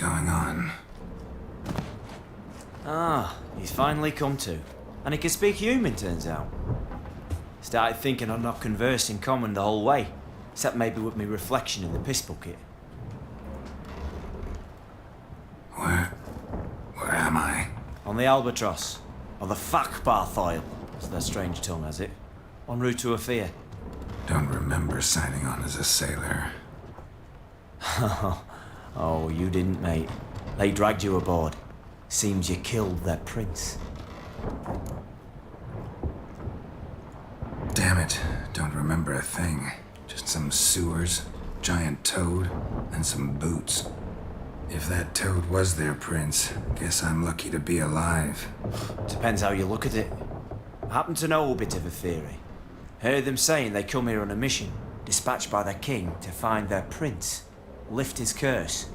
going on? Ah, he's finally come to. And he can speak human, turns out. Started thinking I'd not conversed in common the whole way, except maybe with me reflection in the piss bucket. Where am I? On the Albatross, or the Fakbarthoil, as their strange tongue has it, en route to Ophir. Don't remember signing on as a sailor. Oh, you didn't, mate. They dragged you aboard. Seems you killed their prince. Damn it, don't remember a thing. Just some sewers, giant toad, and some boots. If that toad was their prince, guess I'm lucky to be alive. Depends how you look at it. I happen to know a bit of a theory. Heard them saying they come here on a mission, dispatched by their king to find their prince, lift his curse.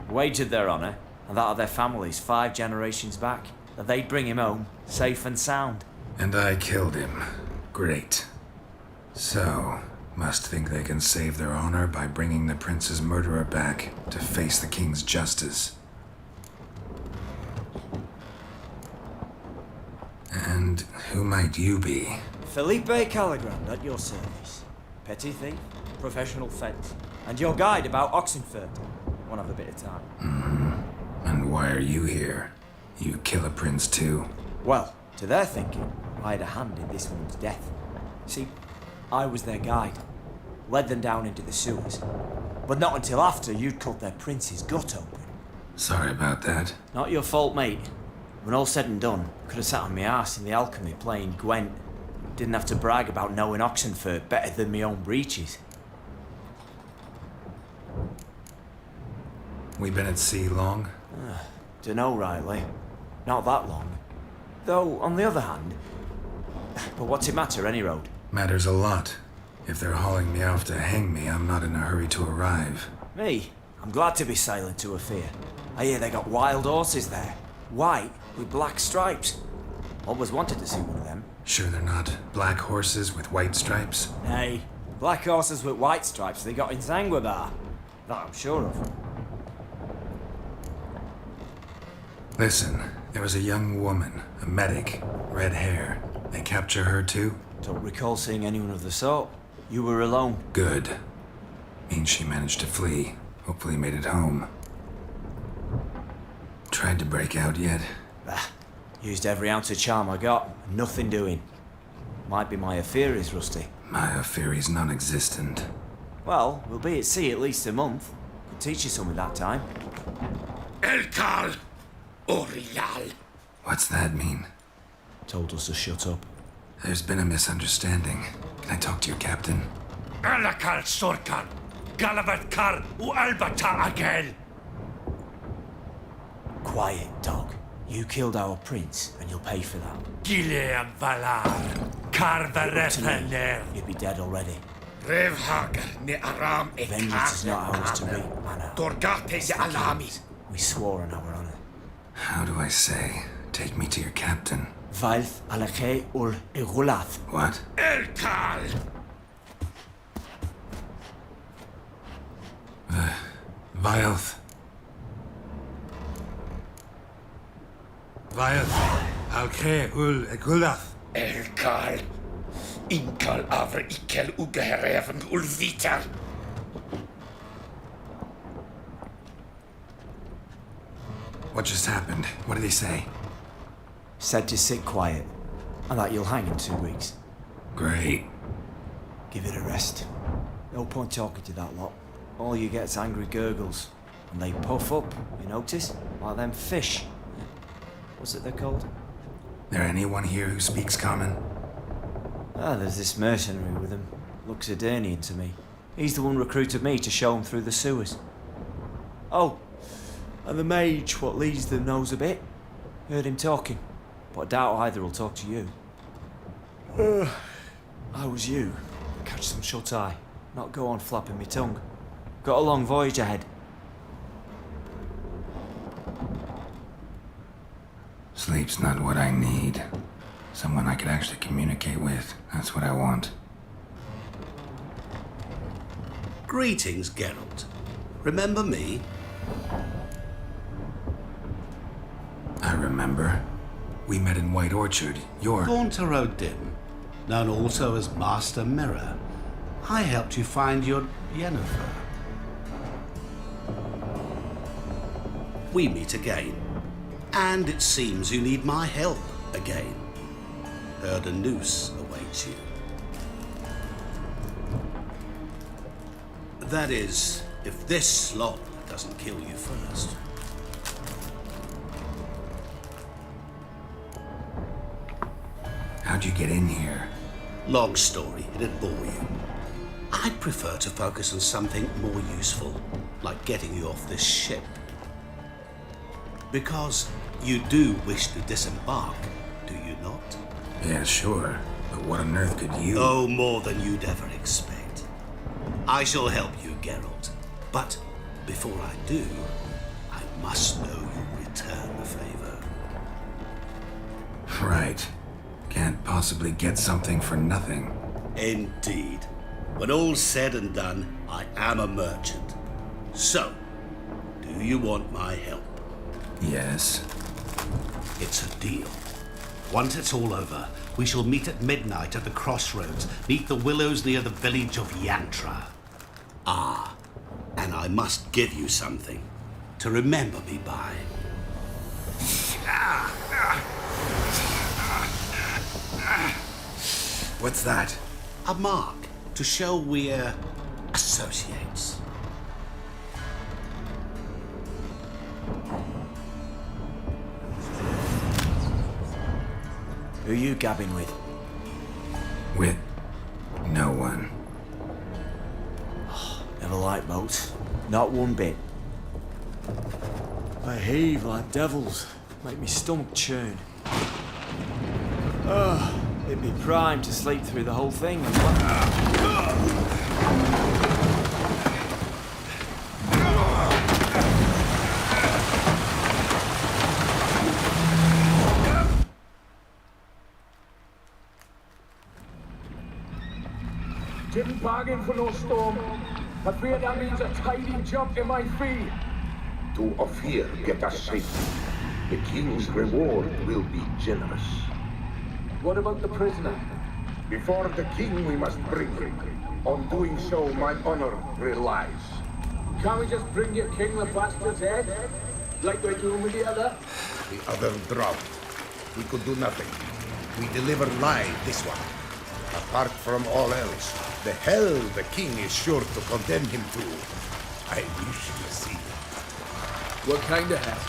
Wagered their honour, and that of their families 5 generations back, that they'd bring him home, safe and sound. And I killed him. Great. So, must think they can save their honor by bringing the prince's murderer back to face the king's justice. And who might you be? Felipe Caligrand at your service. Petty thief, professional fence, and your guide about Oxenford. Won't have a bit of time. And why are you here? You kill a prince too? Well, to their thinking, I had a hand in this one's death. See, I was their guide, led them down into the sewers, but not until after you'd cut their prince's gut open. Sorry about that. Not your fault, mate. When all said and done, could have sat on my arse in the alchemy playing Gwent. Didn't have to brag about knowing Oxenford better than my own breeches. We been at sea long? Dunno rightly. Not that long. Though, on the other hand... But what's it matter, any road? Matters a lot. If they're hauling me off to hang me, I'm not in a hurry to arrive. Me? I'm glad to be sailing to Ophir. I hear they got wild horses there. White, with black stripes. Always wanted to see one of them. Sure they're not black horses with white stripes? Nay, black horses with white stripes they got in Zanguebar. That I'm sure of. Listen, there was a young woman, a medic, red hair. They capture her too? Don't recall seeing anyone of the sort. You were alone. Good. Means she managed to flee. Hopefully made it home. Tried to break out yet? Bah, used every ounce of charm I got. Nothing doing. Might be my Ophiri's rusty. My Ophiri's non-existent. Well, we'll be at sea at least a month. Could teach you something that time. Elkal Orial. What's that mean? Told us to shut up. There's been a misunderstanding. Can I talk to your captain? Alakal Sorkan. Galavat Kar U Albata Agel. Quiet, dog. You killed our prince, and you'll pay for that. Gileam Valar. Karvarethaner. You'd be dead already. Revhagar ne Aram Vengeance is not ours to reap, Mana. Torgate Alami. We swore on our honor. How do I say? Take me to your captain. Valth alake ul igulath. What? Elkal. Vilth. Vilth. Alke ul egulath. Elkal. Inkal Avre Ikel Ugehereven Ulviter. What just happened? What did he say? Said to sit quiet, and that you'll hang in 2 weeks. Great. Give it a rest. No point talking to that lot. All you get's angry gurgles. And they puff up, you notice? Like them fish. What's it they're called? There anyone here who speaks common? Ah, there's this mercenary with him. Looks Edirnian to me. He's the one recruited me to show him through the sewers. Oh, and the mage what leads them knows a bit. Heard him talking, but I doubt either will talk to you. I was you. Catch some shut-eye. Not go on flapping me tongue. Got a long voyage ahead. Sleep's not what I need. Someone I could actually communicate with. That's what I want. Greetings, Geralt. Remember me? I remember. We met in White Orchard. You're... Gauntero Dim, known also as Master Mirror. I helped you find your Yennefer. We meet again. And it seems you need my help again. Heard a noose awaits you. That is, if this slot doesn't kill you first. How'd you get in here? Long story, it'd bore you. I'd prefer to focus on something more useful, like getting you off this ship. Because you do wish to disembark, do you not? Yeah, sure. But what on earth could you... Oh, more than you'd ever expect. I shall help you, Geralt. But before I do, I must know you'll return the favor. Right. Can't possibly get something for nothing. Indeed. When all's said and done, I am a merchant. So, do you want my help? Yes. It's a deal. Once it's all over, we shall meet at midnight at the crossroads, neath the willows near the village of Yantra. Ah, and I must give you something to remember me by. What's that? A mark to show we're associates. Who you gabbing with? With... no one. Never liked boats. Not one bit. They heave like devils. Make me stomach churn. It'd be prime to sleep through the whole thing. Didn't bargain for no storm. I fear that means a tidy jump in my fee. To Ophir get us safe. The king's reward will be generous. What about the prisoner? Before the king we must bring him. On doing so, my honor relies. Can't we just bring your king the bastard's head? Like we're doing with the other? The other dropped. We could do nothing. We deliver live this one. Apart from all else, the hell the king is sure to condemn him to. I wish to see. What kind of hell?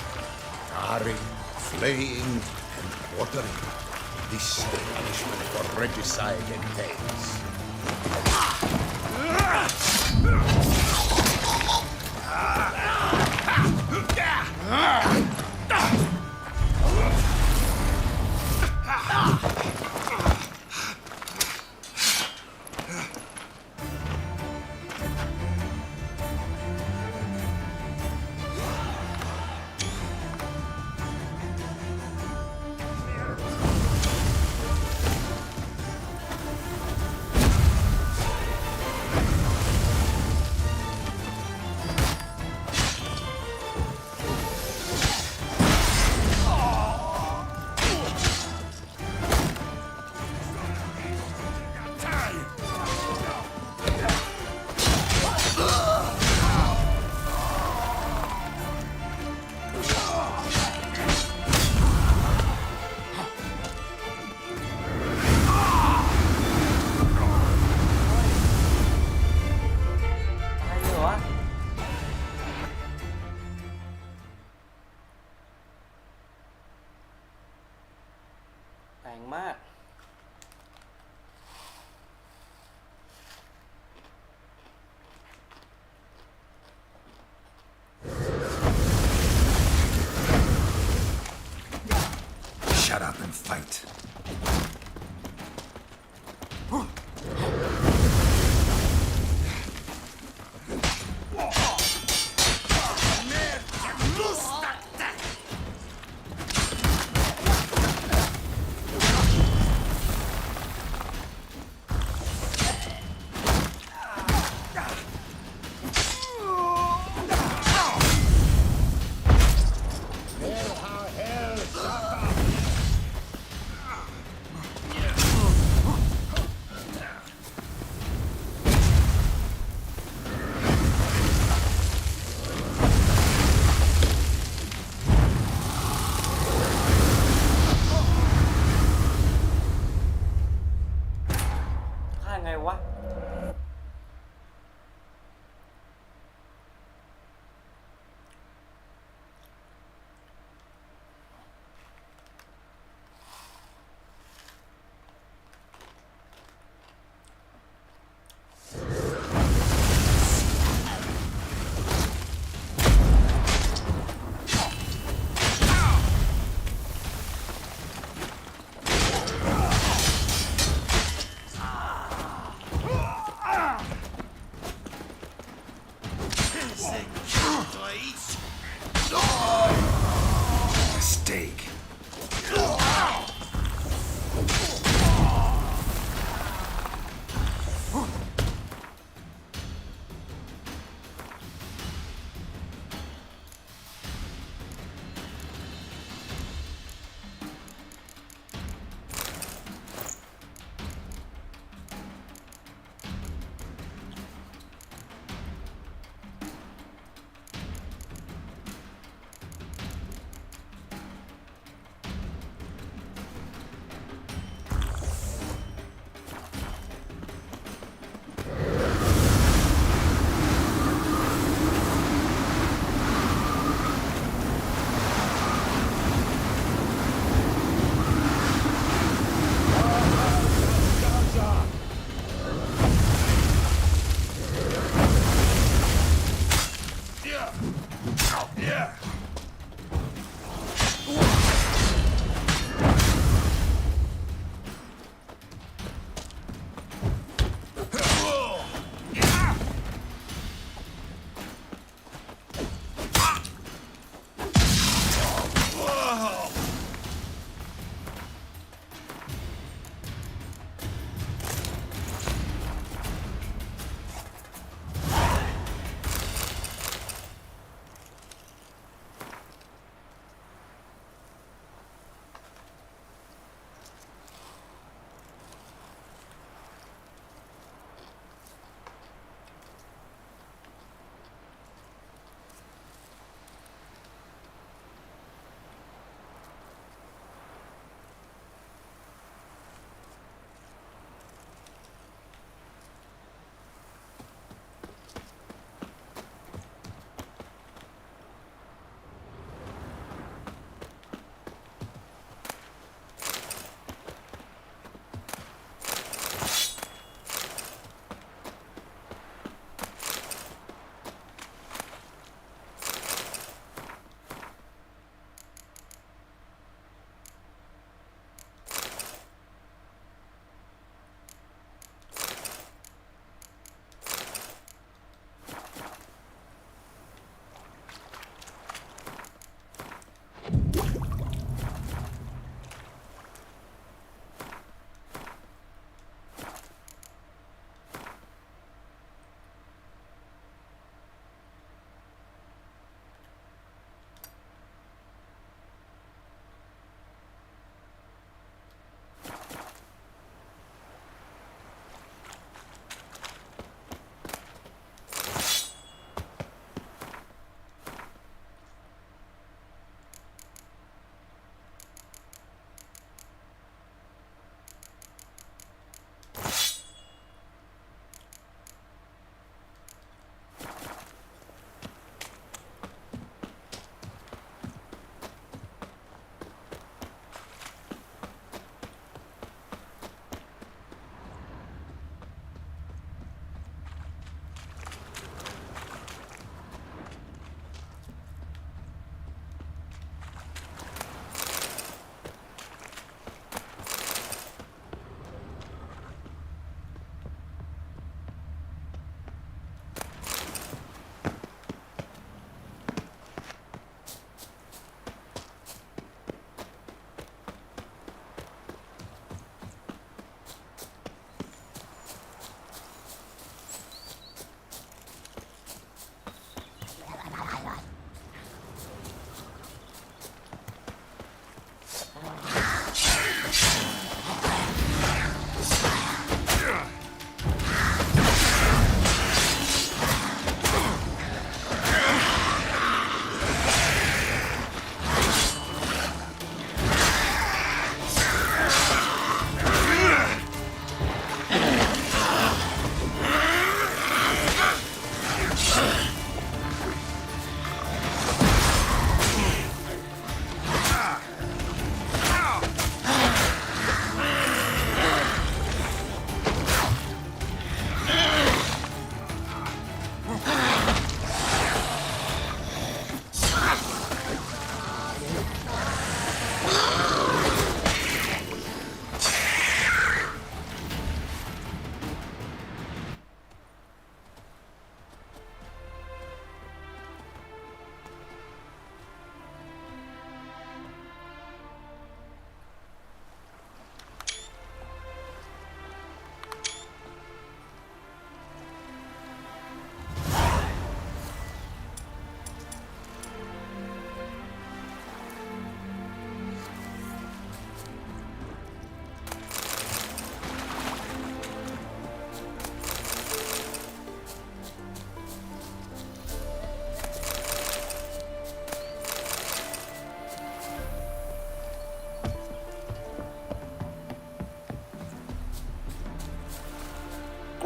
Tarring, flaying, and quartering. This the punishment for regicide entails. ไงวะ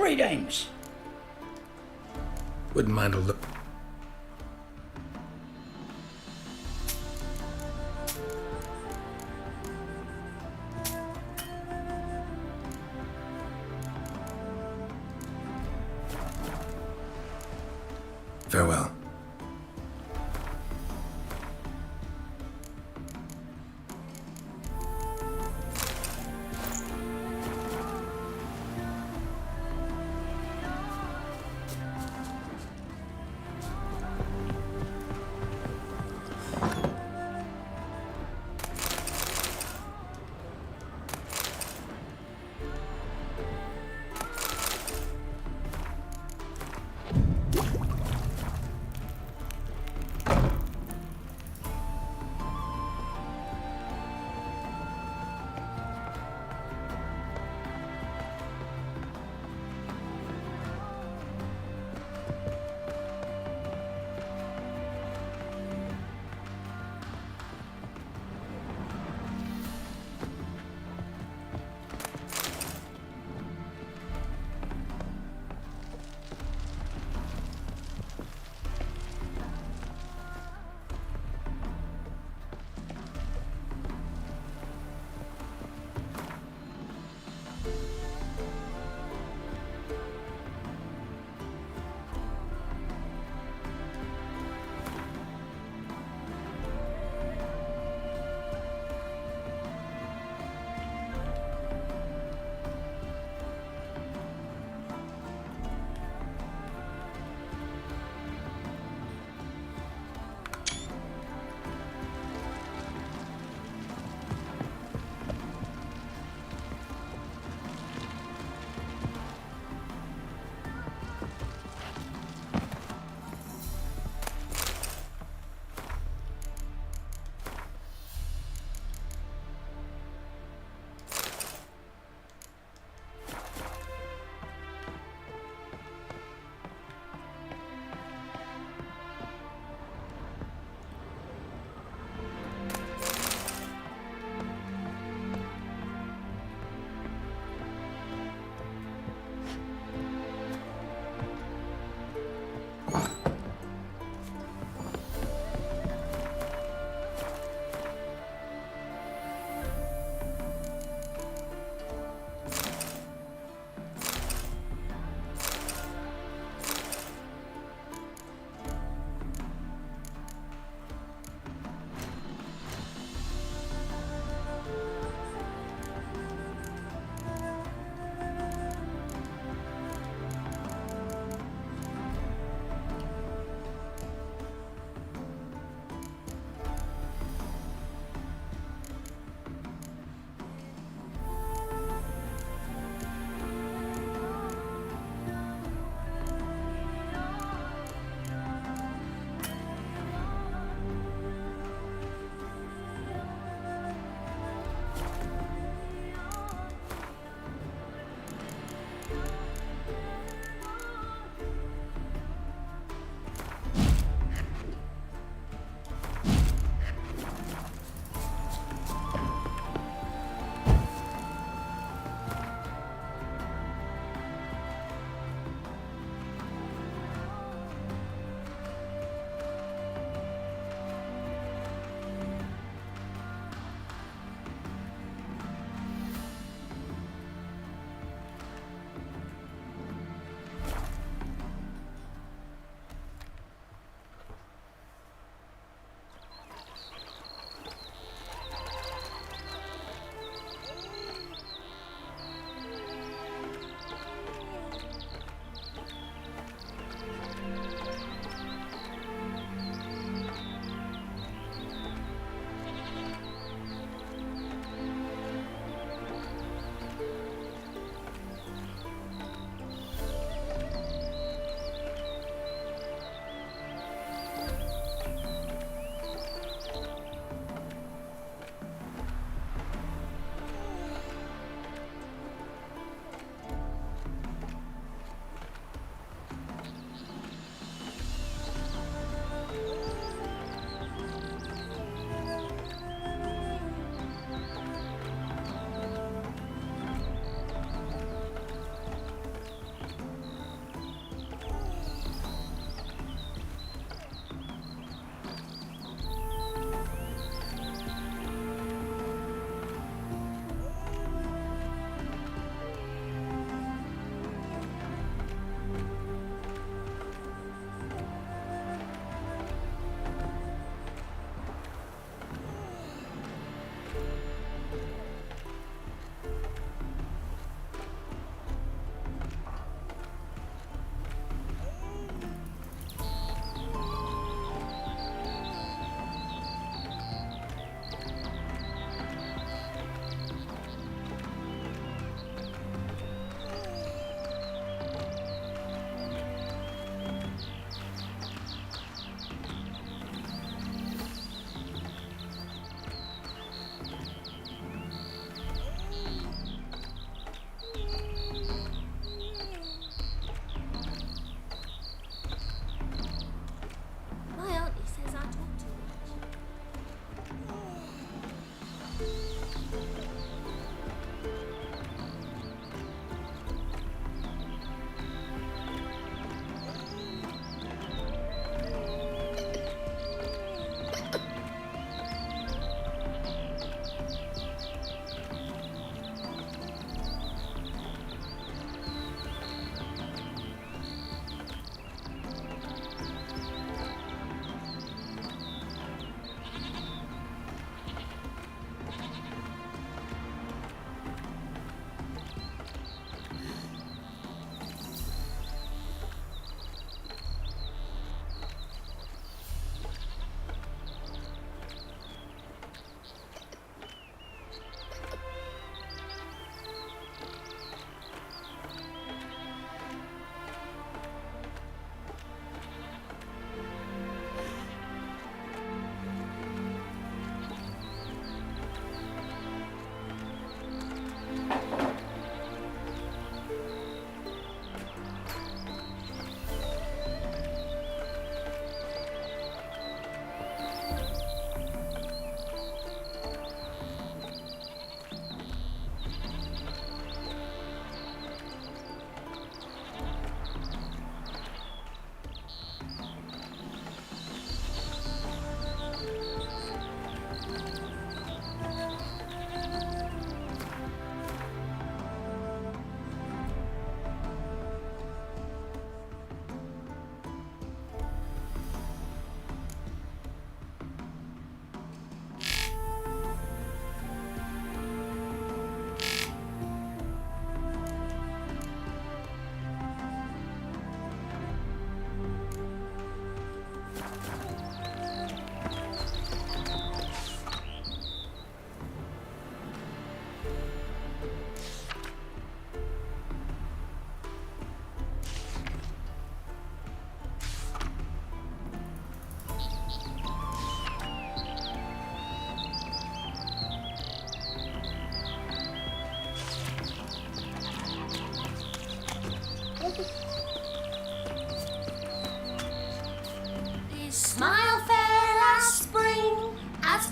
Greetings. Wouldn't mind a look. Farewell.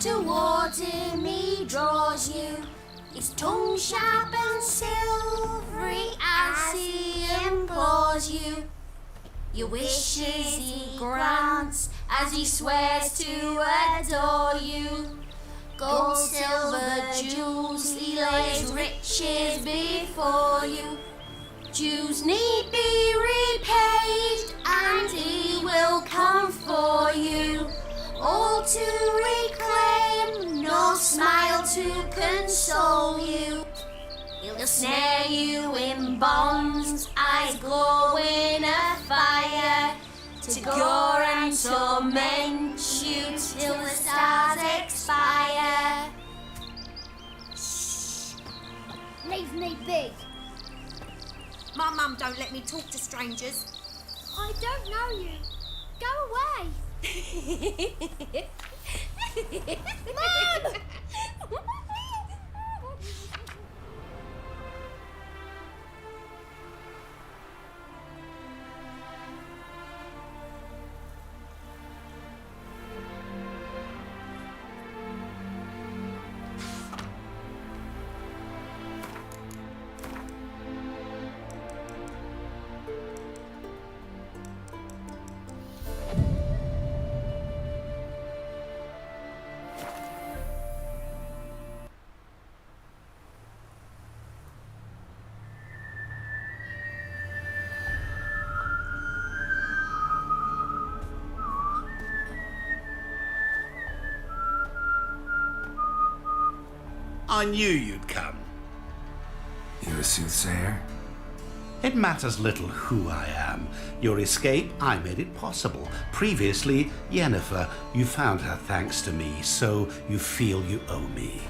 towards him he draws you. His tongue sharp and silvery as he implores you. Your wishes he grants as he swears to adore you. Gold, silver, jewels, he lays riches before you. Dues need be repaid, and he will come for you. All to reclaim, no smile to console you. He'll snare you in bonds, eyes glowing a fire, to gore and torment you till the stars expire. Shh. Leave me be. My mum don't let me talk to strangers. I don't know you. Go away. Mum! I knew you'd come. You a soothsayer? It matters little who I am. Your escape, I made it possible. Previously, Yennefer, you found her thanks to me, so you feel you owe me.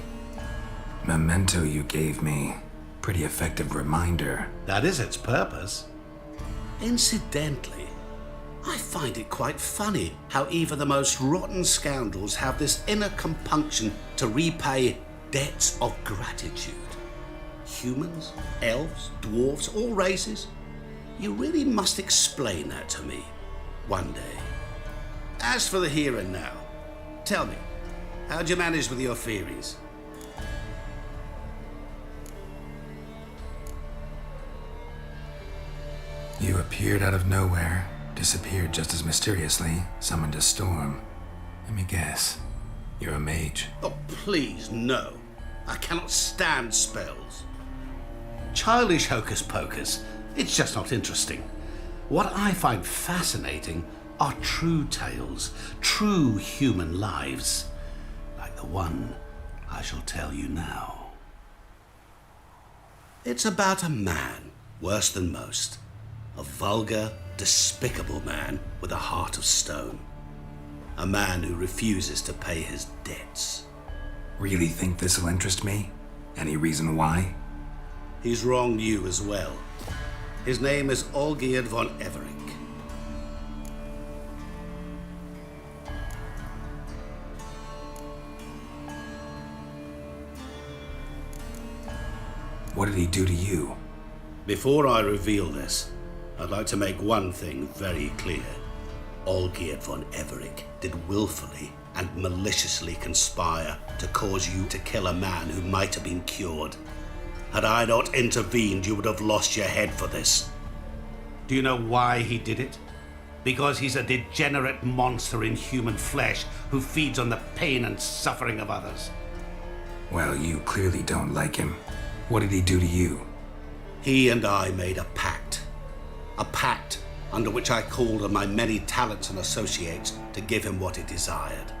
Memento you gave me. Pretty effective reminder. That is its purpose. Incidentally, I find it quite funny how even the most rotten scoundrels have this inner compunction to repay debts of gratitude. Humans, elves, dwarves, all races. You really must explain that to me one day. As for the here and now, tell me, how'd you manage with your theories? You appeared out of nowhere, disappeared just as mysteriously, summoned a storm. Let me guess. You're a mage. Oh, please, no. I cannot stand spells. Childish hocus pocus. It's just not interesting. What I find fascinating are true tales, true human lives, like the one I shall tell you now. It's about a man, worse than most. A vulgar, despicable man with a heart of stone. A man who refuses to pay his debts. Really think this'll interest me? Any reason why? He's wronged you as well. His name is Olgierd von Everink. What did he do to you? Before I reveal this, I'd like to make one thing very clear. Olgierd von Everink did willfully and maliciously conspire to cause you to kill a man who might have been cured. Had I not intervened, you would have lost your head for this. Do you know why he did it? Because he's a degenerate monster in human flesh who feeds on the pain and suffering of others. Well, you clearly don't like him. What did he do to you? He and I made a pact. A pact under which I called on my many talents and associates to give him what he desired.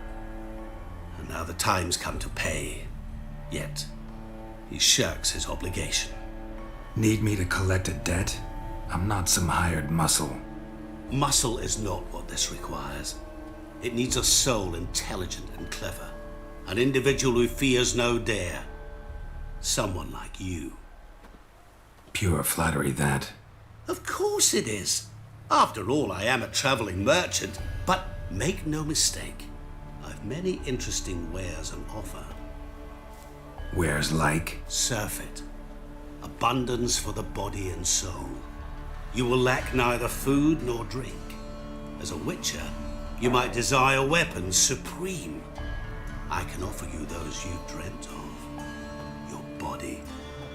And now the time's come to pay. Yet, he shirks his obligation. Need me to collect a debt? I'm not some hired muscle. Muscle is not what this requires. It needs a soul intelligent and clever. An individual who fears no dare. Someone like you. Pure flattery, that. Of course it is. After all, I am a travelling merchant. But make no mistake, I've many interesting wares on offer. Wares like? Surfeit. Abundance for the body and soul. You will lack neither food nor drink. As a witcher, you might desire weapons supreme. I can offer you those you've dreamt of. Your body,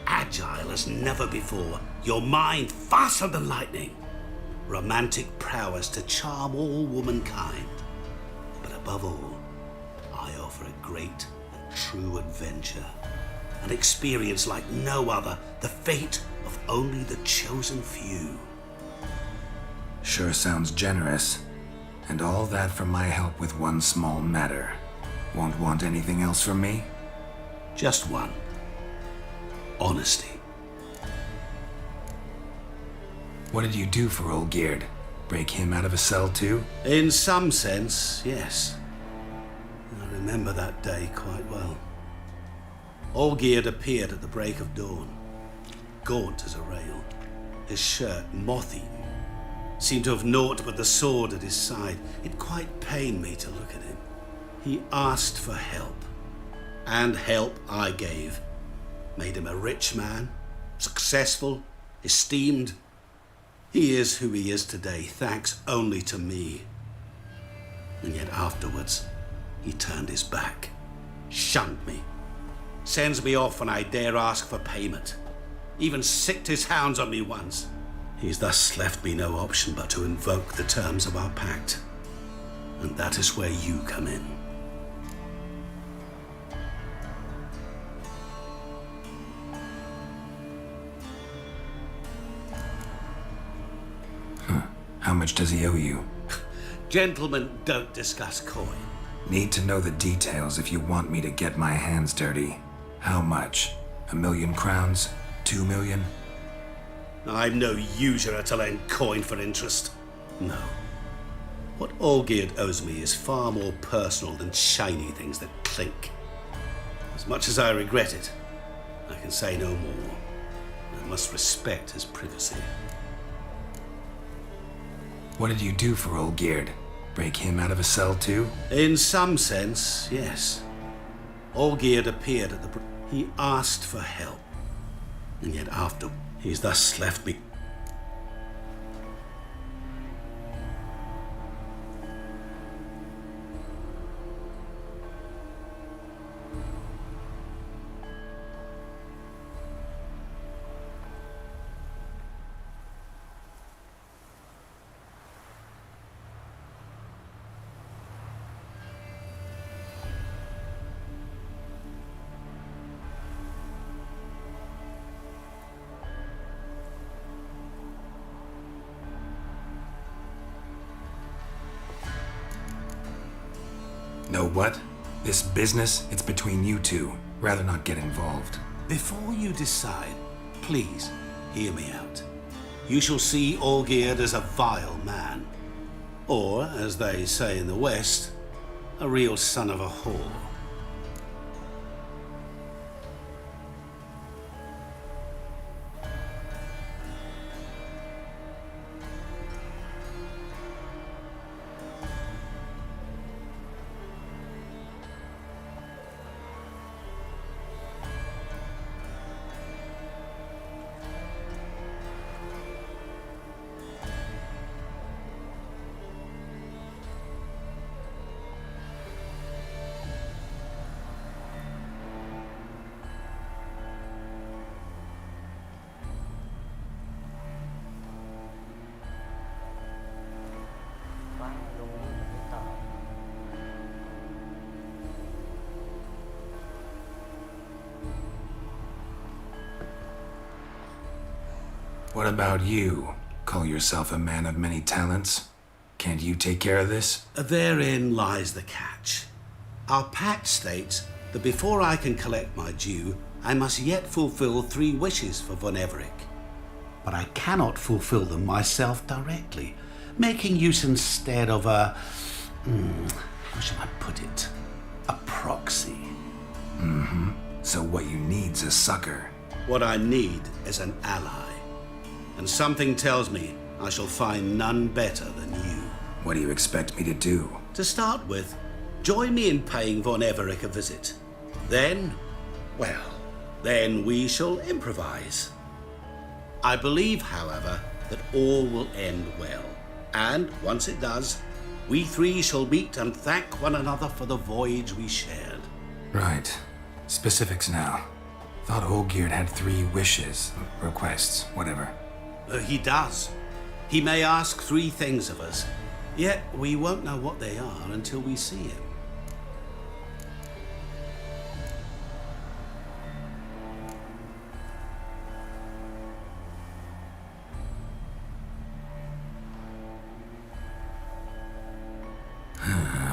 agile as never before. Your mind, faster than lightning. Romantic prowess to charm all womankind. But above all, I offer a great and true adventure. An experience like no other, the fate of only the chosen few. Sure sounds generous. And all that for my help with one small matter. Won't want anything else from me? Just one. Honesty. What did you do for Olgierd? Break him out of a cell too? In some sense, yes. I remember that day quite well. Olgierd appeared at the break of dawn, gaunt as a rail, his shirt moth-eaten. Seemed to have naught but the sword at his side. It quite pained me to look at him. He asked for help, and help I gave. Made him a rich man, successful, esteemed. He is who he is today, thanks only to me. And yet afterwards, he turned his back, shunned me, sends me off when I dare ask for payment, even sicked his hounds on me once. He's thus left me no option but to invoke the terms of our pact. And that is where you come in. How much does he owe you? Gentlemen don't discuss coin. Need to know the details if you want me to get my hands dirty. How much? 1,000,000 crowns? 2 million? I'm no usurer to lend coin for interest. No. What Olgierd owes me is far more personal than shiny things that clink. As much as I regret it, I can say no more. I must respect his privacy. What did you do for Olgierd? Break him out of a cell too? In some sense, yes. Olgierd appeared at the... He asked for help. And yet after... He's thus left me... Know what? This business, it's between you two. Rather not get involved. Before you decide, please hear me out. You shall see Olgierd as a vile man. Or, as they say in the West, a real son of a whore. What about you? Call yourself a man of many talents? Can't you take care of this? Therein lies the catch. Our pact states that before I can collect my due, I must yet fulfill 3 wishes for Von Everich. But I cannot fulfill them myself directly, making use instead of a... how shall I put it? A proxy. So what you need's a sucker. What I need is an ally. And something tells me I shall find none better than you. What do you expect me to do? To start with, join me in paying Von Everich a visit. Then, well, then we shall improvise. I believe, however, that all will end well. And once it does, we 3 shall meet and thank one another for the voyage we shared. Right. Specifics now. Thought Olgierd had 3 wishes, requests, whatever. He does. He may ask 3 things of us, yet we won't know what they are until we see him.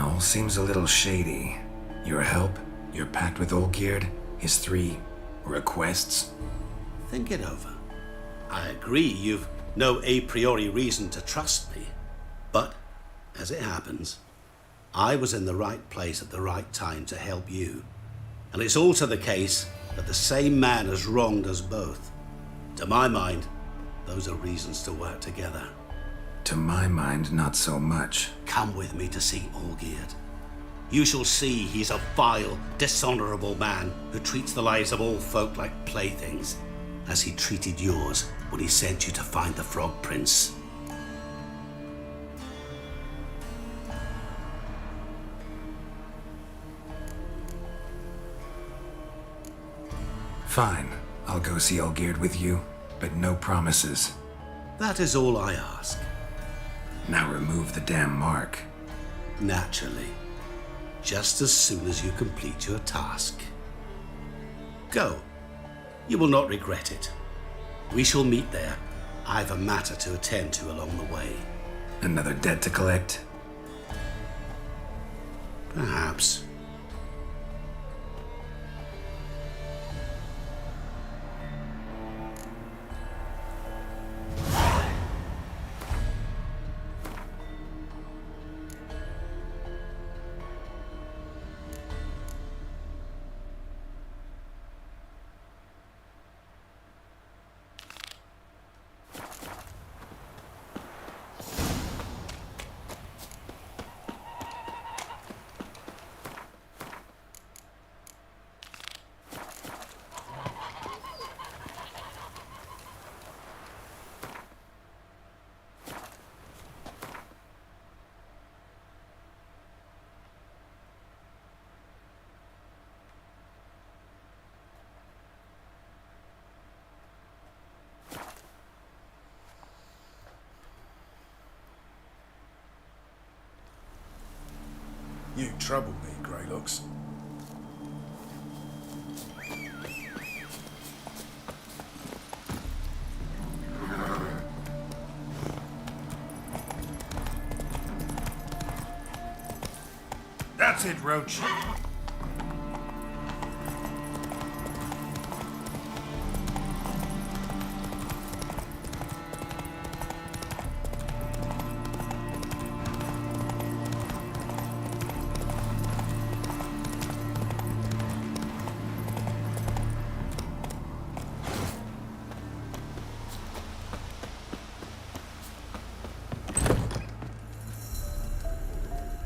All seems a little shady. Your help, your pact with Olgierd, his 3 requests. Think it over. I agree you've no a priori reason to trust me, but, as it happens, I was in the right place at the right time to help you. And it's also the case that the same man has wronged us both. To my mind, those are reasons to work together. To my mind, not so much. Come with me to see Olgierd. You shall see he's a vile, dishonorable man who treats the lives of all folk like playthings, as he treated yours when he sent you to find the Frog Prince. Fine. I'll go see Olgierd with you, but no promises. That is all I ask. Now remove the damn mark. Naturally. Just as soon as you complete your task. Go. You will not regret it. We shall meet there. I've a matter to attend to along the way. Another debt to collect? Perhaps. You trouble me, Greylocks. That's it, Roach.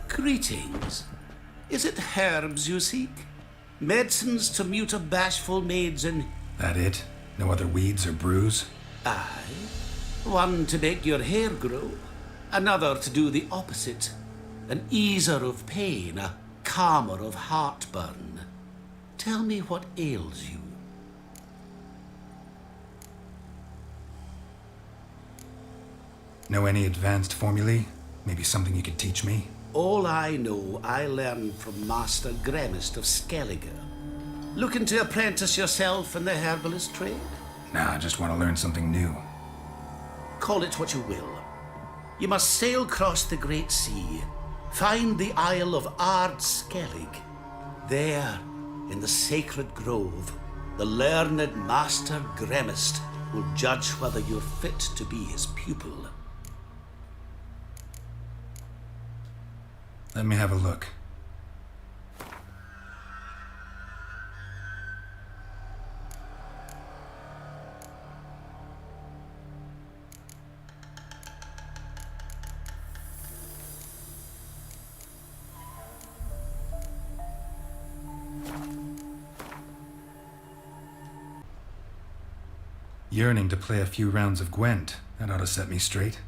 Greetings. Is it herbs you seek? Medicines to mute a bashful maids and... That it? No other weeds or brews? Aye. One to make your hair grow, another to do the opposite. An easer of pain, a calmer of heartburn. Tell me what ails you. Know any advanced formulae? Maybe something you could teach me? All I know, I learned from Master Gremist of Skellige. Looking to apprentice yourself in the herbalist trade? Nah, I just want to learn something new. Call it what you will. You must sail across the Great Sea, find the Isle of Ard Skellig. There, in the sacred grove, the learned Master Gremist will judge whether you're fit to be his pupil. Let me have a look. Yearning to play a few rounds of Gwent. That ought to set me straight.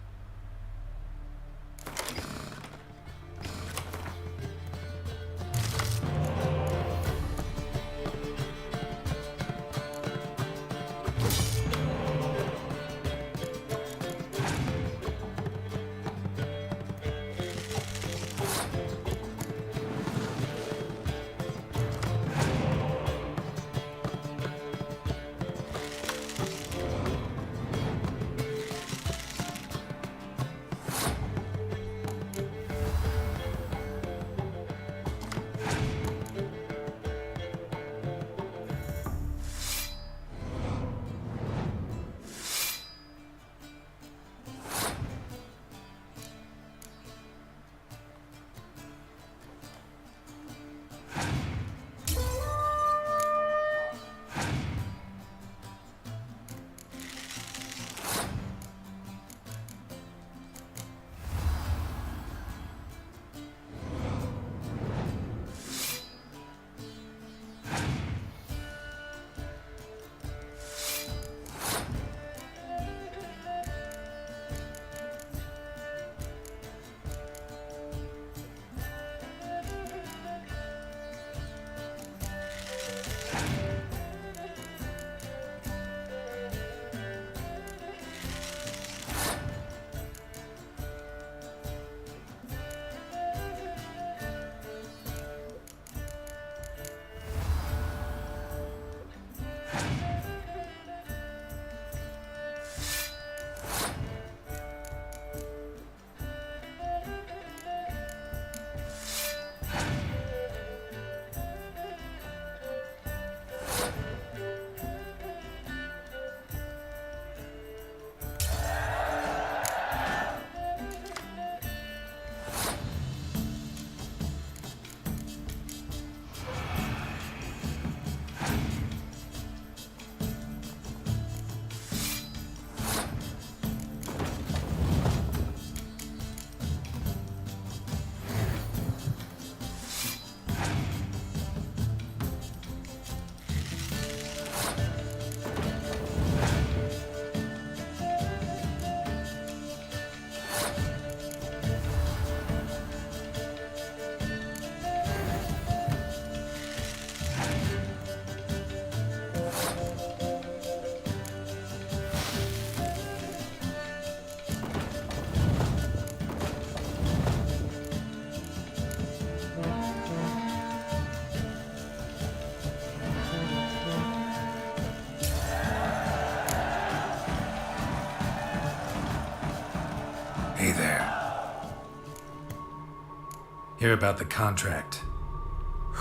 Hear about the contract.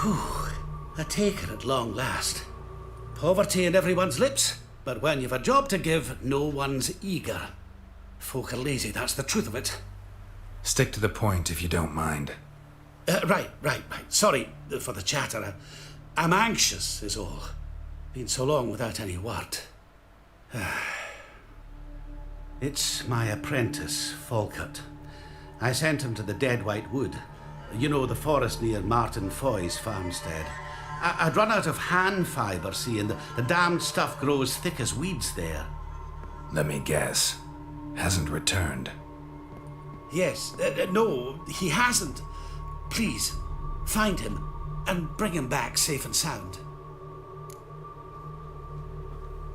Whew, a taker at long last. Poverty in everyone's lips, but when you've a job to give, no one's eager. Folk are lazy, that's the truth of it. Stick to the point if you don't mind. Right. Sorry for the chatter. I'm anxious, is all. Been so long without any word. It's my apprentice, Falkert. I sent him to the Dead White Wood. You know, the forest near Martin Foy's farmstead. I'd run out of hand fibre, see, and the damned stuff grows thick as weeds there. Let me guess. Hasn't returned. Yes, no, he hasn't. Please, find him and bring him back safe and sound.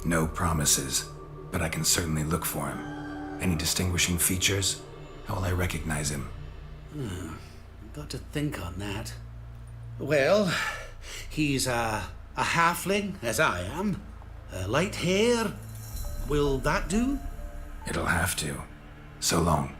No promises, but I can certainly look for him. Any distinguishing features? How will I recognize him? Got to think on that. Well, he's a halfling, as I am. Light hair. Will that do? It'll have to. So long.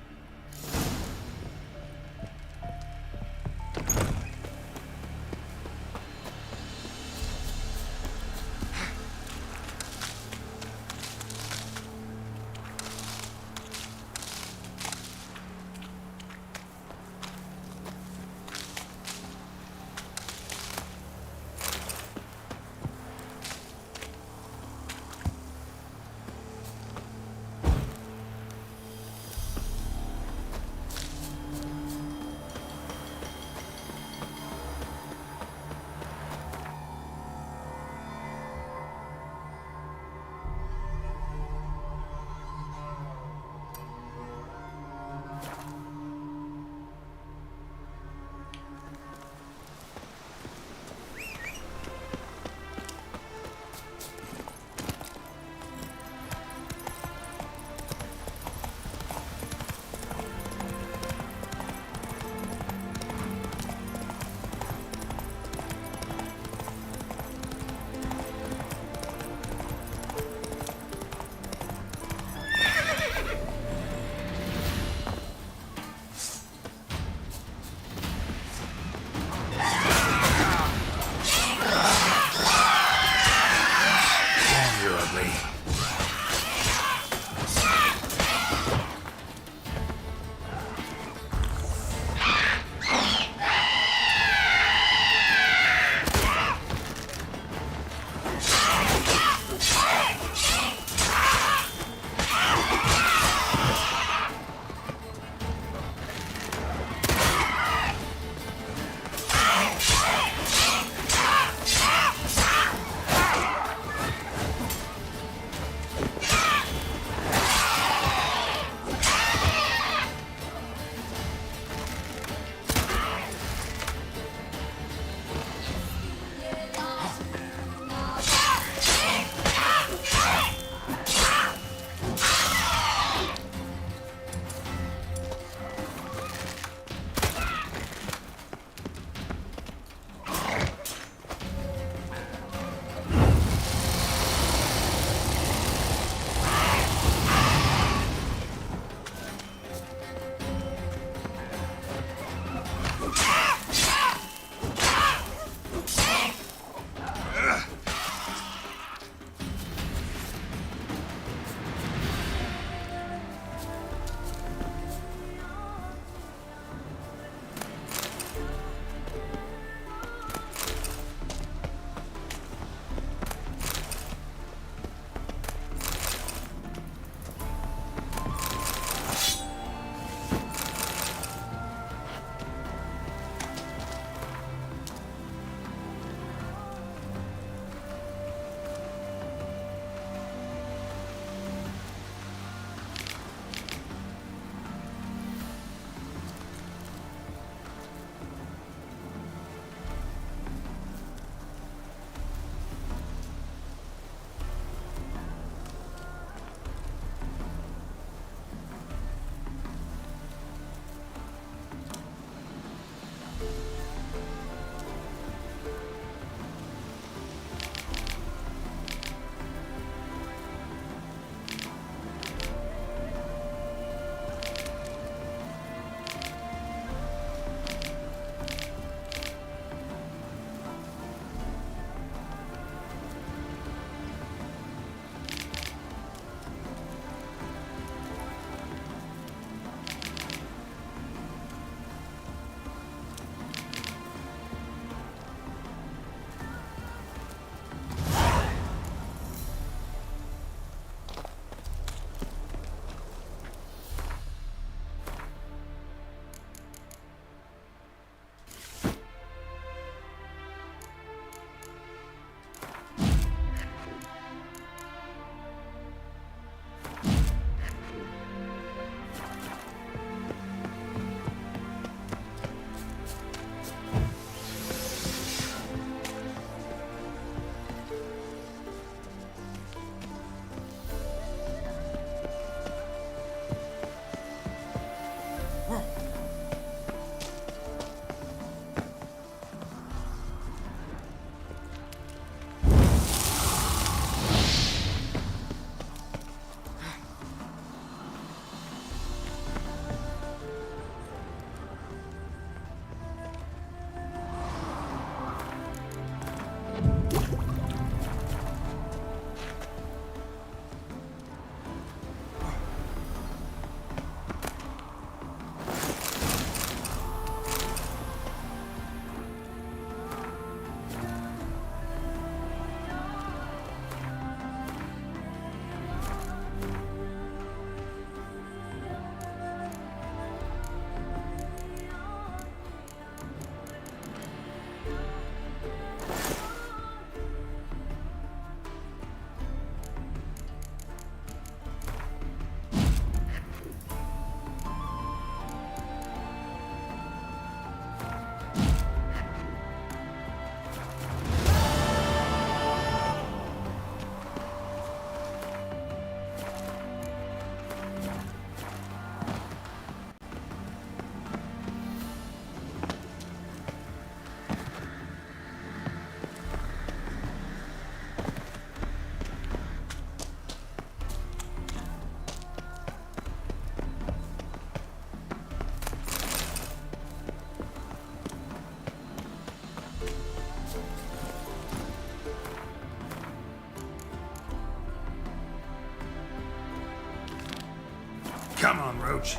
Come on, Roach.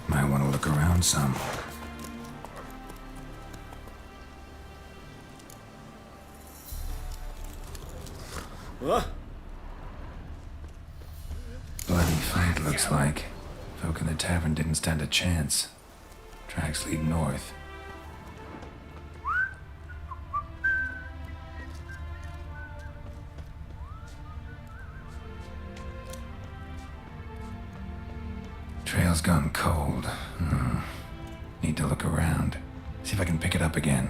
Might want to look around some. Bloody fight, looks like. Folk in the tavern didn't stand a chance. Tracks lead north. Trail's gone cold. Need to look around. See if I can pick it up again.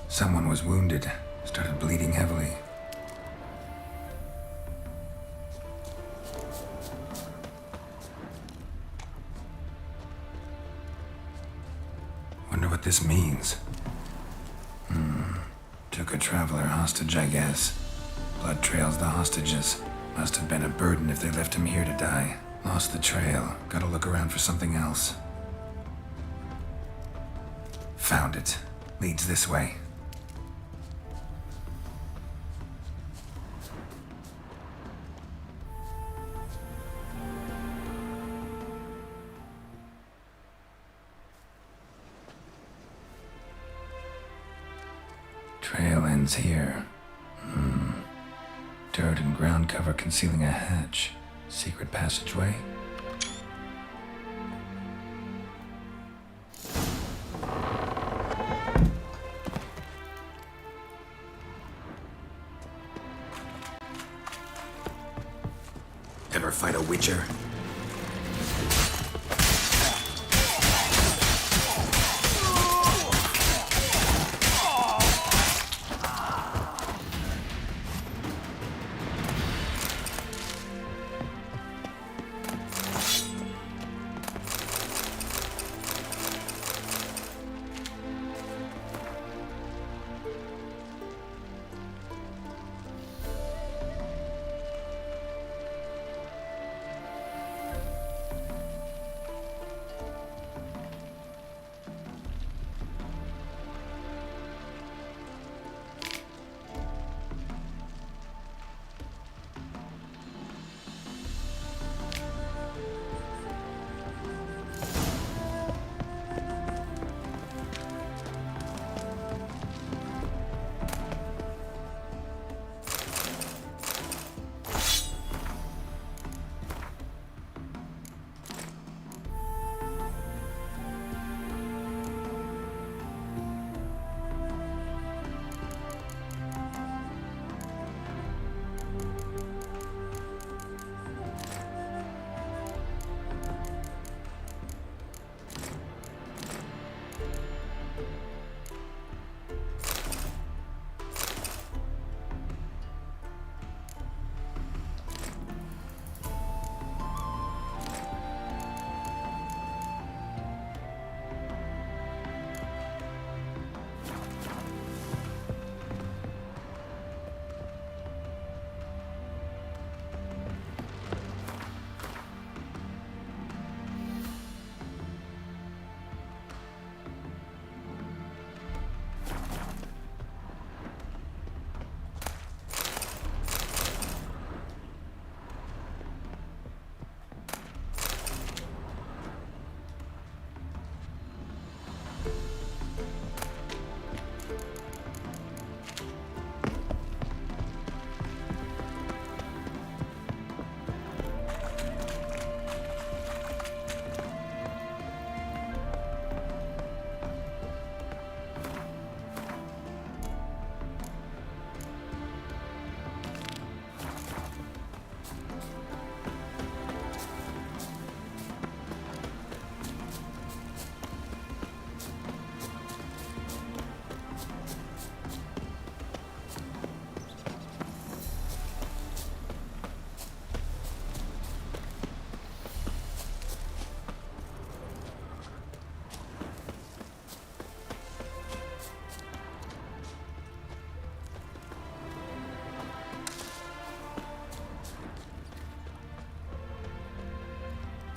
Someone was wounded. Started bleeding heavily. Wonder what this means. Took a traveler hostage, I guess. Blood trails the hostages. Must have been a burden if they left him here to die. Lost the trail. Gotta look around for something else. Found it. Leads this way. Trail ends here. Dirt and ground cover concealing a hatch. Secret passageway? Ever fight a witcher?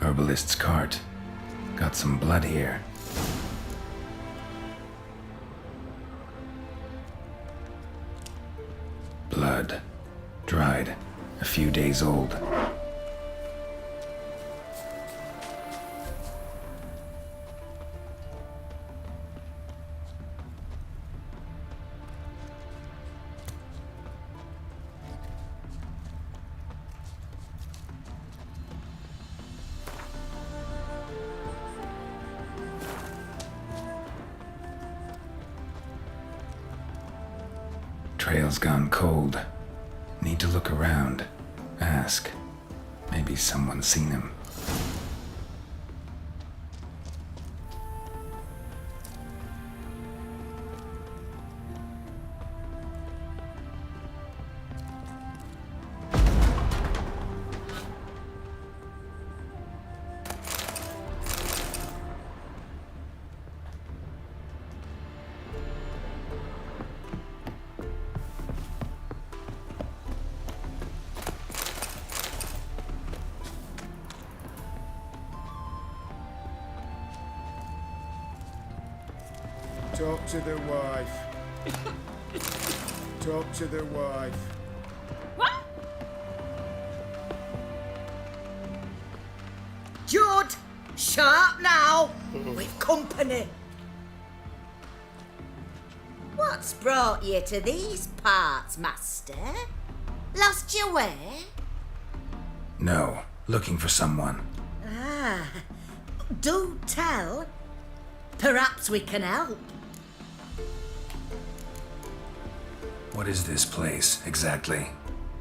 Herbalist's cart. Got some blood here. Blood. Dried. A few days old. Trail's gone cold. Need to look around. Ask. Maybe someone's seen him. Talk to the wife. Talk to the wife. What? Judd, sharp now. We've company. What's brought you to these parts, master? Lost your way? No. Looking for someone. Ah, do tell. Perhaps we can help. What is this place, exactly?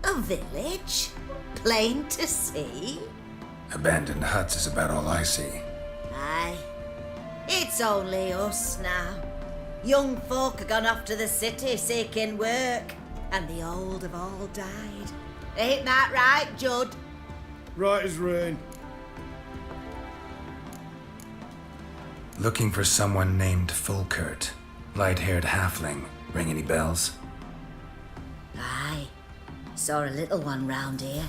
A village? Plain to see? Abandoned huts is about all I see. Aye. It's only us now. Young folk have gone off to the city seeking work, and the old have all died. Ain't that right, Judd? Right as rain. Looking for someone named Fulkert. Light-haired halfling. Ring any bells? Aye. Saw a little one round here.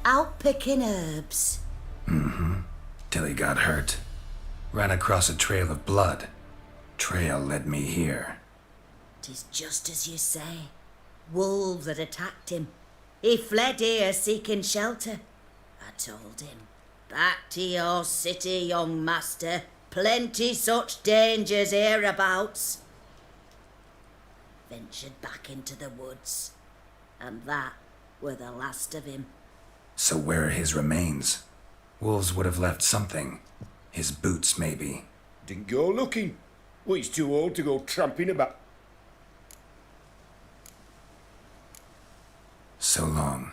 Out picking herbs. Mm-hmm. Till he got hurt. Ran across a trail of blood. Trail led me here. 'Tis just as you say. Wolves had attacked him. He fled here seeking shelter. I told him, back to your city, young master. Plenty such dangers hereabouts. Ventured back into the woods, and that were the last of him. So where are his remains? Wolves would have left something. His boots, maybe. Didn't go looking. Well, he's too old to go tramping about. So long.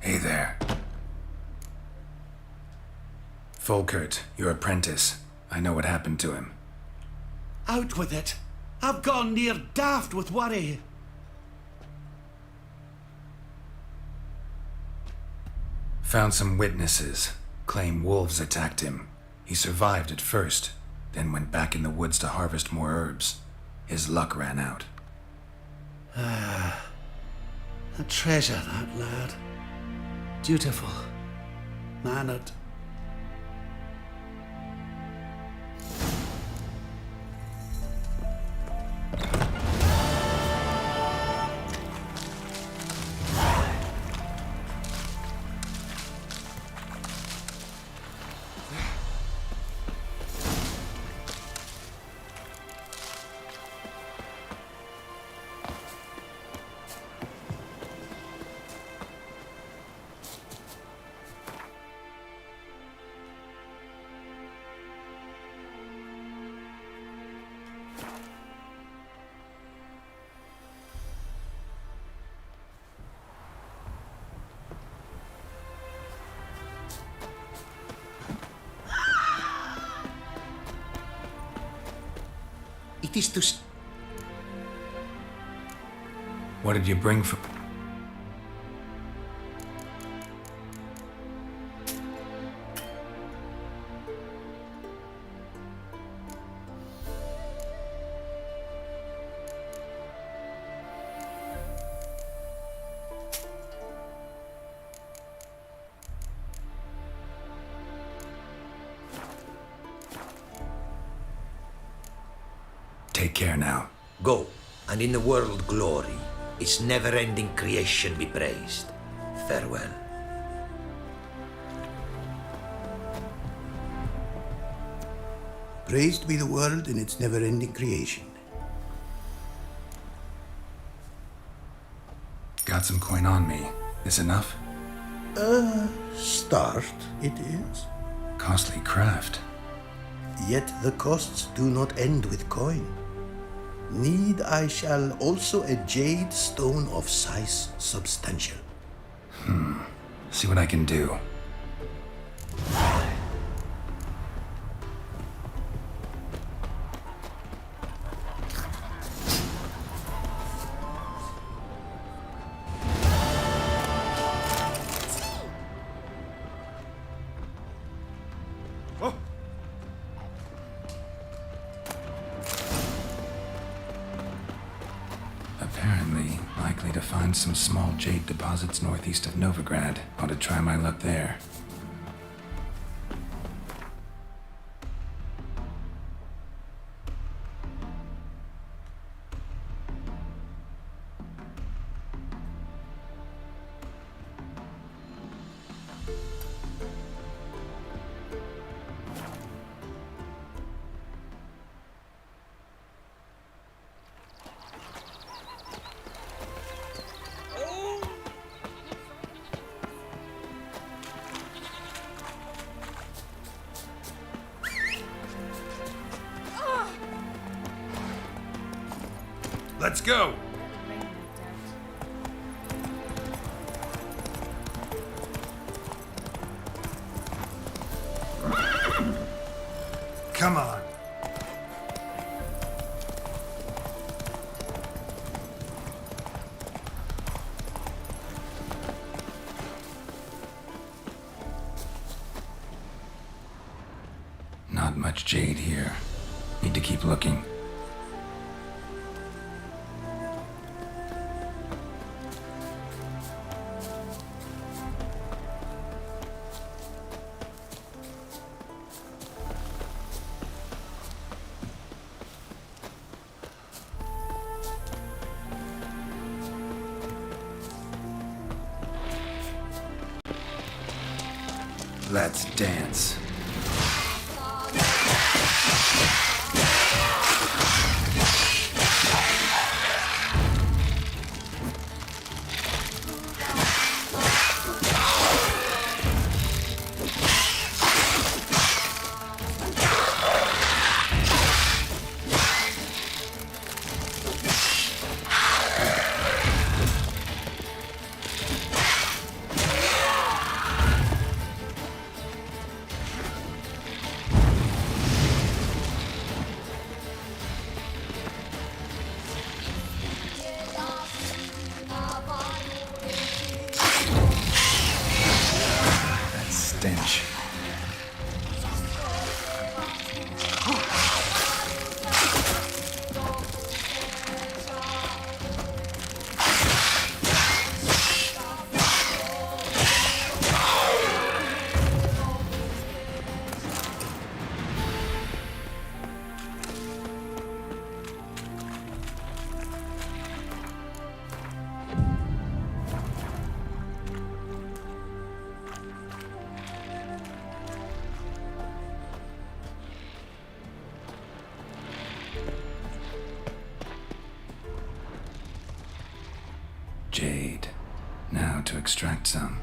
Hey there. Fulkert, your apprentice. I know what happened to him. Out with it. I've gone near daft with worry. Found some witnesses. Claim wolves attacked him. He survived at first, then went back in the woods to harvest more herbs. His luck ran out. A treasure, that lad. Dutiful. Mannered. It is to... What did you bring for... Take care now. Go, and in the world glory, its never-ending creation be praised. Farewell. Praised be the world in its never-ending creation. Got some coin on me. This enough? Start, it is. Costly craft. Yet the costs do not end with coin. Need I shall also a jade stone of size substantial. See what I can do. Apparently, likely to find some small jade deposits northeast of Novigrad. Ought to try my luck there. Let's go! Come on. Not much jade here. Need to keep looking. Let's dance. Stench. Jade. Now to extract some.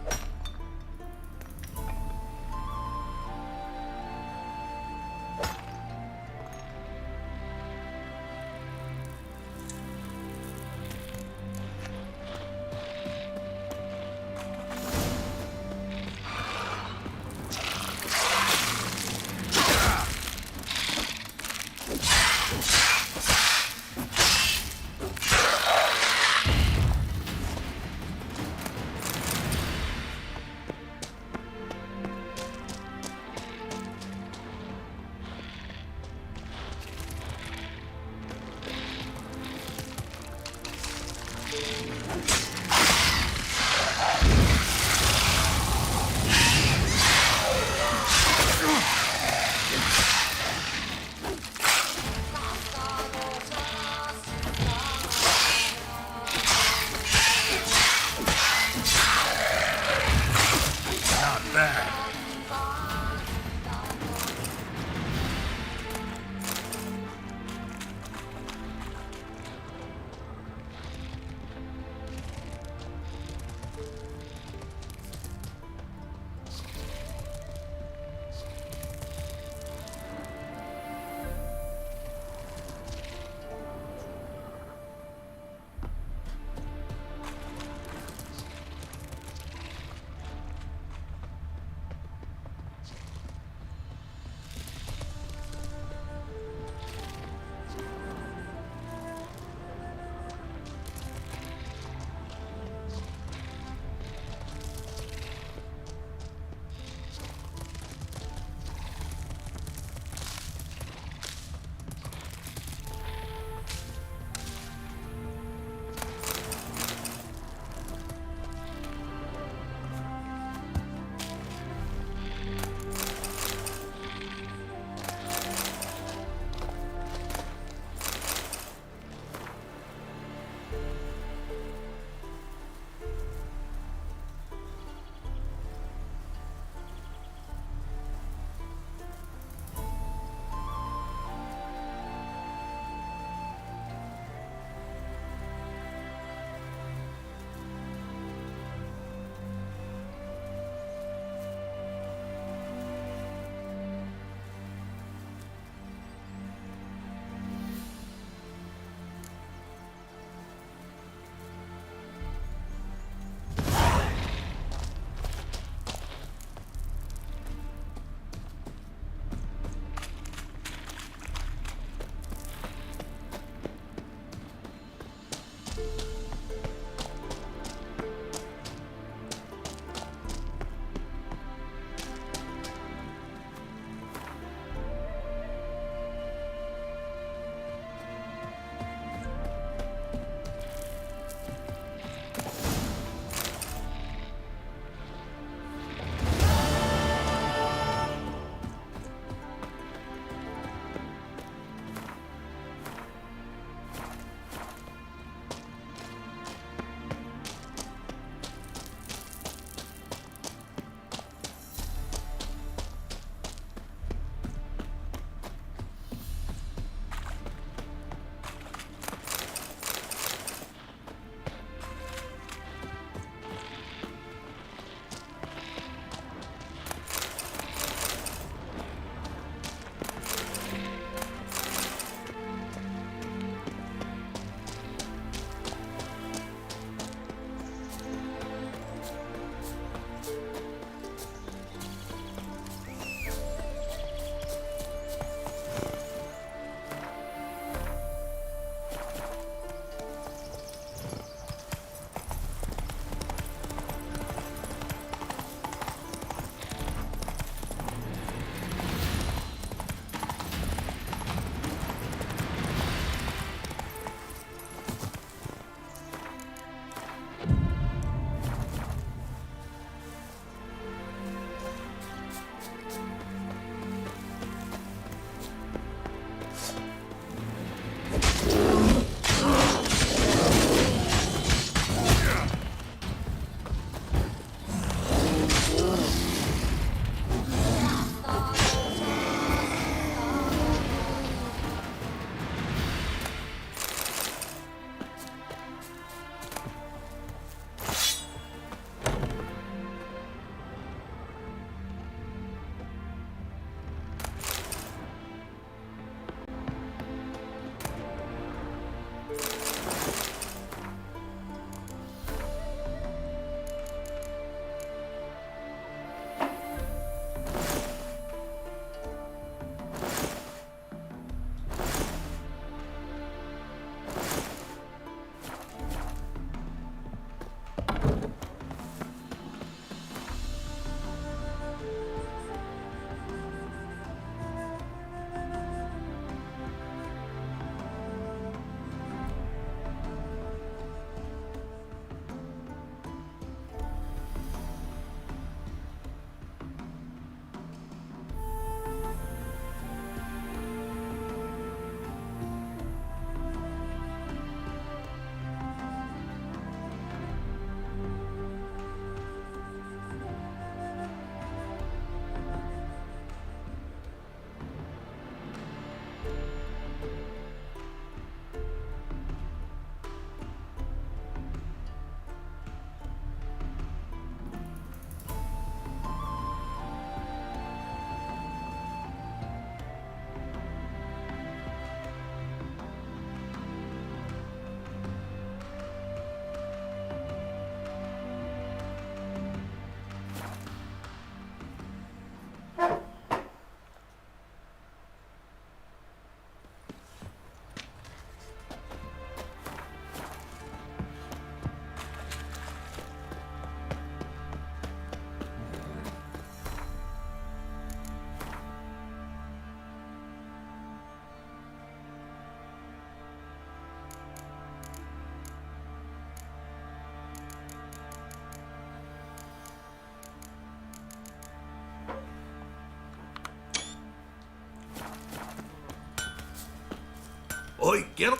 get up.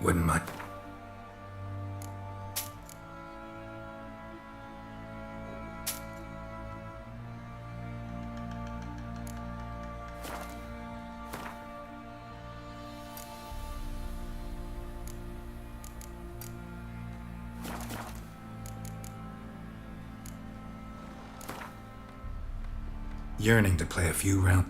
Wouldn't mind. Yearning to play a few rounds.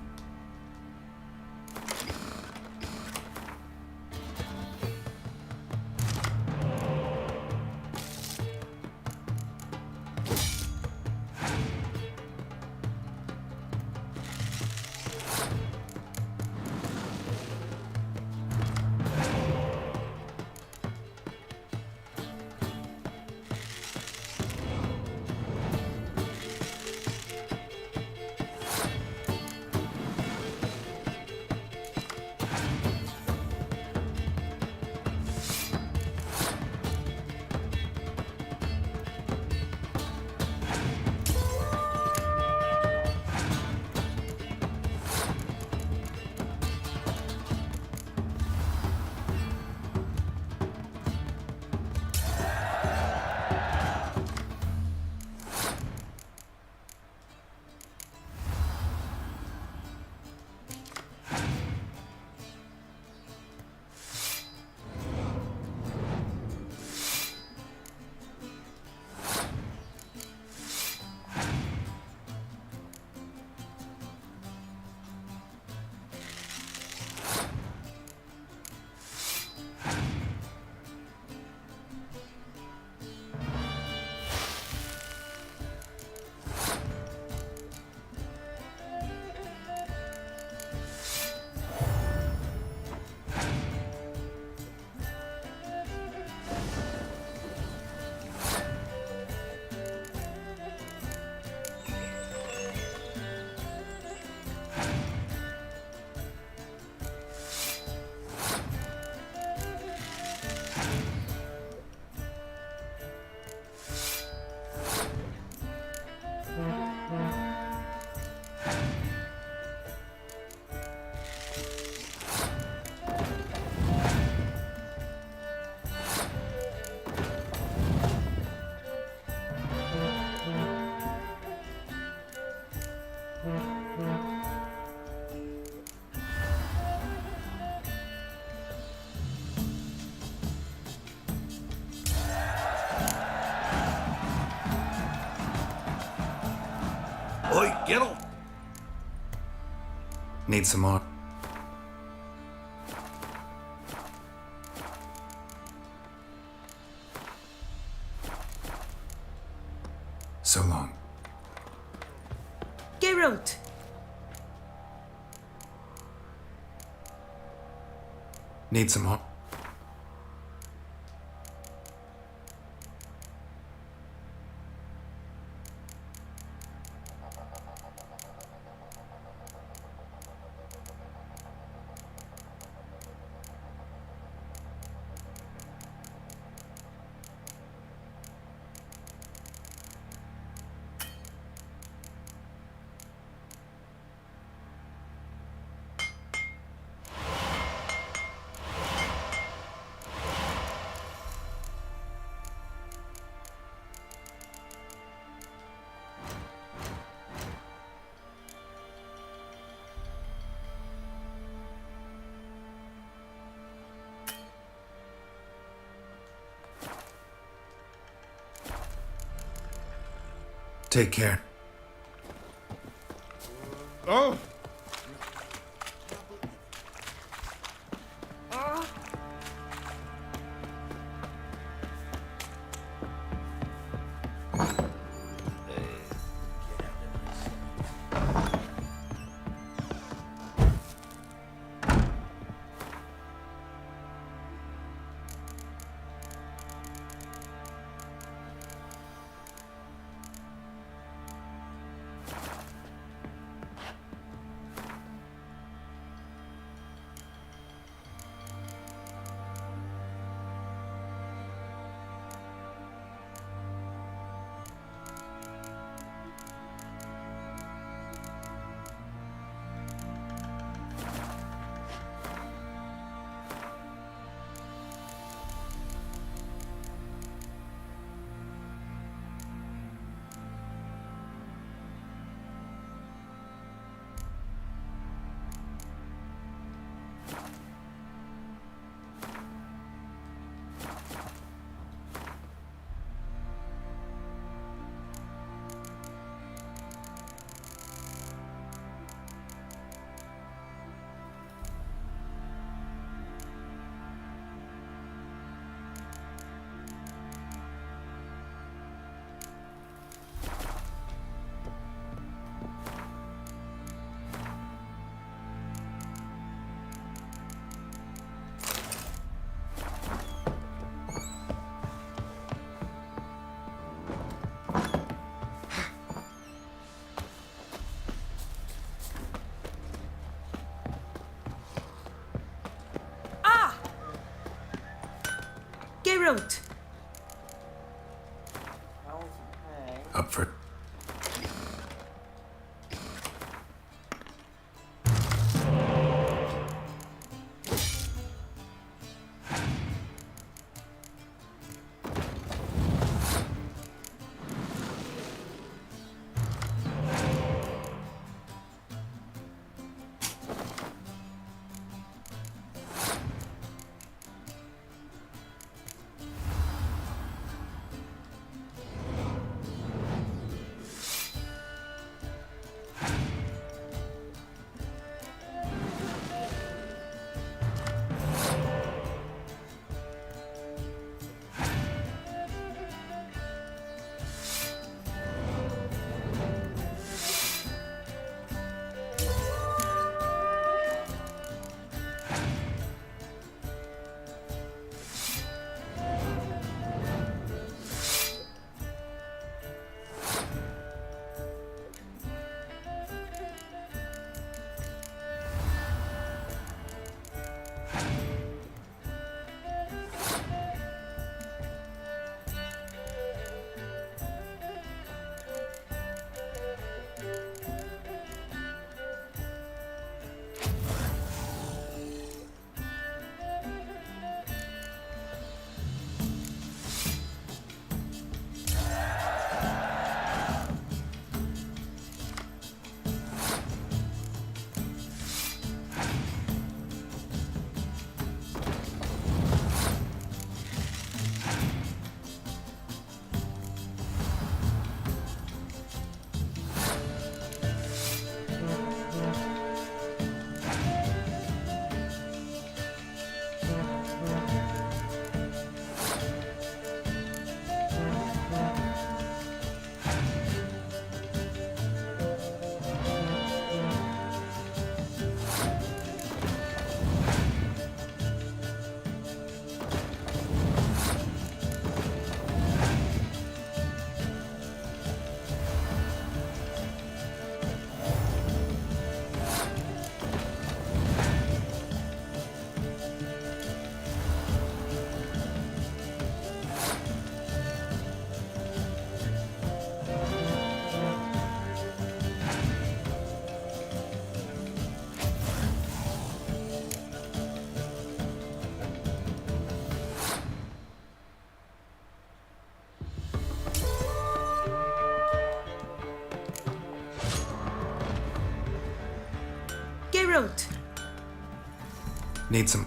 Oi, get up. Need some more. So long. Geralt! Need some more. Take care. Oh! Geralt. Up for... Geralt. Need some...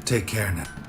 Take care now.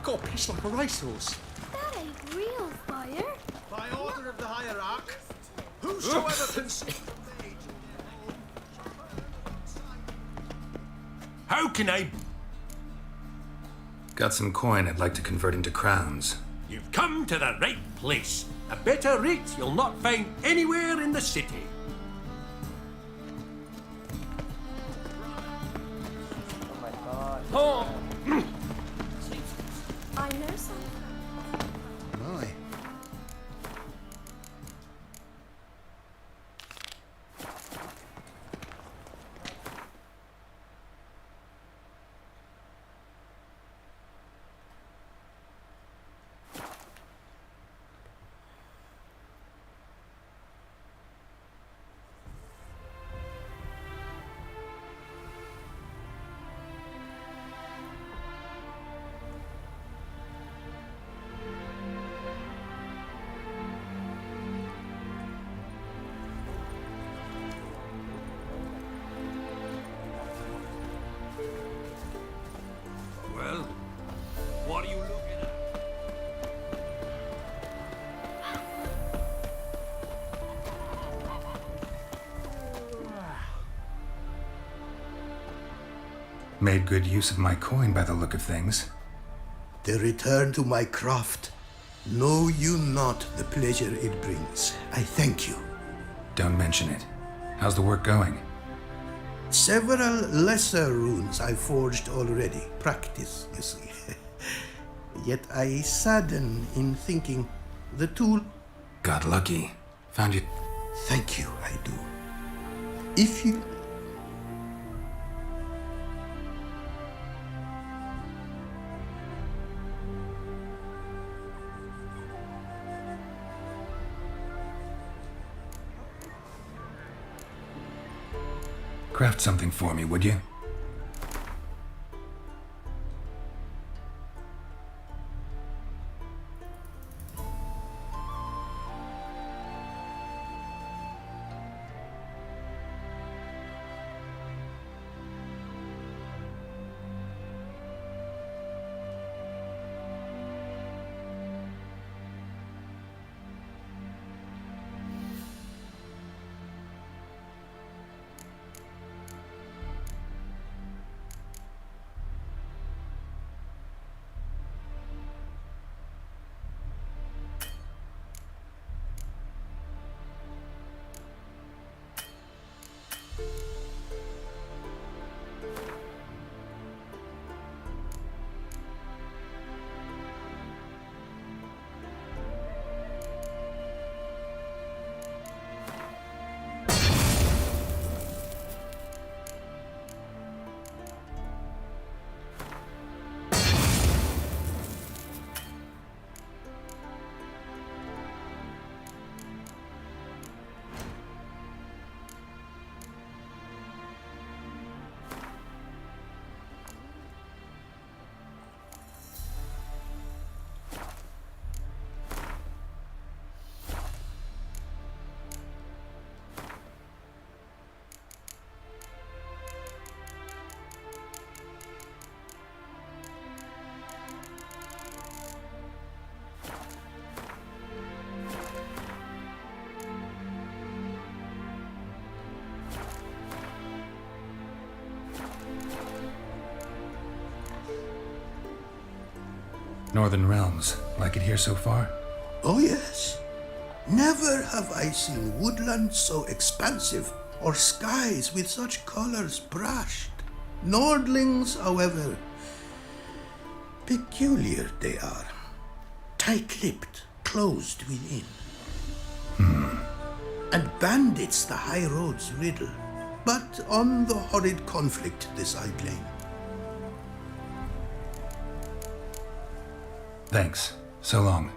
got a piss like a racehorse. That ain't real fire. By order of the hierarch, whosoever can see... How can I... Got some coin I'd like to convert into crowns. You've come to the right place. A better rate you'll not find anywhere in the city. I know something. My. Well, what are you looking at? Made good use of my coin by the look of things. The return to my craft. Know you not the pleasure it brings. I thank you. Don't mention it. How's the work going? Several lesser runes I forged already. Practice, you see. Yet I sadden in thinking the tool... Got lucky. Found you... Thank you, I do. If you... Craft something for me, would you? Northern Realms. Like it here so far? Oh, yes. Never have I seen woodland so expansive, or skies with such colors brushed. Nordlings, however, peculiar they are. Tight-lipped, closed within. And bandits the high roads riddle. But on the horrid conflict this I blame. Thanks. So long.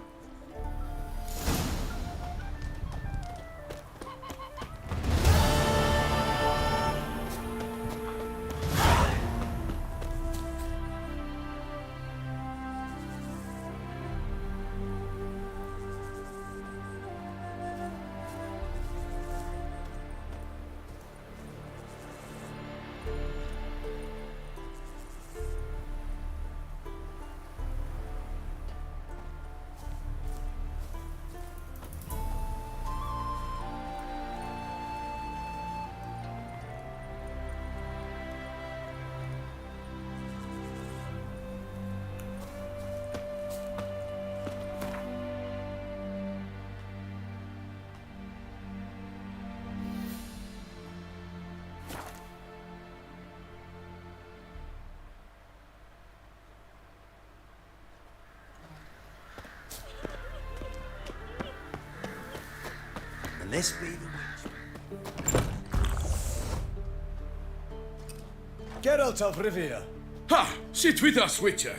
let's be the Geralt of Rivia. Ha! Sit with us, Witcher.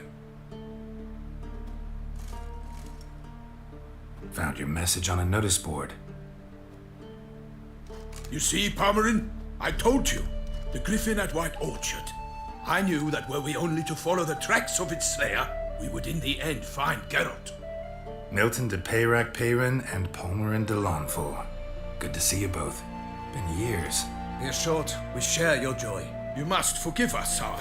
Found your message on a notice board. You see, Palmerin? I told you. The griffin at White Orchard. I knew that were we only to follow the tracks of its slayer, we would in the end find Geralt. Milton de Peyrac Peyrin and Palmerin de Lawnful. Good to see you both. Been years. In short, we share your joy. You must forgive us, sire.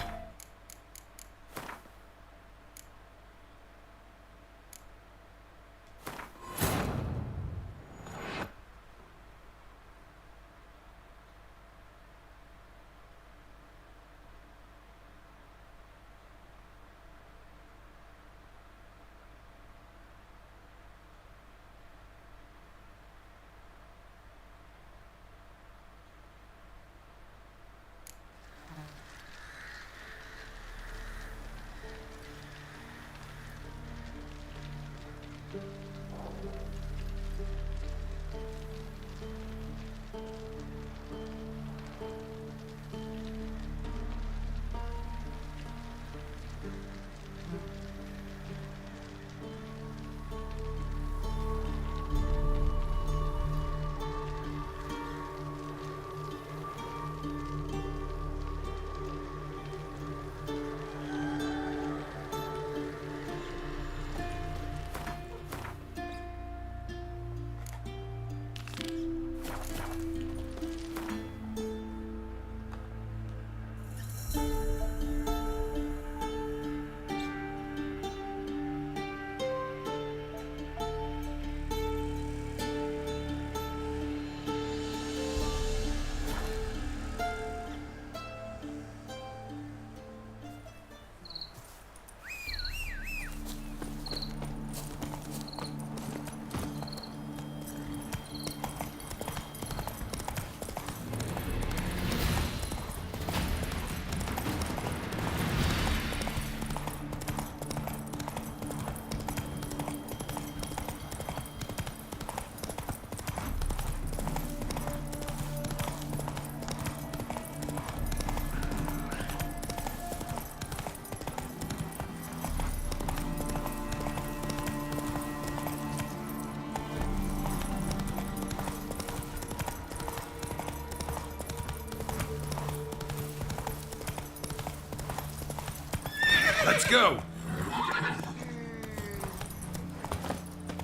Let's go!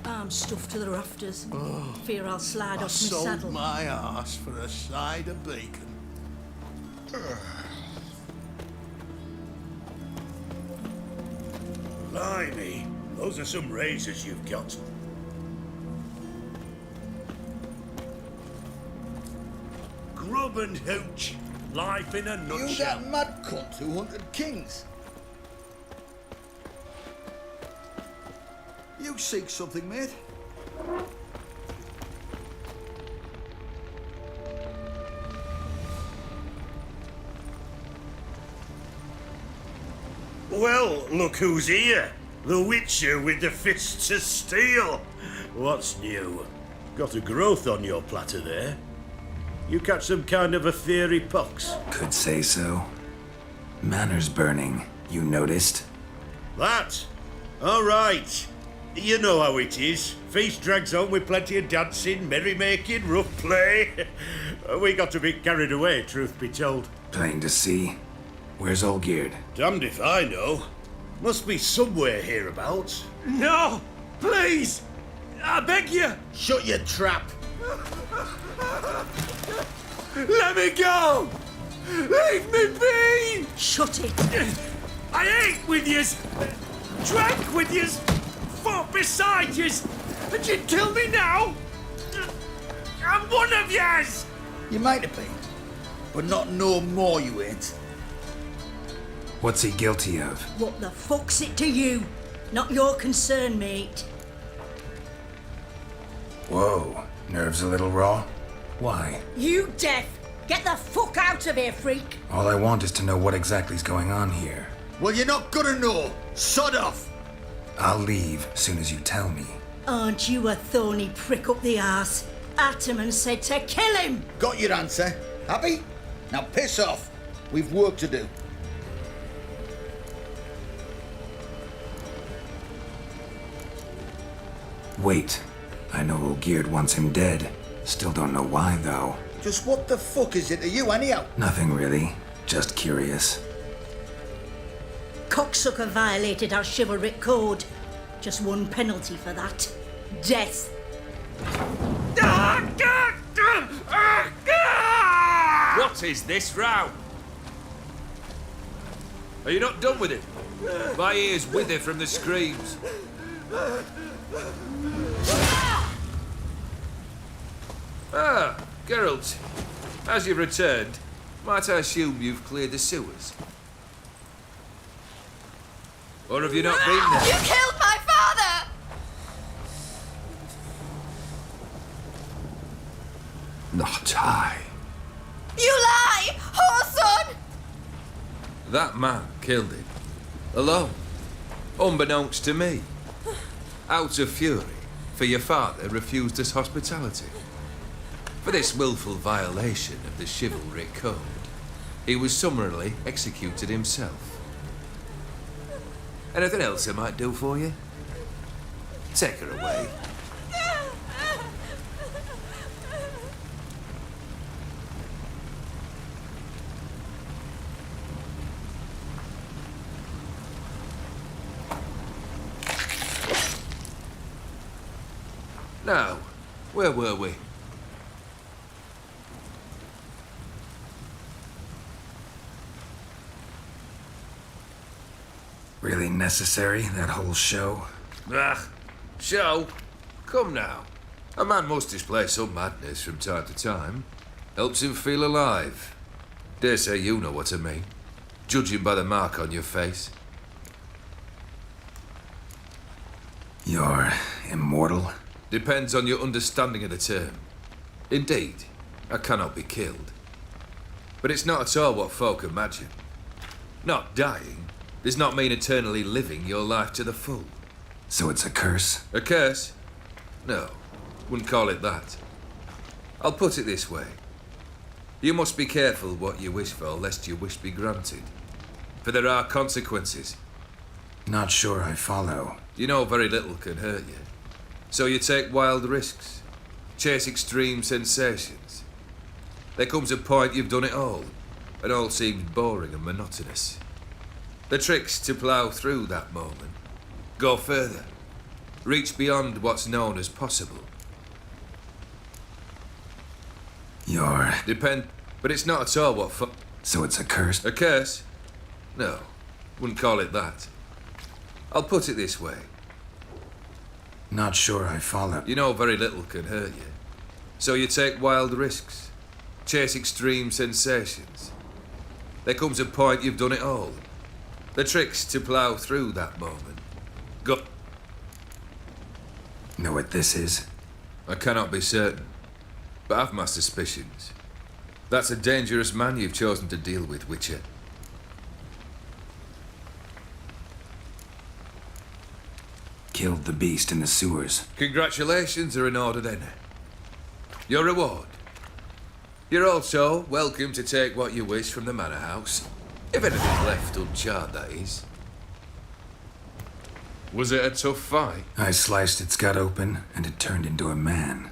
I'm stuffed to the rafters. Fear I'll slide off my Sold saddle. my arse for a side of bacon. Blimey, those are some razors you've got. Grub and hooch. Life in a You nutshell. that mad cunt who hunted kings. You seek something, mate? Well, look who's here. The Witcher with the fists of steel. What's new? Got a growth on your platter there. You catch some kind of a fiery pox? Could say so. Manners burning, you noticed? That? All right. You know how it is. Feast drags on with plenty of dancing, merrymaking, rough play. We got a bit carried away, truth be told. Plain to see. Where's Olgierd? Damned if I know. Must be somewhere hereabouts. No! Please! I beg you! Shut your trap. Let me go! Leave me be! Shut it! I ate with yous, drank with yous, fought beside yous, and you kill me now? I'm one of yous! You might have been, but not no more you ain't. What's he guilty of? What the fuck's it to you? Not your concern, mate. Whoa, nerves a little raw? Why? You deaf! Get the fuck out of here, freak! All I want is to know what exactly's going on here. Well, you're not gonna know. Sod off. I'll leave as soon as you tell me. Aren't you a thorny prick up the arse? at him and said to kill him. Got your answer. Happy? Now piss off. We've work to do. Wait. I know Olgierd wants him dead. Still don't know why, though. Just what the fuck is it to you, anyhow? Nothing really. Just curious. Cocksucker violated our chivalric code. Just one penalty for that. Death. What is this row? Are you not done with it? My ears wither from the screams. Ah, Geralt. As you've returned, might I assume you've cleared the sewers? Or have you not been there? You killed my father! Not I. You lie! Whoreson! That man killed him. Alone. Unbeknownst to me. Out of fury, for your father refused us hospitality. For this willful violation of the chivalric code, he was summarily executed himself. Anything else I might do for you? Take her away. Now, where were we? Really necessary, that whole show? Ah, show? Come now. A man must display some madness from time to time. Helps him feel alive. Dare say you know what I mean. Judging by the mark on your face. You're immortal? Depends on your understanding of the term. Indeed, I cannot be killed. But it's not at all what folk imagine. Not dying does not mean eternally living your life to the full. So it's a curse? A curse? No, wouldn't call it that. I'll put it this way. You must be careful what you wish for, lest your wish be granted. For there are consequences. Not sure I follow. You know very little can hurt you. So you take wild risks, chase extreme sensations. There comes a point you've done it all, and all seems boring and monotonous. The trick's to plough through that moment, go further, reach beyond what's known as possible. You're... But it's not at all what So it's a curse? A curse? No, wouldn't call it that. I'll put it this way. Not sure I follow. You know very little can hurt you. So you take wild risks, chase extreme sensations. There comes a point you've done it all. The trick's to plough through that moment. Go. Know what this is? I cannot be certain, but I've my suspicions. That's a dangerous man you've chosen to deal with, Witcher. Killed the beast in the sewers. Congratulations are in order then. Your reward. You're also welcome to take what you wish from the manor house. If anything's left uncharred, that is. Was it a tough fight? I sliced its gut open, and it turned into a man.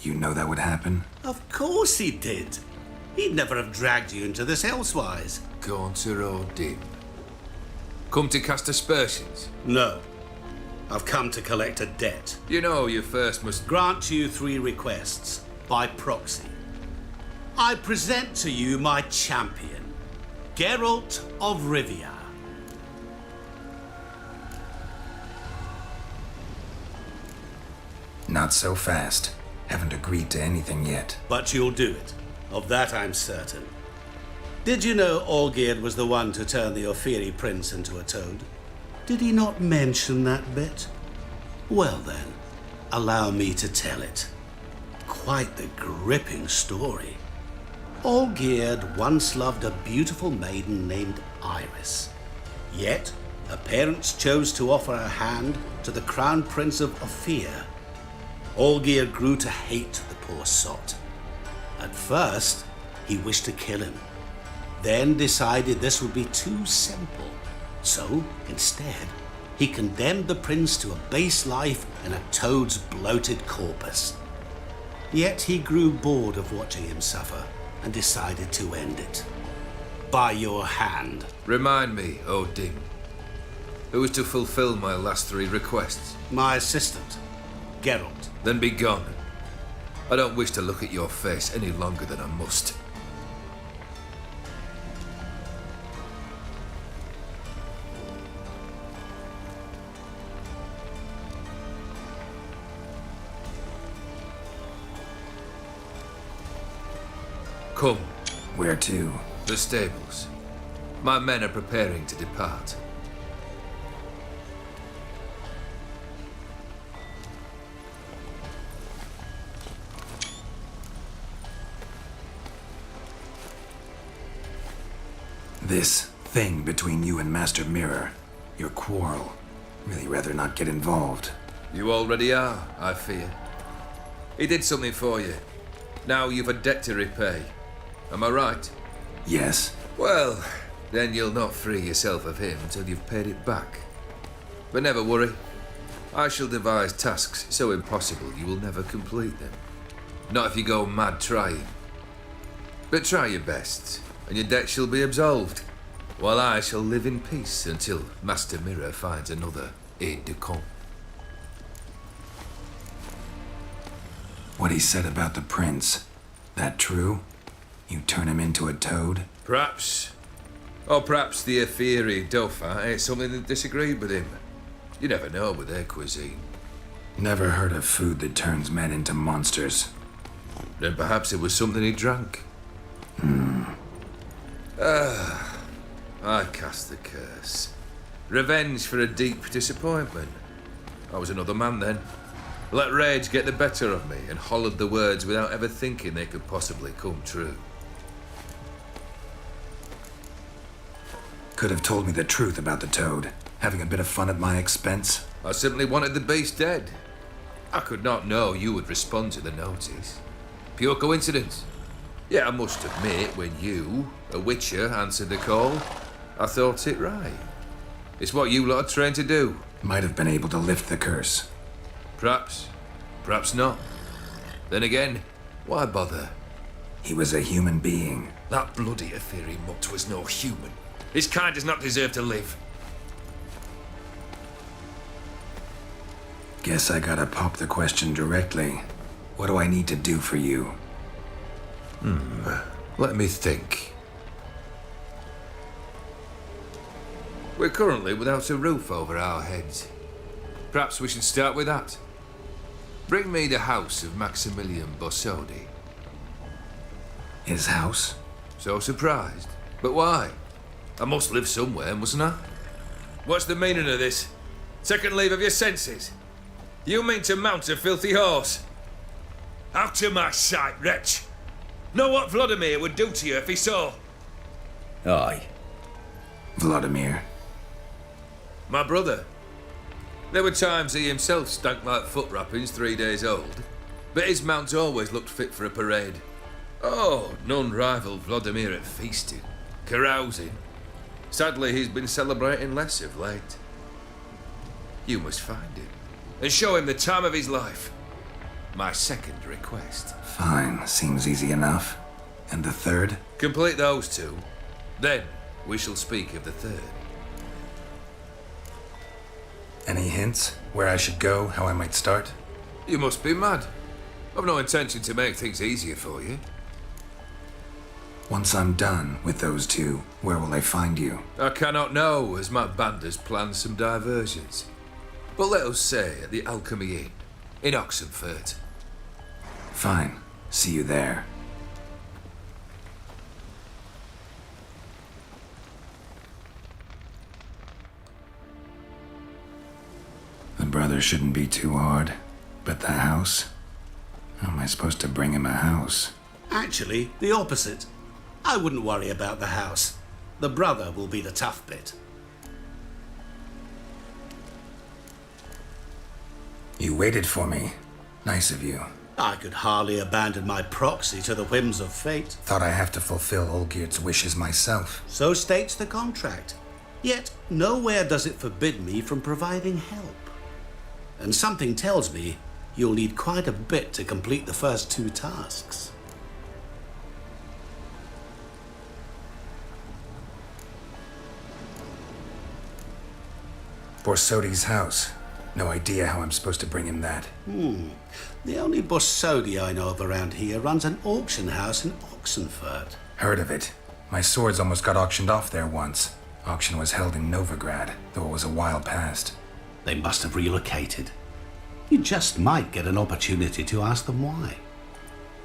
You know that would happen? Of course he did. He'd never have dragged you into this elsewise. Corsir or dim? Come to cast aspersions? No. I've come to collect a debt. You know you first must... Grant you 3 requests, by proxy. I present to you my champion, Geralt of Rivia. Not so fast. Haven't agreed to anything yet. But you'll do it. Of that I'm certain. Did you know Olgierd was the one to turn the Ophiri prince into a toad? Did he not mention that bit? Well then, allow me to tell it. Quite the gripping story. Olgierd once loved a beautiful maiden named Iris. Yet, her parents chose to offer her hand to the crown prince of Ophir. Olgierd grew to hate the poor sot. At first, he wished to kill him, then decided this would be too simple. So, instead, he condemned the prince to a base life in a toad's bloated corpus. Yet he grew bored of watching him suffer and decided to end it. By your hand. Remind me, Odin, who was to fulfill my last 3 requests? My assistant, Geralt. Then be gone. I don't wish to look at your face any longer than I must. Come. Where to? The stables. My men are preparing to depart. This thing between you and Master Mirror, your quarrel, really rather not get involved. You already are, I fear. He did something for you. Now you've a debt to repay. Am I right? Yes. Well, then you'll not free yourself of him till you've paid it back. But never worry. I shall devise tasks so impossible you will never complete them. Not if you go mad trying. But try your best, and your debt shall be absolved, while I shall live in peace until Master Mirror finds another aide-de-camp. What he said about the prince, that true? You turn him into a toad? Perhaps. Or perhaps the Ephiri Dauphin ate something that disagreed with him. You never know with their cuisine. Never heard of food that turns men into monsters. Then perhaps it was something he drank. I cast the curse. Revenge for a deep disappointment. I was another man then. Let rage get the better of me and hollered the words without ever thinking they could possibly come true. Could have told me the truth about the toad, having a bit of fun at my expense. I simply wanted the beast dead. I could not know you would respond to the notice. Pure coincidence. Yet I must admit, when you, a witcher, answered the call, I thought it right. It's what you lot are trained to do. Might have been able to lift the curse. Perhaps. Perhaps not. Then again, why bother? He was a human being. That bloody Ephiri mutt was no human. His kind does not deserve to live. Guess I gotta pop the question directly. What do I need to do for you? Let me think. We're currently without a roof over our heads. Perhaps we should start with that. Bring me the house of Maximilian Bossodi. His house? So surprised. But why? I must live somewhere, mustn't I? What's the meaning of this? Second leave of your senses? You mean to mount a filthy horse? Out of my sight, wretch! Know what Vladimir would do to you if he saw? Aye. Vladimir. My brother. There were times he himself stank like foot wrappings 3 days old, but his mount always looked fit for a parade. Oh, none rivaled Vladimir at feasting, carousing. Sadly, he's been celebrating less of late. You must find him and show him the time of his life. My second request. Fine, seems easy enough. And the third? Complete those 2, then we shall speak of the third. Any hints? Where I should go? How I might start? You must be mad. I've no intention to make things easier for you. Once I'm done with those 2, where will I find you? I cannot know, as my band has planned some diversions. But let us say at the Alchemy Inn, in Oxenfurt. Fine. See you there. The brother shouldn't be too hard. But the house? How am I supposed to bring him a house? Actually, the opposite. I wouldn't worry about the house. The brother will be the tough bit. You waited for me. Nice of you. I could hardly abandon my proxy to the whims of fate. Thought I have to fulfill Olgierd's wishes myself. So states the contract. Yet nowhere does it forbid me from providing help. And something tells me you'll need quite a bit to complete the first 2 tasks. Borsodi's house. No idea how I'm supposed to bring him that. The only Borsodi I know of around here runs an auction house in Oxenfurt. Heard of it. My swords almost got auctioned off there once. Auction was held in Novigrad, though it was a while past. They must have relocated. You just might get an opportunity to ask them why.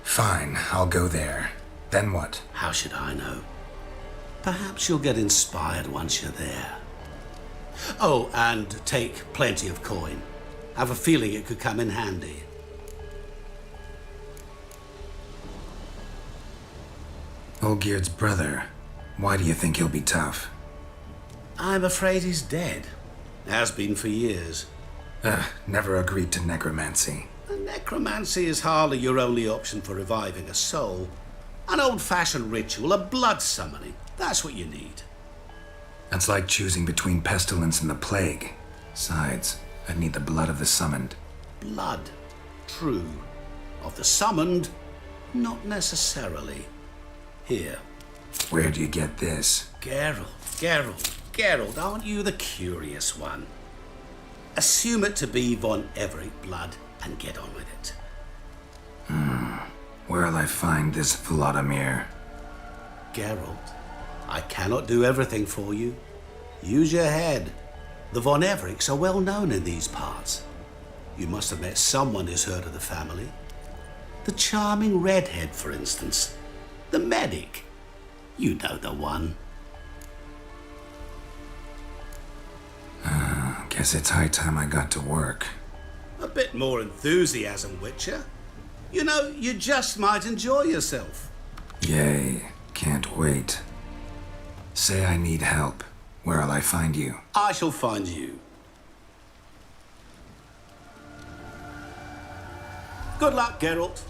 Fine, I'll go there. Then what? How should I know? Perhaps you'll get inspired once you're there. Oh, and take plenty of coin. I have a feeling it could come in handy. Olgierd's brother. Why do you think he'll be tough? I'm afraid he's dead. Has been for years. Never agreed to necromancy. Necromancy is hardly your only option for reviving a soul. An old-fashioned ritual, a blood summoning. That's what you need. That's like choosing between pestilence and the plague. Besides, I'd need the blood of the summoned. Blood. True. Of the summoned, not necessarily. Here. Where do you get this? Geralt, aren't you the curious one? Assume it to be von Everett blood and get on with it. Where'll I find this Vladimir? Geralt, I cannot do everything for you. Use your head. The von Evericks are well known in these parts. You must have met someone who's heard of the family. The charming redhead, for instance. The medic. You know the one. Guess it's high time I got to work. A bit more enthusiasm, Witcher. You know, you just might enjoy yourself. Yay. Can't wait. Say I need help. Where'll I find you? I shall find you. Good luck, Geralt.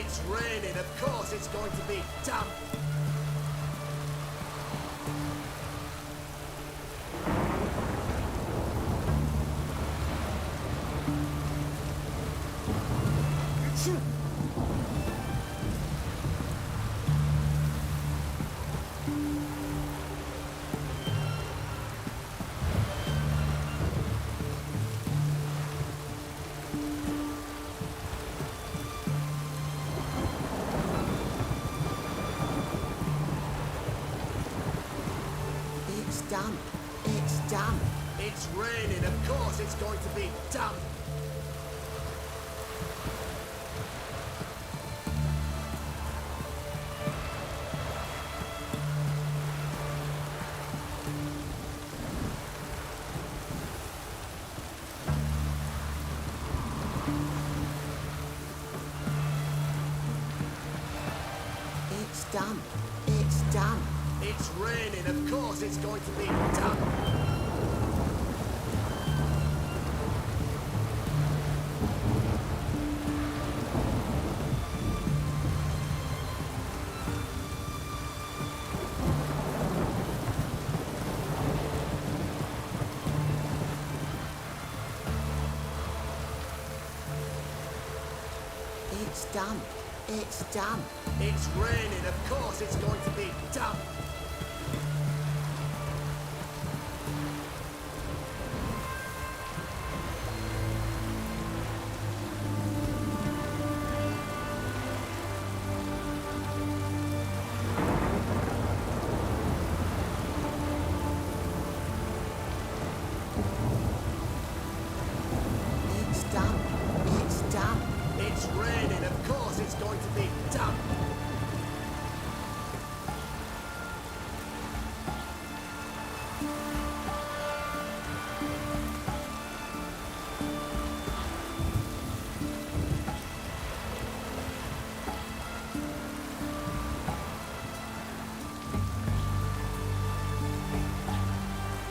It's raining, of course it's going to be damp. It's damp. It's damp. It's raining, of course it's going to be damp. It's damp. It's damp. It's raining, of course it's going to be damp. It's damp. It's damp. It's raining, of course it's going to be damp. It's damp. It's damp. It's raining, of course it's going to be damp.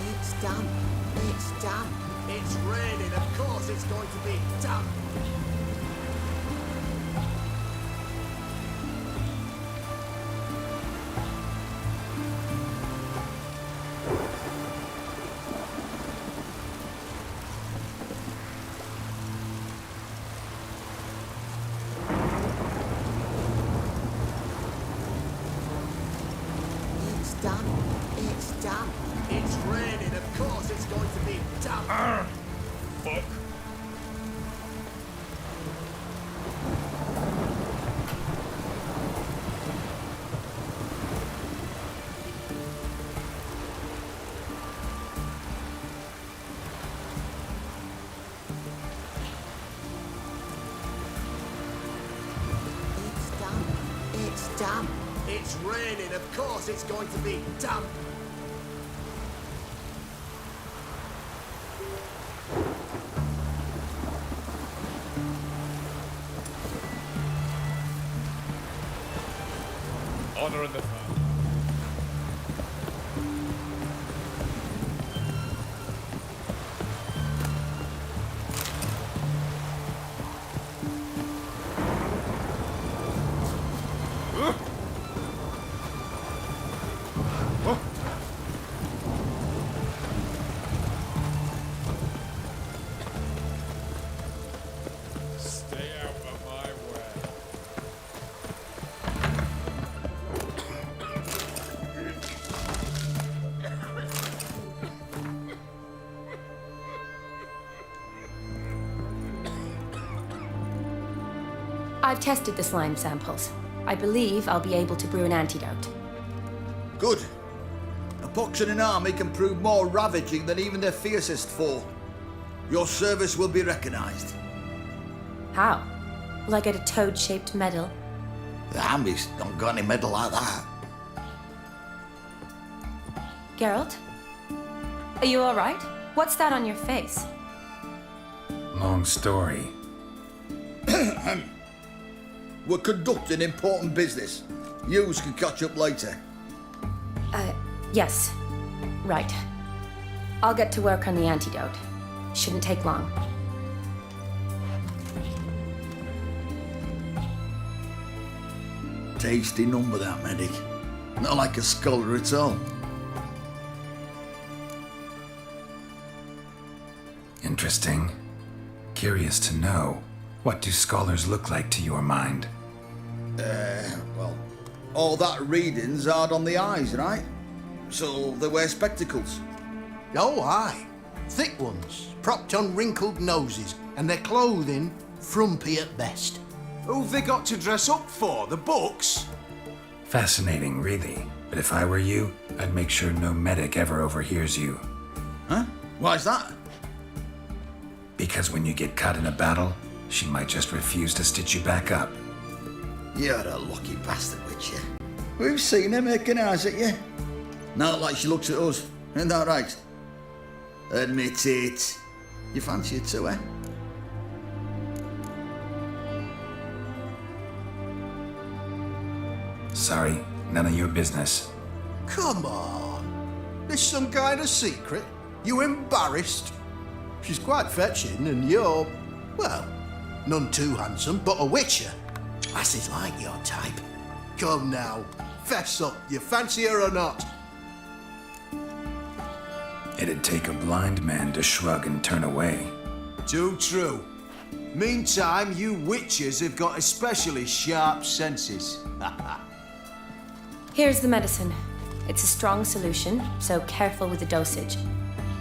It's damp. It's damp. It's raining, of course it's going to be damp. It's damp. It's damp. It's raining, of course it's going to be damp. Fuck. It's damp. It's damp. It's raining, of course it's going to be damp. Honor in the fire. Stay out of my way. I've tested the slime samples. I believe I'll be able to brew an antidote. Good. A pox in an army can prove more ravaging than even their fiercest foe. Your service will be recognized. How? Will I get a toad-shaped medal? The army's not got any medal like that. Geralt? Are you alright? What's that on your face? Long story. We're conducting important business. Yous can catch up later. Yes. Right. I'll get to work on the antidote. Shouldn't take long. Tasty number, that medic. Not like a scholar at all. Interesting. Curious to know, what do scholars look like to your mind? Well, all that reading's hard on the eyes, right? So they wear spectacles. Oh, aye. Thick ones, propped on wrinkled noses, and their clothing frumpy at best. Who've they got to dress up for? The books? Fascinating, really. But if I were you, I'd make sure no medic ever overhears you. Huh? Why's that? Because when you get caught in a battle, she might just refuse to stitch you back up. You're a lucky bastard, Witcher. We've seen her making eyes at you. Not like she looks at us. Isn't that right? Admit it. You fancy it too, eh? Sorry, none of your business. Come on. This some kind of secret? You embarrassed? She's quite fetching, and you're, well, none too handsome, but a witcher. Lasses like your type. Come now, fess up. You fancy her or not? It'd take a blind man to shrug and turn away. Too true. Meantime, you witches have got especially sharp senses. Here's the medicine. It's a strong solution, so careful with the dosage.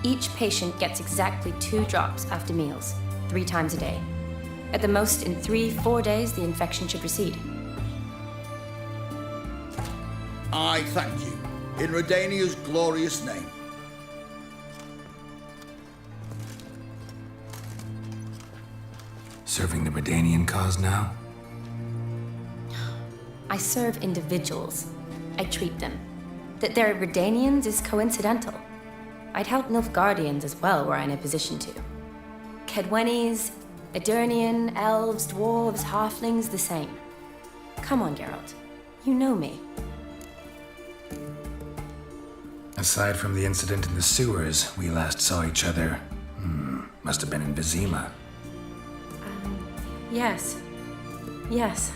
Each patient gets exactly 2 drops after meals, 3 times a day. At the most, in 3-4 days, the infection should recede. I thank you, in Redania's glorious name. Serving the Redanian cause now? I serve individuals. I treat them. That they're Redanians is coincidental. I'd help Nilfgaardians as well were I in a position to. Kedwenis, Edirnian, elves, dwarves, halflings, the same. Come on, Geralt. You know me. Aside from the incident in the sewers, we last saw each other. Must have been in Vizima. Yes. Yes.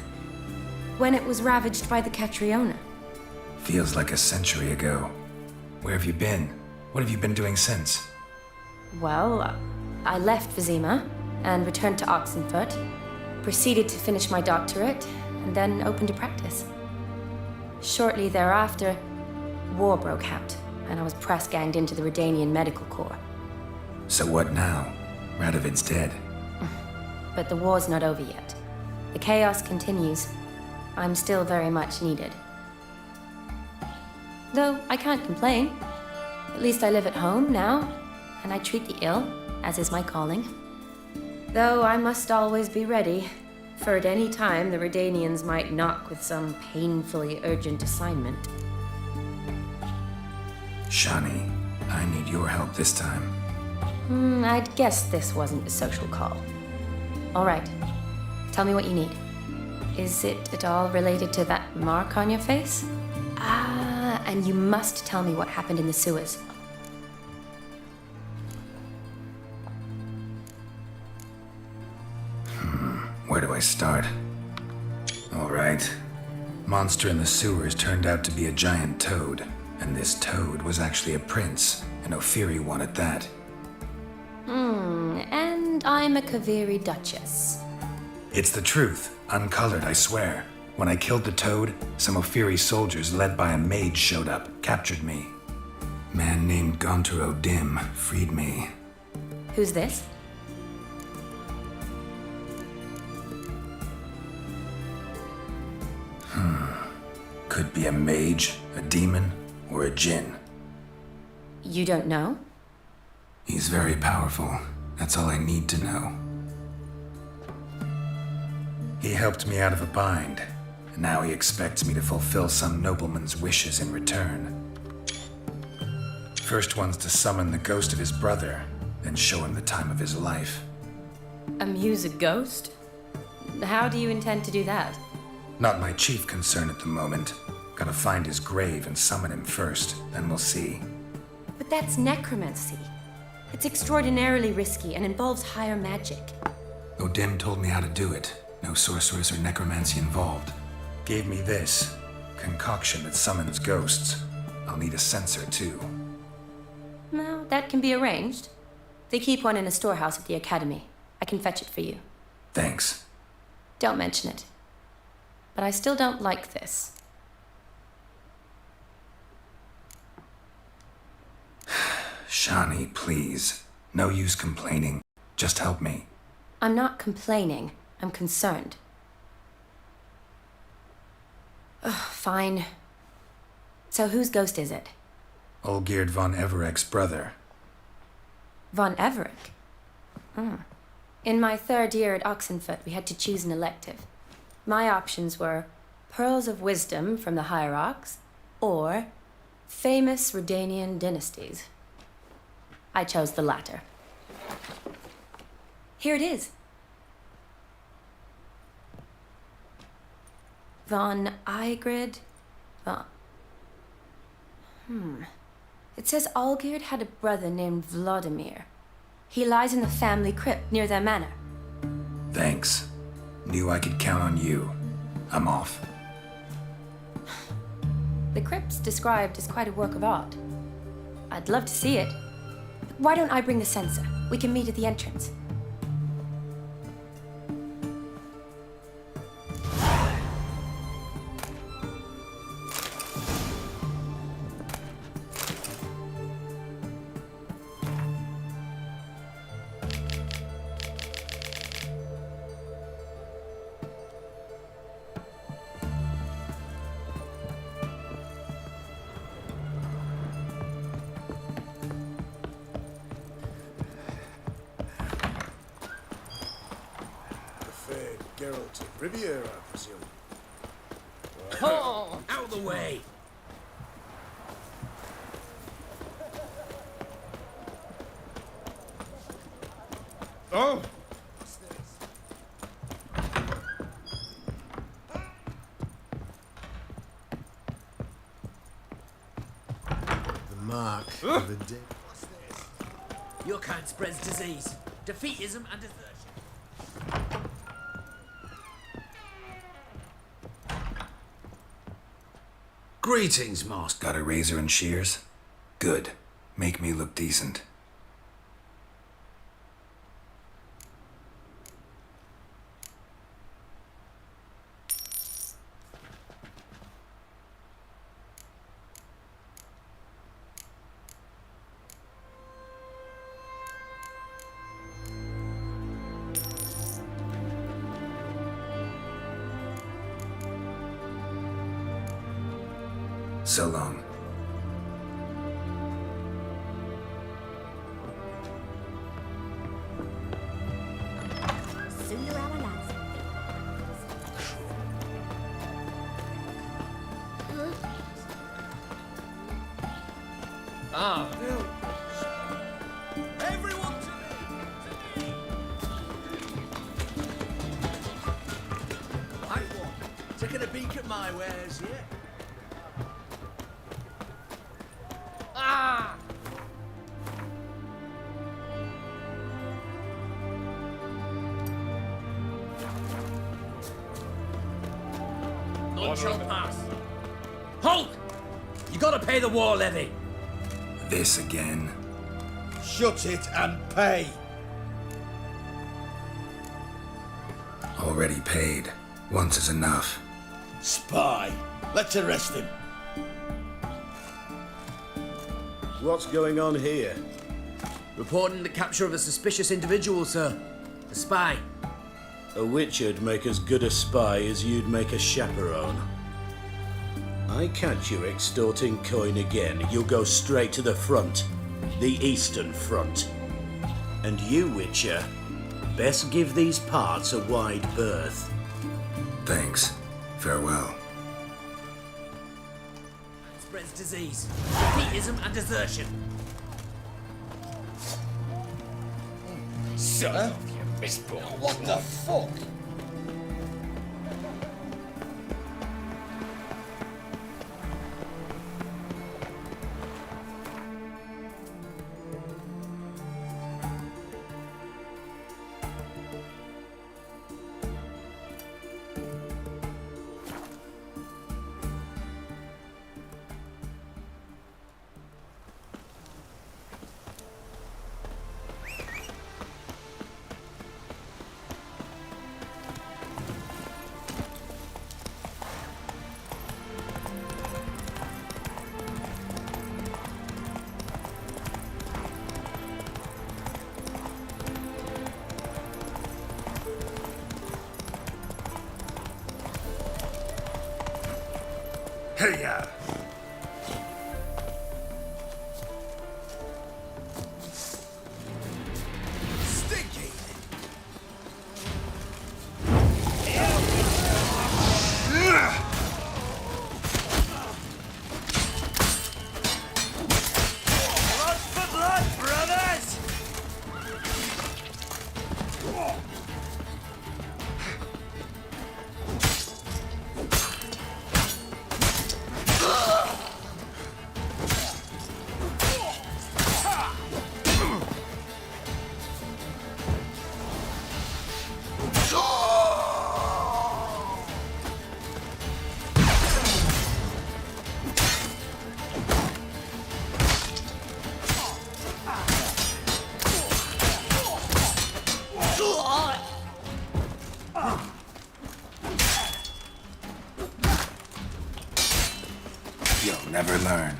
When it was ravaged by the Catriona. Feels like a century ago. Where have you been? What have you been doing since? Well, I left Vizima and returned to Oxenfurt, proceeded to finish my doctorate, and then opened a practice. Shortly thereafter, war broke out, and I was press-ganged into the Redanian Medical Corps. So what now? Radovid's dead. But the war's not over yet. The chaos continues. I'm still very much needed. Though I can't complain. At least I live at home now, and I treat the ill, as is my calling. Though I must always be ready, for at any time the Redanians might knock with some painfully urgent assignment. Shani, I need your help this time. I'd guess this wasn't a social call. All right. Tell me what you need. Is it at all related to that mark on your face? And you must tell me what happened in the sewers. Where do I start? All right. Monster in the sewers turned out to be a giant toad, and this toad was actually a prince, an Ophiri one at that. And I'm a Kaviri duchess. It's the truth, uncolored, I swear. When I killed the toad, some Ophiri soldiers led by a mage showed up, captured me. Man named Gontaro Dim freed me. Who's this? Could be a mage, a demon, or a djinn. You don't know? He's very powerful. That's all I need to know. He helped me out of a bind, and now he expects me to fulfill some nobleman's wishes in return. First one's to summon the ghost of his brother, then show him the time of his life. Amuse a ghost? How do you intend to do that? Not my chief concern at the moment. Gotta find his grave and summon him first, then we'll see. But that's necromancy. It's extraordinarily risky and involves higher magic. Odim told me how to do it. No sorcerers or necromancy involved. gave me this concoction that summons ghosts. I'll need a sensor too. Well, that can be arranged. They keep one in a storehouse at the academy. I can fetch it for you. Thanks. Don't mention it. But I still don't like this. Shani, please. No use complaining. Just help me. I'm not complaining. I'm concerned. Ugh, fine. So whose ghost is it? Olgierd von Evereck's brother. Von Evereck? In my third year at Oxenfoot, we had to choose an elective. My options were Pearls of Wisdom from the Hierarchs or Famous Redanian Dynasties. I chose the latter. Here it is. Von Igrid. It says Olgierd had a brother named Vladimir. He lies in the family crypt near their manor. Thanks. Knew I could count on you. I'm off. The crypt's described as quite a work of art. I'd love to see it. Why don't I bring the sensor? We can meet at the entrance. Geralt of Riviera, I presume. Oh, out of the way! Oh! The mark of the dead. Your kind spreads disease, defeatism, and desertion. Greetings, Master. Got a razor and shears? Good. Make me look decent. So long. Sooner our lads. Ah. Everyone Right one. Taking a peek at my wares, yeah? Ah! None shall pass. Halt! You gotta pay the war levy. This again. Shut it and pay! Already paid. Once is enough. Spy! Let's arrest him. What's going on here? Reporting the capture of a suspicious individual, sir. A spy. A witcher'd make as good a spy as you'd make a chaperone. I catch you extorting coin again, you'll go straight to the front. The Eastern Front. And you, Witcher, best give these parts a wide berth. Thanks. Farewell. Spreads disease, defeatism, and desertion. Son of you misborn. What the fuck? Hey-ya! Stinky! Blood for blood, brothers! You'll never learn.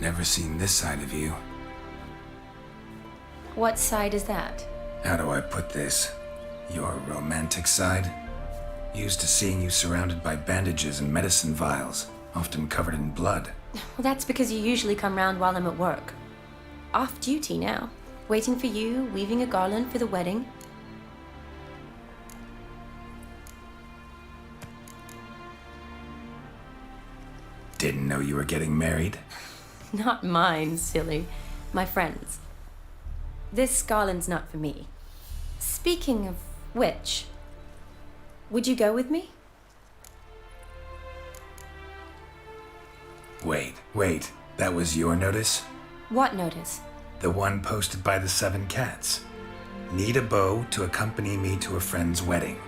Never seen this side of you. What side is that? How do I put this? Your romantic side? Used to seeing you surrounded by bandages and medicine vials, often covered in blood. Well, that's because you usually come round while I'm at work. Off duty now. Waiting for you, weaving a garland for the wedding. Didn't know you were getting married? Not mine, silly. My friends. This garland's not for me. Speaking of which, would you go with me? Wait. That was your notice? What notice? The one posted by the 7 cats. Need a beau to accompany me to a friend's wedding.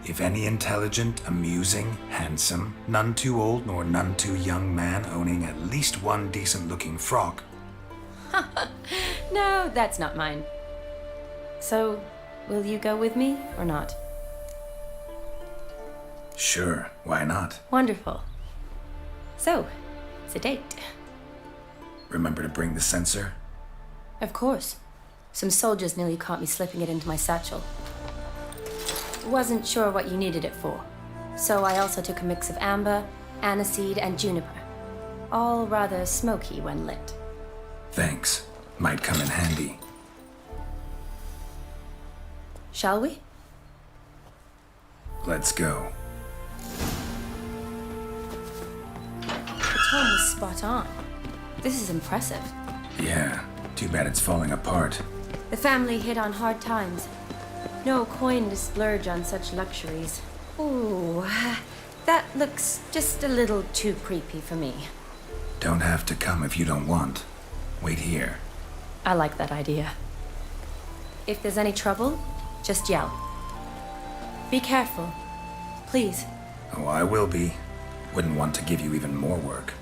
If any intelligent, amusing, handsome, none too old nor none too young man owning at least one decent-looking frock. No, that's not mine. So, will you go with me or not? Sure, why not? Wonderful. So, it's a date. Remember to bring the censer? Of course. Some soldiers nearly caught me slipping it into my satchel. Wasn't sure what you needed it for, so I also took a mix of amber, aniseed, and juniper. All rather smoky when lit. Thanks. Might come in handy. Shall we? Let's go. The tone was spot on. This is impressive. Yeah, too bad it's falling apart. The family hit on hard times. No coin to splurge on such luxuries. Ooh, that looks just a little too creepy for me. Don't have to come if you don't want. Wait here. I like that idea. If there's any trouble, just yell. Be careful. Please. Oh, I will be. Wouldn't want to give you even more work.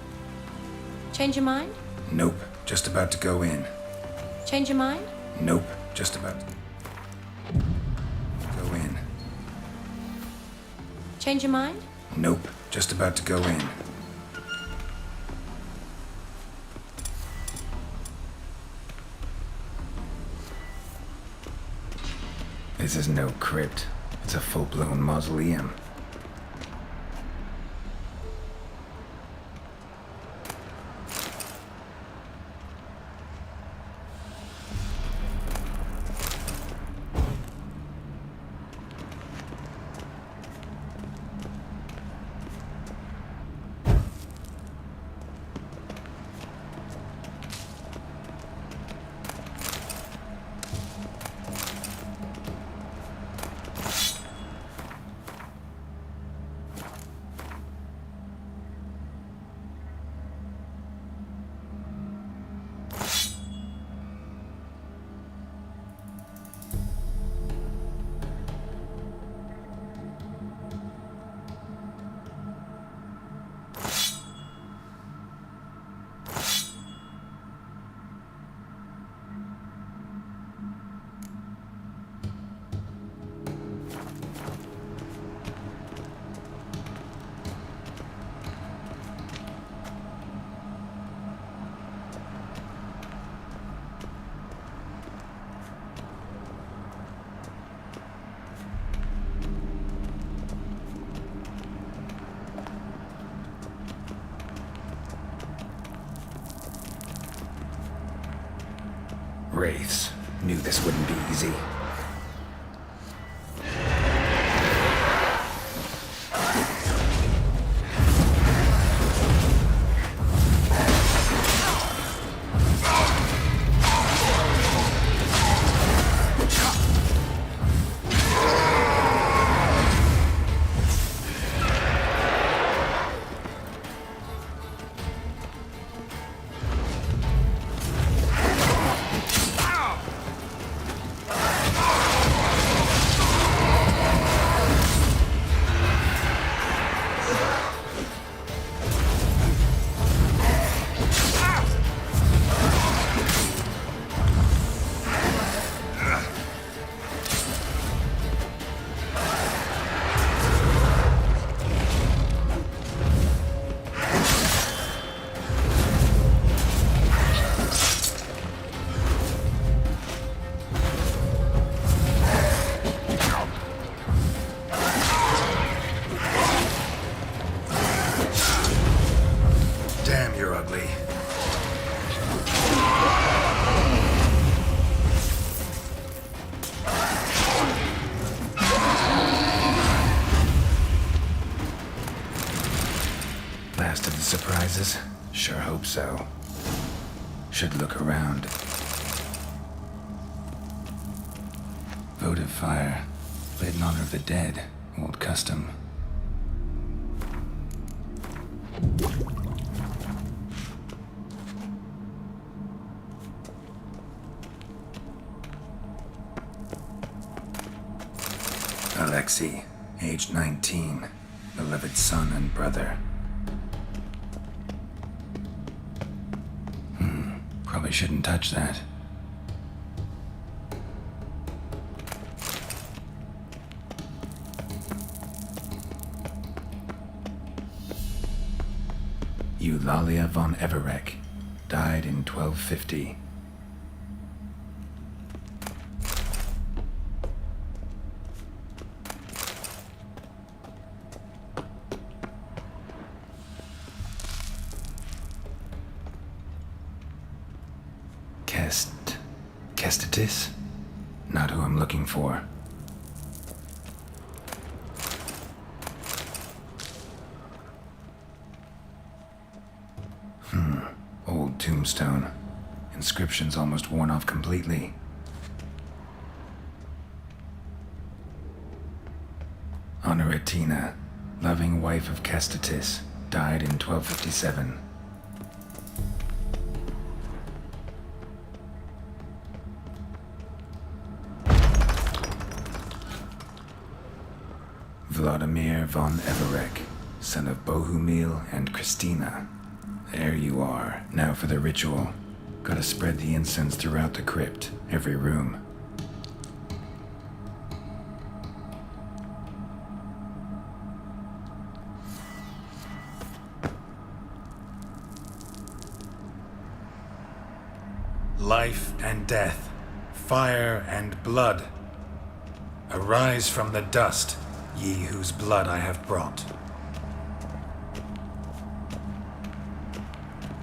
Change your mind? Nope, just about to go in. Change your mind? Nope, just about to go in. Change your mind? Nope, just about to go in. This is no crypt. It's a full-blown mausoleum. Wraiths. Knew this wouldn't be easy. Last of the surprises? Sure hope so. Should look around. Votive fire. Lit in honor of the dead. Old custom. Alexei, age 19, beloved son and brother. Probably shouldn't touch that. Eulalia von Everek, died in 1250. Kestitis? Not who I'm looking for. Old tombstone. Inscription's almost worn off completely. Honoratina, loving wife of Kestitis, died in 1257. Vladimir von Everek, son of Bohumil and Christina. There you are. Now for the ritual. Gotta spread the incense throughout the crypt, every room. Life and death, fire and blood. Arise from the dust, ye whose blood I have brought.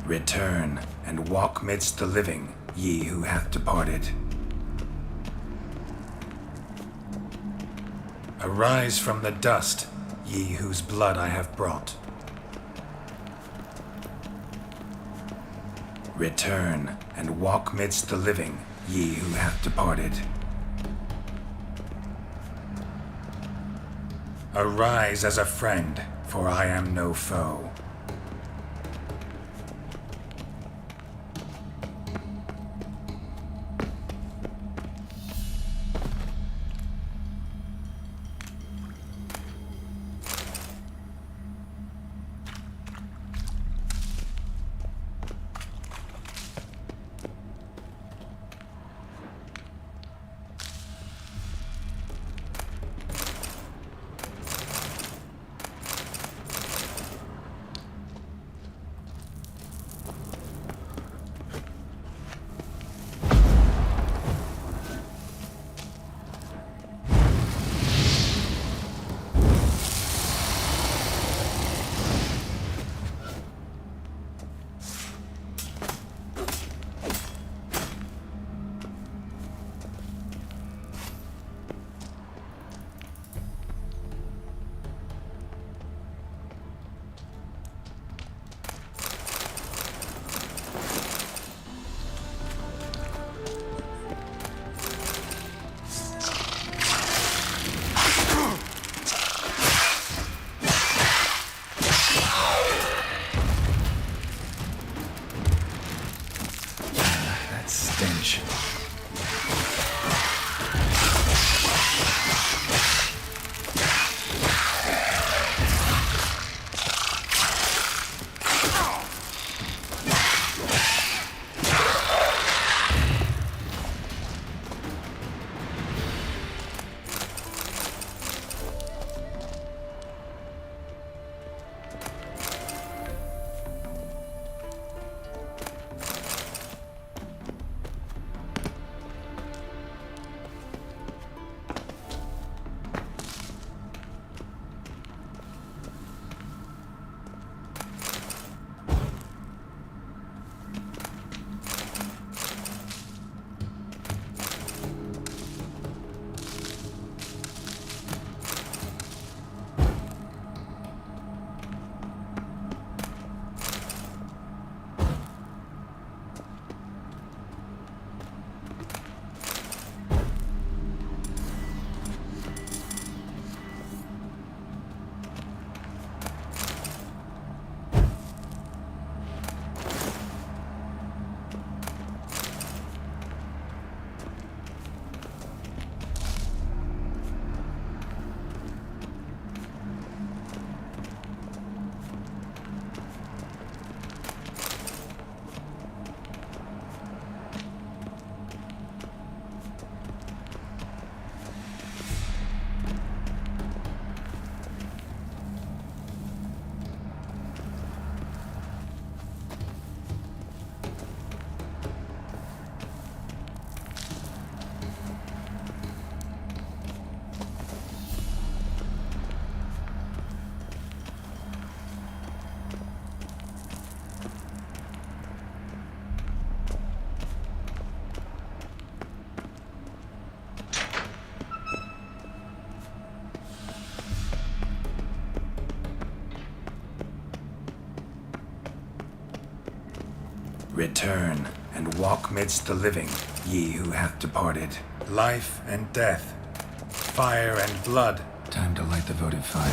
Return and walk midst the living, ye who hath departed. Arise from the dust, ye whose blood I have brought. Return and walk midst the living, ye who hath departed. Arise as a friend, for I am no foe. Return and walk midst the living, ye who hath departed. Life and death, fire and blood. Time to light the votive fire.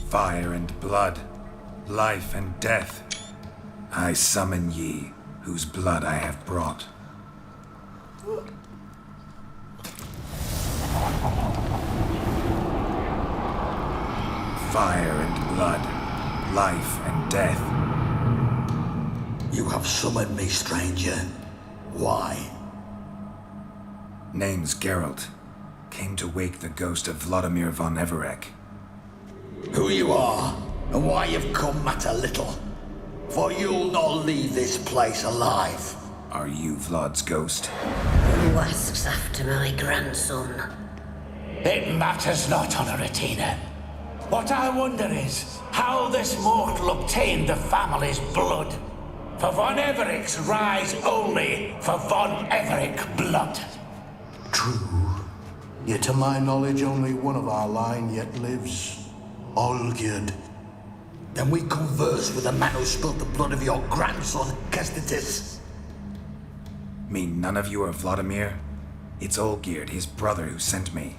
Fire and blood, life and death. I summon ye, whose blood I have brought. Fire and blood, life and death. You have summoned me, stranger. Why? Name's Geralt. Came to wake the ghost of Vladimir von Everec. Who you are, and why you've come matter little. For you'll not leave this place alive. Are you Vlad's ghost? Who asks after my grandson? It matters not, Honoratina. What I wonder is how this mortal obtained the family's blood. For von Everic's rise only for von Everec blood. True. Yet to my knowledge, only one of our line yet lives. Olgierd. Then we converse with the man who spilled the blood of your grandson, Kestitis. Mean none of you are Vladimir? It's Olgierd, his brother, who sent me.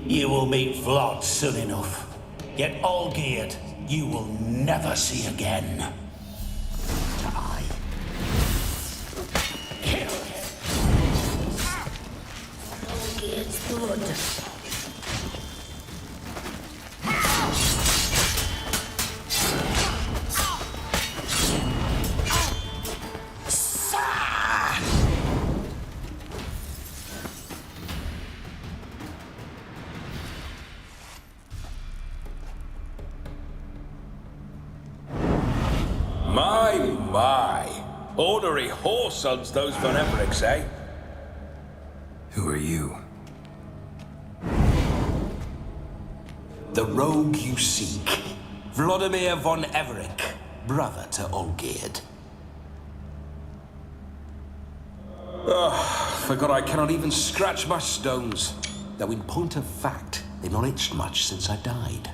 You will meet Vlad soon enough. Yet Olgierd, you will never see again. Kill him. Olgierd's blood. My. Ornery whoresons those von Evericks, eh? Who are you? The rogue you seek. Vladimir von Everec, brother to Olgierd. Forgot I cannot even scratch my stones. Though in point of fact, they've not itched much since I died.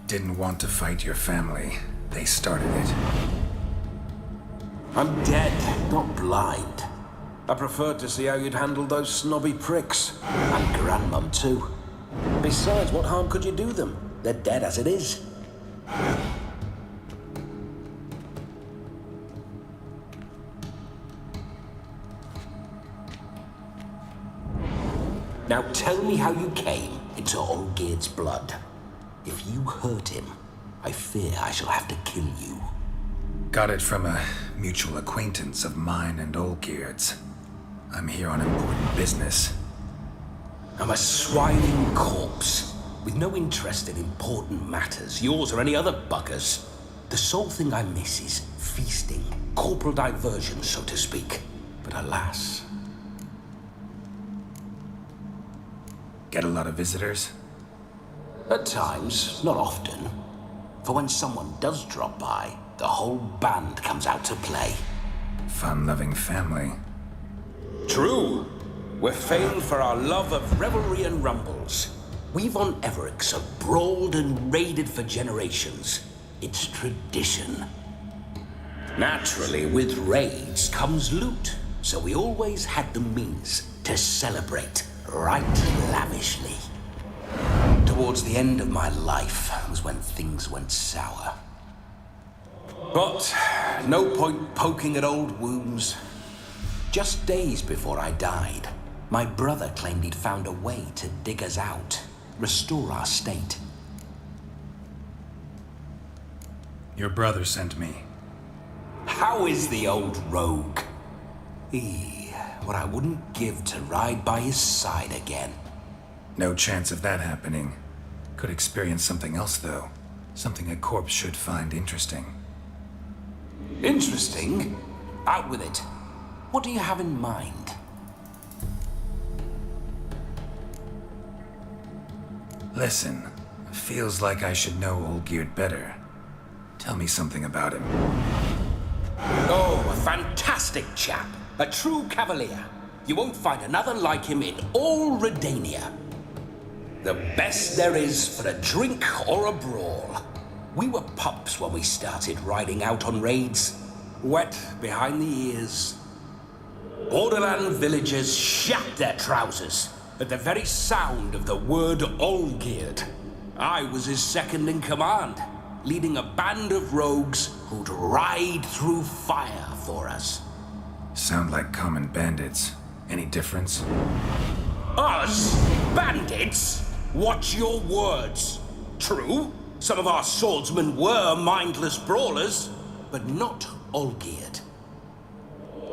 Didn't want to fight your family. They started it. I'm dead, not blind. I preferred to see how you'd handle those snobby pricks. And Grandmum, too. Besides, what harm could you do them? They're dead as it is. Now tell me how you came into Olgierd's blood. If you hurt him, I fear I shall have to kill you. Got it from a mutual acquaintance of mine and Olgierd's. I'm here on important business. I'm a swining corpse, with no interest in important matters, yours or any other buggers. The sole thing I miss is feasting, corporal diversion, so to speak. But alas... Get a lot of visitors? At times, not often. For when someone does drop by, the whole band comes out to play. Fun-loving family. True. We're famed for our love of revelry and rumbles. We von Everecks have brawled and raided for generations. It's tradition. Naturally, with raids comes loot, so we always had the means to celebrate right lavishly. Towards the end of my life was when things went sour. But no point poking at old wounds. Just days before I died, my brother claimed he'd found a way to dig us out, restore our state. Your brother sent me. How is the old rogue? What I wouldn't give to ride by his side again. No chance of that happening. Could experience something else, though. Something a corpse should find interesting. Interesting? Out with it. What do you have in mind? Listen, feels like I should know Olgierd better. Tell me something about him. Oh, a fantastic chap. A true cavalier. You won't find another like him in all Redania. The best there is for a drink or a brawl. We were pups when we started riding out on raids. Wet behind the ears. Borderland villagers shat their trousers at the very sound of the word Olgierd. I was his second in command, leading a band of rogues who'd ride through fire for us. Sound like common bandits. Any difference? Us? Bandits? Watch your words. True, some of our swordsmen were mindless brawlers, but not Olgierd.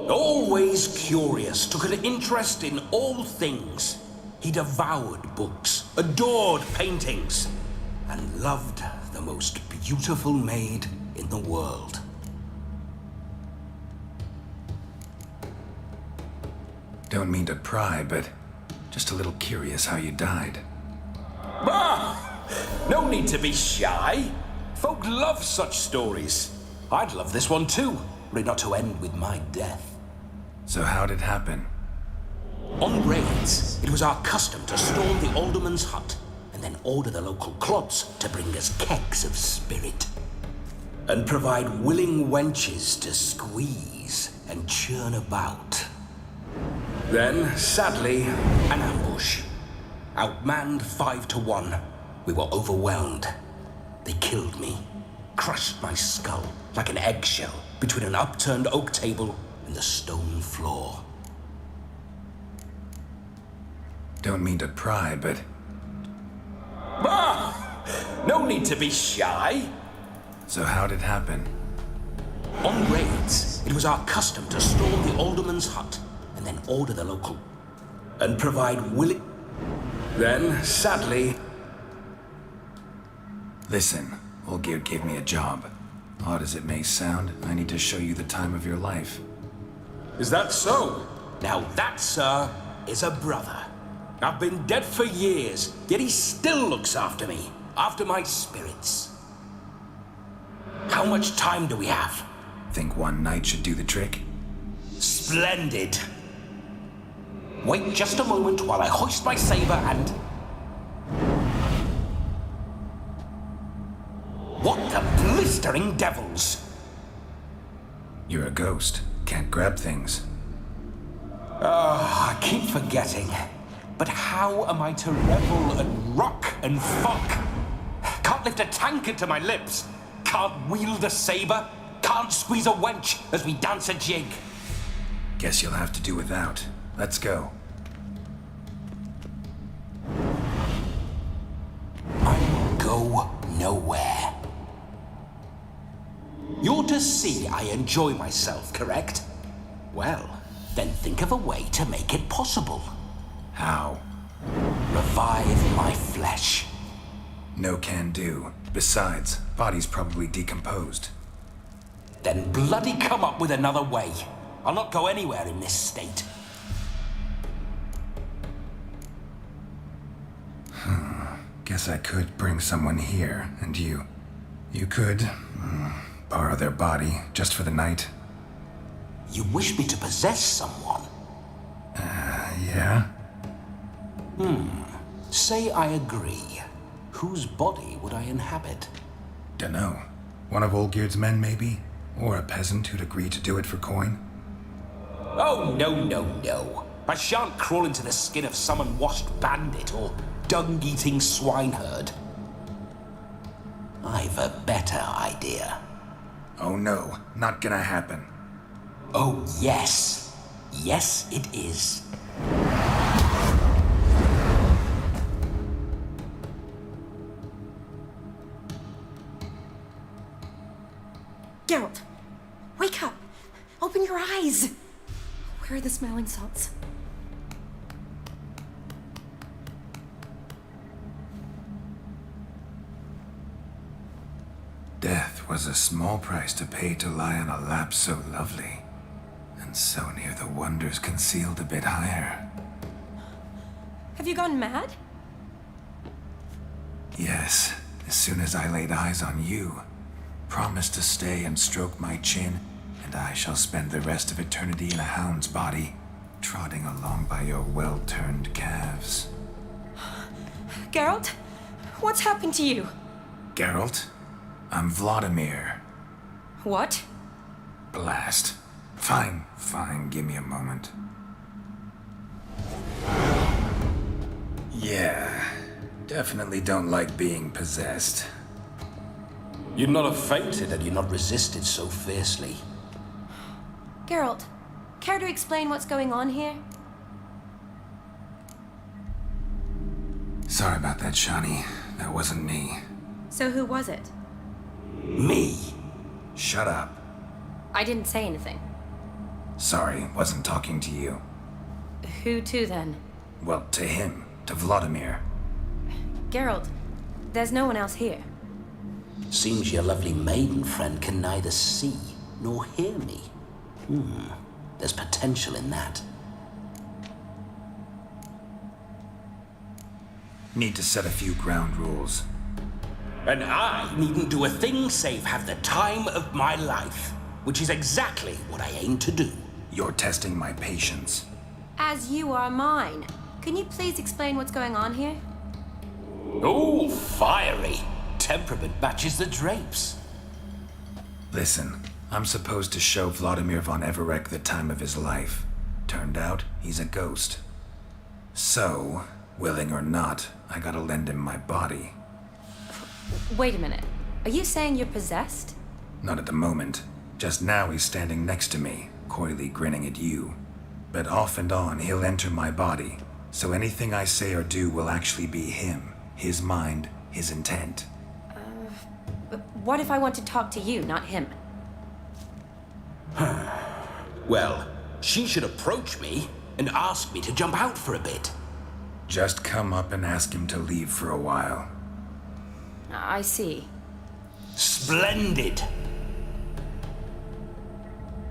Always curious, took an interest in all things. He devoured books, adored paintings, and loved the most beautiful maid in the world. Don't mean to pry, but just a little curious how you died. No need to be shy. Folk love such stories. I'd love this one too, were it not to end with my death. So how'd it happen? On raids, it was our custom to storm the alderman's hut and then order the local clods to bring us kegs of spirit and provide willing wenches to squeeze and churn about. Then, sadly, an ambush. Outmanned 5 to 1, we were overwhelmed. They killed me, crushed my skull like an eggshell between an upturned oak table and the stone floor. Don't mean to pry, but... No need to be shy. So how'd it happen? On raids, it was our custom to storm the alderman's hut and then order the local and provide willing... Then, sadly... Listen, Olgierd gave me a job. Odd as it may sound, I need to show you the time of your life. Is that so? Now that, sir, is a brother. I've been dead for years, yet he still looks after me, after my spirits. How much time do we have? Think one night should do the trick? Splendid. Wait just a moment while I hoist my saber and... What the blistering devils? You're a ghost. Can't grab things. I keep forgetting. But how am I to revel and rock and fuck? Can't lift a tankard to my lips. Can't wield a saber. Can't squeeze a wench as we dance a jig. Guess you'll have to do without. Let's go. I will go nowhere. You're to see I enjoy myself, correct? Well, then think of a way to make it possible. How? Revive my flesh. No can do. Besides, body's probably decomposed. Then bloody come up with another way. I'll not go anywhere in this state. Guess I could bring someone here, and you could borrow their body just for the night. You wish me to possess someone? Yeah? Say I agree. Whose body would I inhabit? Dunno. One of Olgierd's men, maybe? Or a peasant who'd agree to do it for coin? Oh, no. I shan't crawl into the skin of some unwashed bandit or dung-eating swineherd. I've a better idea. Oh no, not gonna happen. Oh, yes. Yes, it is. Geralt, wake up! Open your eyes! Where are the smelling salts? Death was a small price to pay to lie on a lap so lovely, and so near the wonders concealed a bit higher. Have you gone mad? Yes, as soon as I laid eyes on you, promised to stay and stroke my chin, and I shall spend the rest of eternity in a hound's body, trotting along by your well-turned calves. Geralt, what's happened to you? Geralt? I'm Vladimir. What? Blast. Fine, give me a moment. Yeah, definitely don't like being possessed. You'd not have fainted had you not resisted so fiercely. Geralt, care to explain what's going on here? Sorry about that, Shani. That wasn't me. So who was it? Me. Shut up. I didn't say anything. Sorry, wasn't talking to you. Who to then? Well, to him. To Vladimir. Geralt, there's no one else here. Seems your lovely maiden friend can neither see nor hear me. There's potential in that. Need to set a few ground rules. And I needn't do a thing save have the time of my life, which is exactly what I aim to do. You're testing my patience. As you are mine. Can you please explain what's going on here? Oh, fiery. Temperament matches the drapes. Listen, I'm supposed to show Vladimir von Everec the time of his life. Turned out, he's a ghost. So, willing or not, I gotta lend him my body. Wait a minute. Are you saying you're possessed? Not at the moment. Just now he's standing next to me, coyly grinning at you. But off and on, he'll enter my body. So anything I say or do will actually be him. His mind, his intent. What if I want to talk to you, not him? Well, she should approach me and ask me to jump out for a bit. Just come up and ask him to leave for a while. I see. Splendid!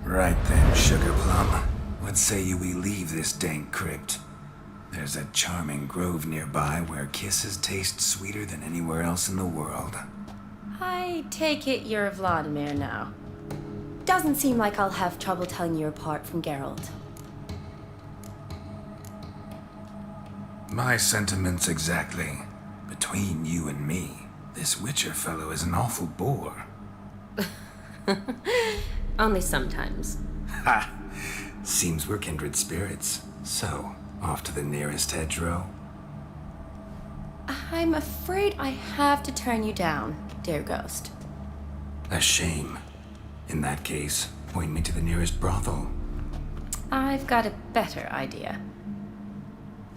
Right then, Sugar Plum. What say you we leave this dank crypt? There's a charming grove nearby where kisses taste sweeter than anywhere else in the world. I take it you're Vladimir now. Doesn't seem like I'll have trouble telling you apart from Geralt. My sentiments exactly. Between you and me, this Witcher fellow is an awful bore. Only sometimes. Ha! Seems we're kindred spirits. So, off to the nearest hedgerow? I'm afraid I have to turn you down, dear ghost. A shame. In that case, point me to the nearest brothel. I've got a better idea.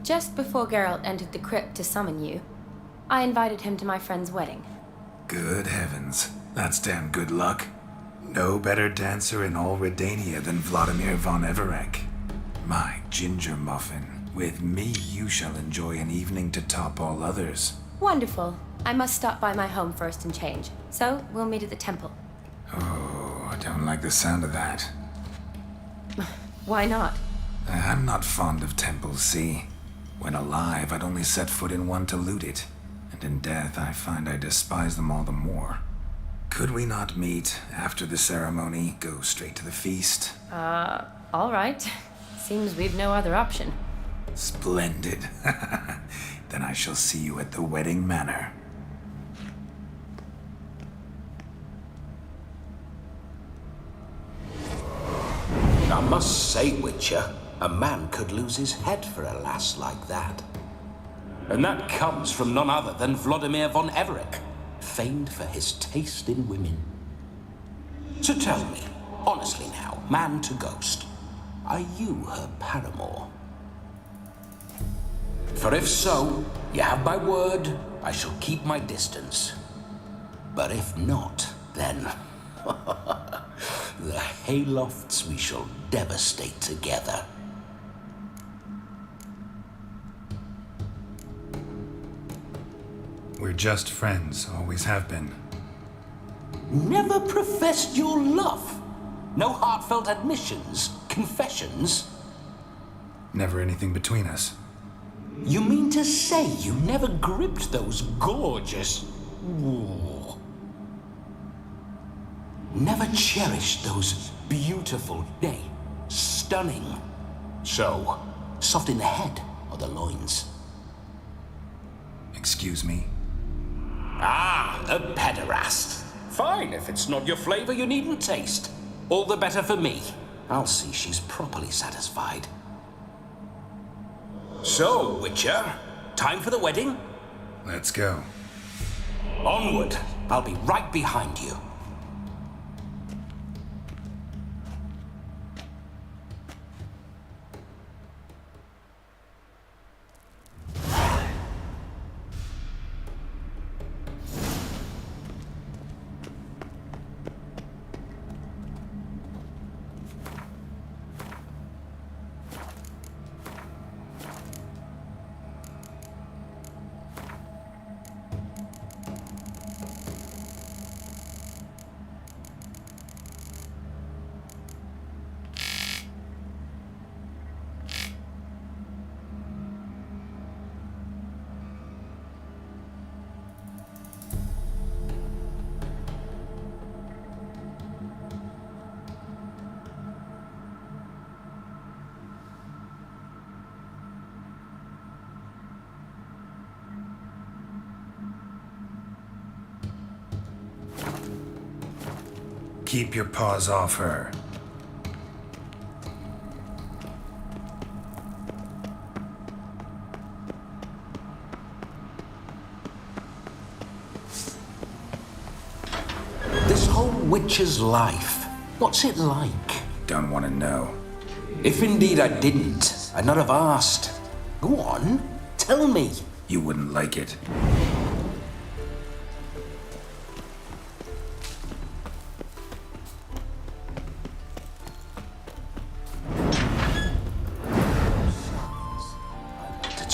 Just before Geralt entered the crypt to summon you, I invited him to my friend's wedding. Good heavens. That's damn good luck. No better dancer in all Redania than Vladimir von Everec. My ginger muffin. With me, you shall enjoy an evening to top all others. Wonderful. I must stop by my home first and change. So, we'll meet at the temple. Oh, I don't like the sound of that. Why not? I'm not fond of temples, see? When alive, I'd only set foot in one to loot it. And in death, I find I despise them all the more. Could we not meet after the ceremony, go straight to the feast? All right. Seems we've no other option. Splendid. Then I shall see you at the wedding manor. I must say, Witcher, a man could lose his head for a lass like that. And that comes from none other than Vladimir von Everec, famed for his taste in women. So tell me, honestly now, man to ghost, are you her paramour? For if so, you have my word, I shall keep my distance. But if not, then the haylofts we shall devastate together. We're just friends, always have been. Never professed your love? No heartfelt admissions, confessions? Never anything between us. You mean to say you never gripped those gorgeous... Ooh. Never cherished those beautiful, nay, stunning... So, soft in the head or the loins? Excuse me? Ah, a pederast. Fine, if it's not your flavor, you needn't taste. All the better for me. I'll see she's properly satisfied. So, Witcher, time for the wedding? Let's go. Onward. I'll be right behind you. Keep your paws off her. This whole witcher's life, what's it like? Don't want to know. If indeed I didn't, I'd not have asked. Go on, tell me. You wouldn't like it.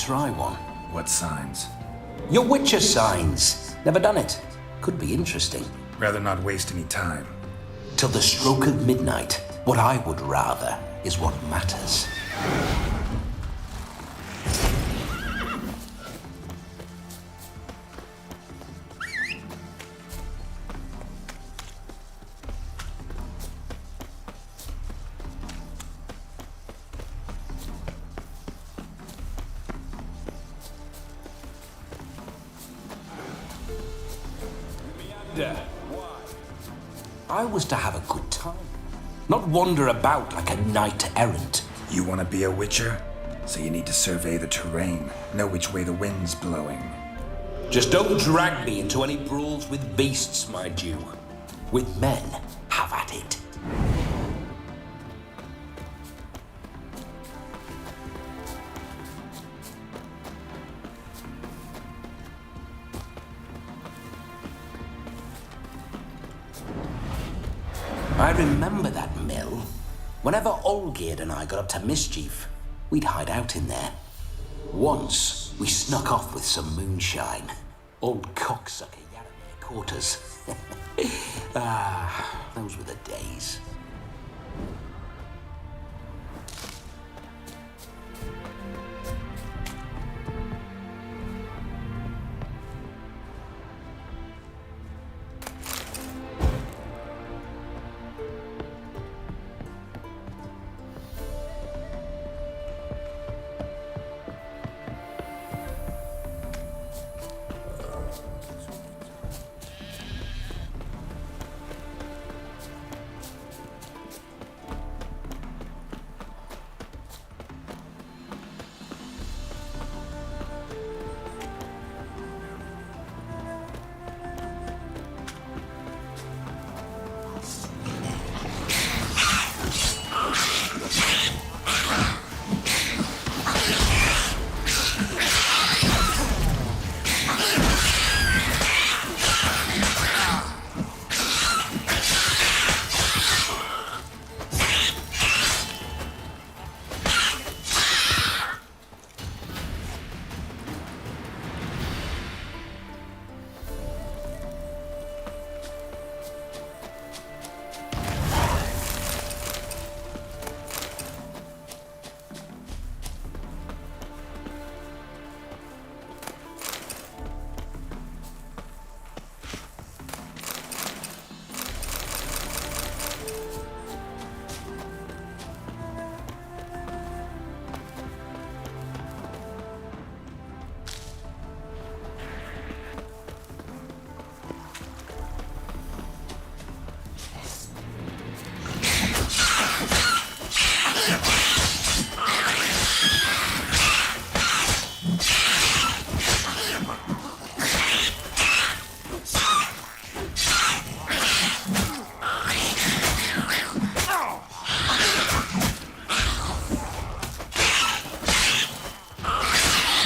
Try one. What signs? Your Witcher signs. Never done it. Could be interesting. Rather not waste any time. Till the stroke of midnight. What I would rather is what matters. I was to have a good time, not wander about like a knight errant. You want to be a witcher? So you need to survey the terrain, know which way the wind's blowing. Just don't drag me into any brawls with beasts, mind you. With men, have at it. I remember that mill. Whenever Olgierd and I got up to mischief, we'd hide out in there. Once, we snuck off with some moonshine. Old cocksucker Yaramir caught us. Those were the days.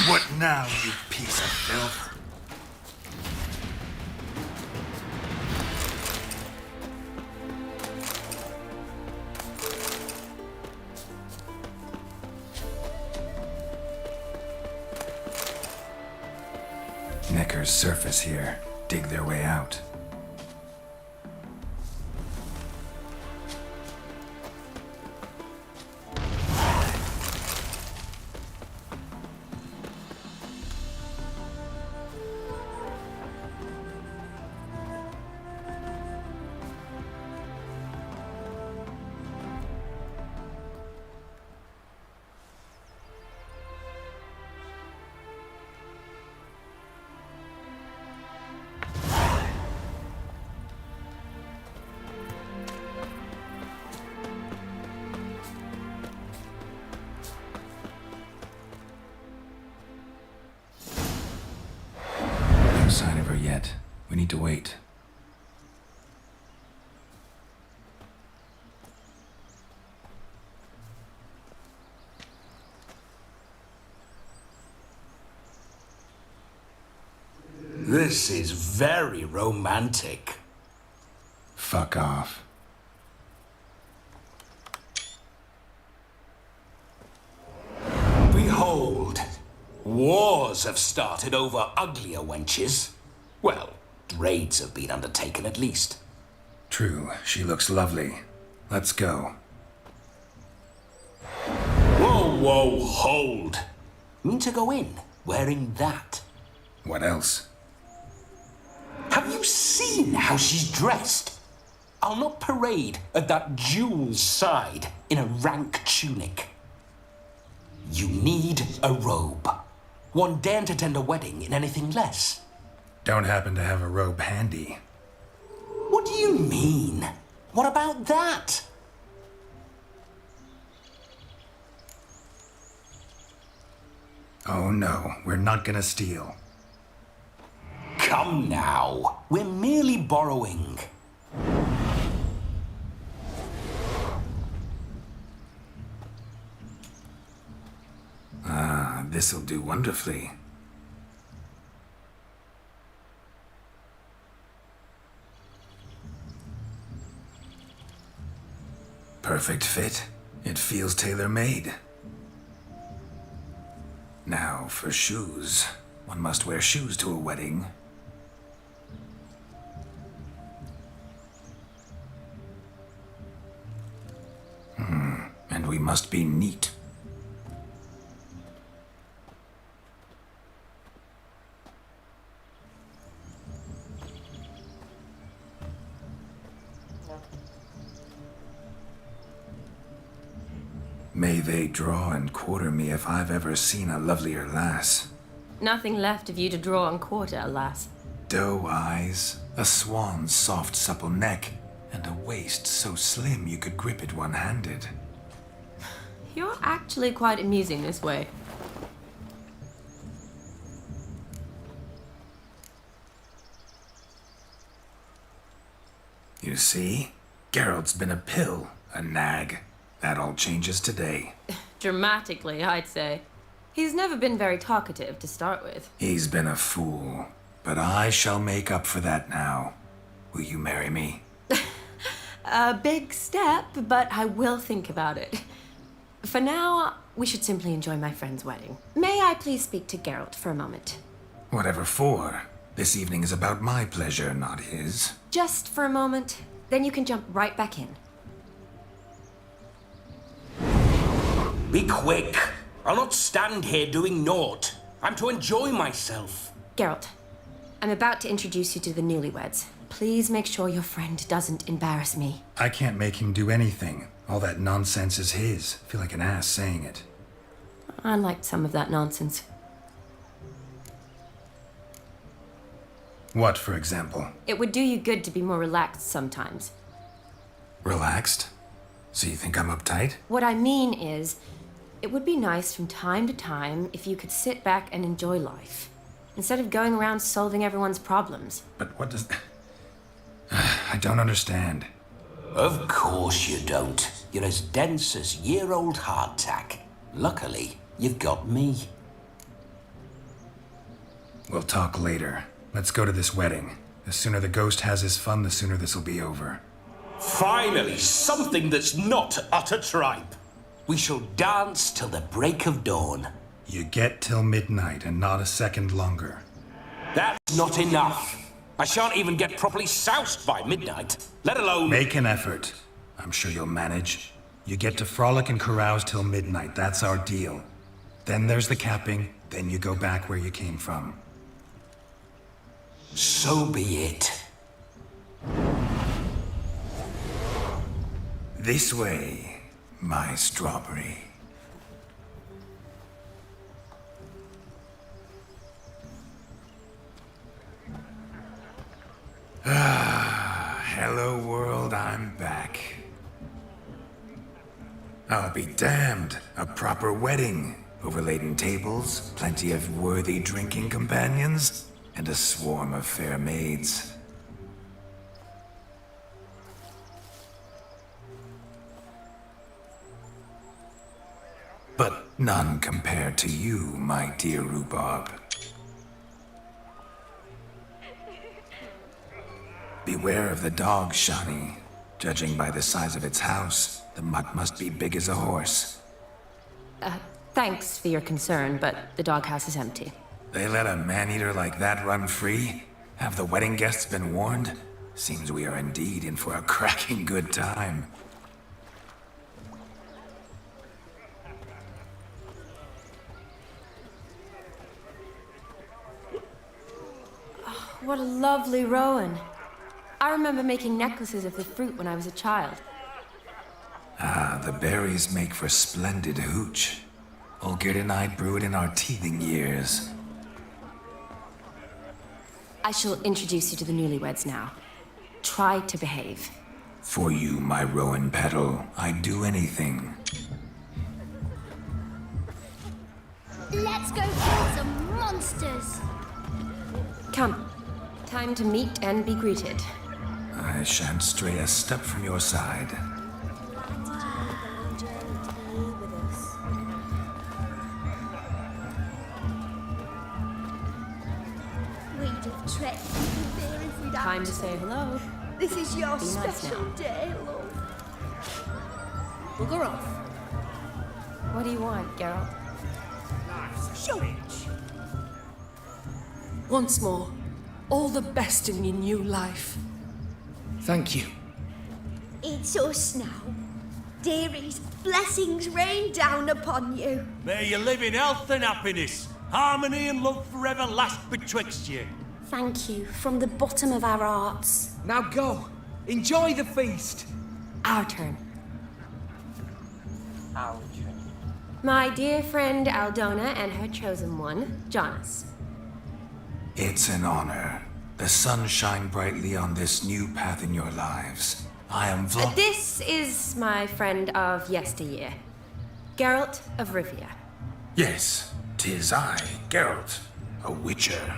What now, you piece of filth? Knickers surface here, dig their way out. We need to wait. This is very romantic. Fuck off. Behold, wars have started over uglier wenches. Well, raids have been undertaken at least. True, she looks lovely. Let's go. Whoa, whoa, hold. Mean to go in wearing that? What else? Have you seen how she's dressed? I'll not parade at that jewel's side in a rank tunic. You need a robe. One daren't attend a wedding in anything less. Don't happen to have a robe handy. What do you mean? What about that? Oh no, we're not gonna steal. Come now, we're merely borrowing. Ah, this'll do wonderfully. Perfect fit. It feels tailor-made. Now, for shoes. One must wear shoes to a wedding. And we must be neat. May they draw and quarter me if I've ever seen a lovelier lass. Nothing left of you to draw and quarter, alas. Doe eyes, a swan's soft supple neck, and a waist so slim you could grip it one-handed. You're actually quite amusing this way. You see? Geralt's been a pill, a nag. That all changes today. Dramatically, I'd say. He's never been very talkative to start with. He's been a fool, but I shall make up for that now. Will you marry me? A big step, but I will think about it. For now, we should simply enjoy my friend's wedding. May I please speak to Geralt for a moment? Whatever for. This evening is about my pleasure, not his. Just for a moment, then you can jump right back in. Be quick. I'll not stand here doing naught. I'm to enjoy myself. Geralt, I'm about to introduce you to the newlyweds. Please make sure your friend doesn't embarrass me. I can't make him do anything. All that nonsense is his. I feel like an ass saying it. I liked some of that nonsense. What, for example? It would do you good to be more relaxed sometimes. Relaxed? So you think I'm uptight? What I mean is, it would be nice from time to time if you could sit back and enjoy life, instead of going around solving everyone's problems. But what does... I don't understand. Of course you don't. You're as dense as year-old hardtack. Luckily, you've got me. We'll talk later. Let's go to this wedding. The sooner the ghost has his fun, the sooner this'll be over. Finally, something that's not utter tripe. We shall dance till the break of dawn. You get till midnight and not a second longer. That's not enough. I shan't even get properly soused by midnight, let alone... Make an effort. I'm sure you'll manage. You get to frolic and carouse till midnight. That's our deal. Then there's the capping. Then you go back where you came from. So be it. This way, my strawberry. Hello world, I'm back. I'll be damned. A proper wedding. Overladen tables, plenty of worthy drinking companions. and a swarm of fair maids. But none compared to you, my dear rhubarb. Beware of the dog, Shani. Judging by the size of its house, the mutt must be big as a horse. Thanks for your concern, but the doghouse is empty. They let a man-eater like that run free? Have the wedding guests been warned? Seems we are indeed in for a cracking good time. Oh, what a lovely rowan. I remember making necklaces of the fruit when I was a child. Ah, the berries make for splendid hooch. Olgerd and I brew it in our teething years. I shall introduce you to the newlyweds now. Try to behave. For you, my rowan petal, I'd do anything. Let's go kill some monsters. Come. Time to meet and be greeted. I shan't stray a step from your side. We'd have trekked through there if we'd had Time to say hello. This is your Be nice special now. day, love. Bugger off. What do you want, Geralt? Show it. Once more, all the best in your new life. Thank you. It's us now. Dearies, blessings rain down upon you. May you live in health and happiness. Harmony and love forever last betwixt you. Thank you from the bottom of our hearts. Now go. Enjoy the feast. Our turn. My dear friend Aldona and her chosen one, Jonas. It's an honor. The sun shine brightly on this new path in your lives. I am This is my friend of yesteryear, Geralt of Rivia. Yes, 'tis I, Geralt, a witcher.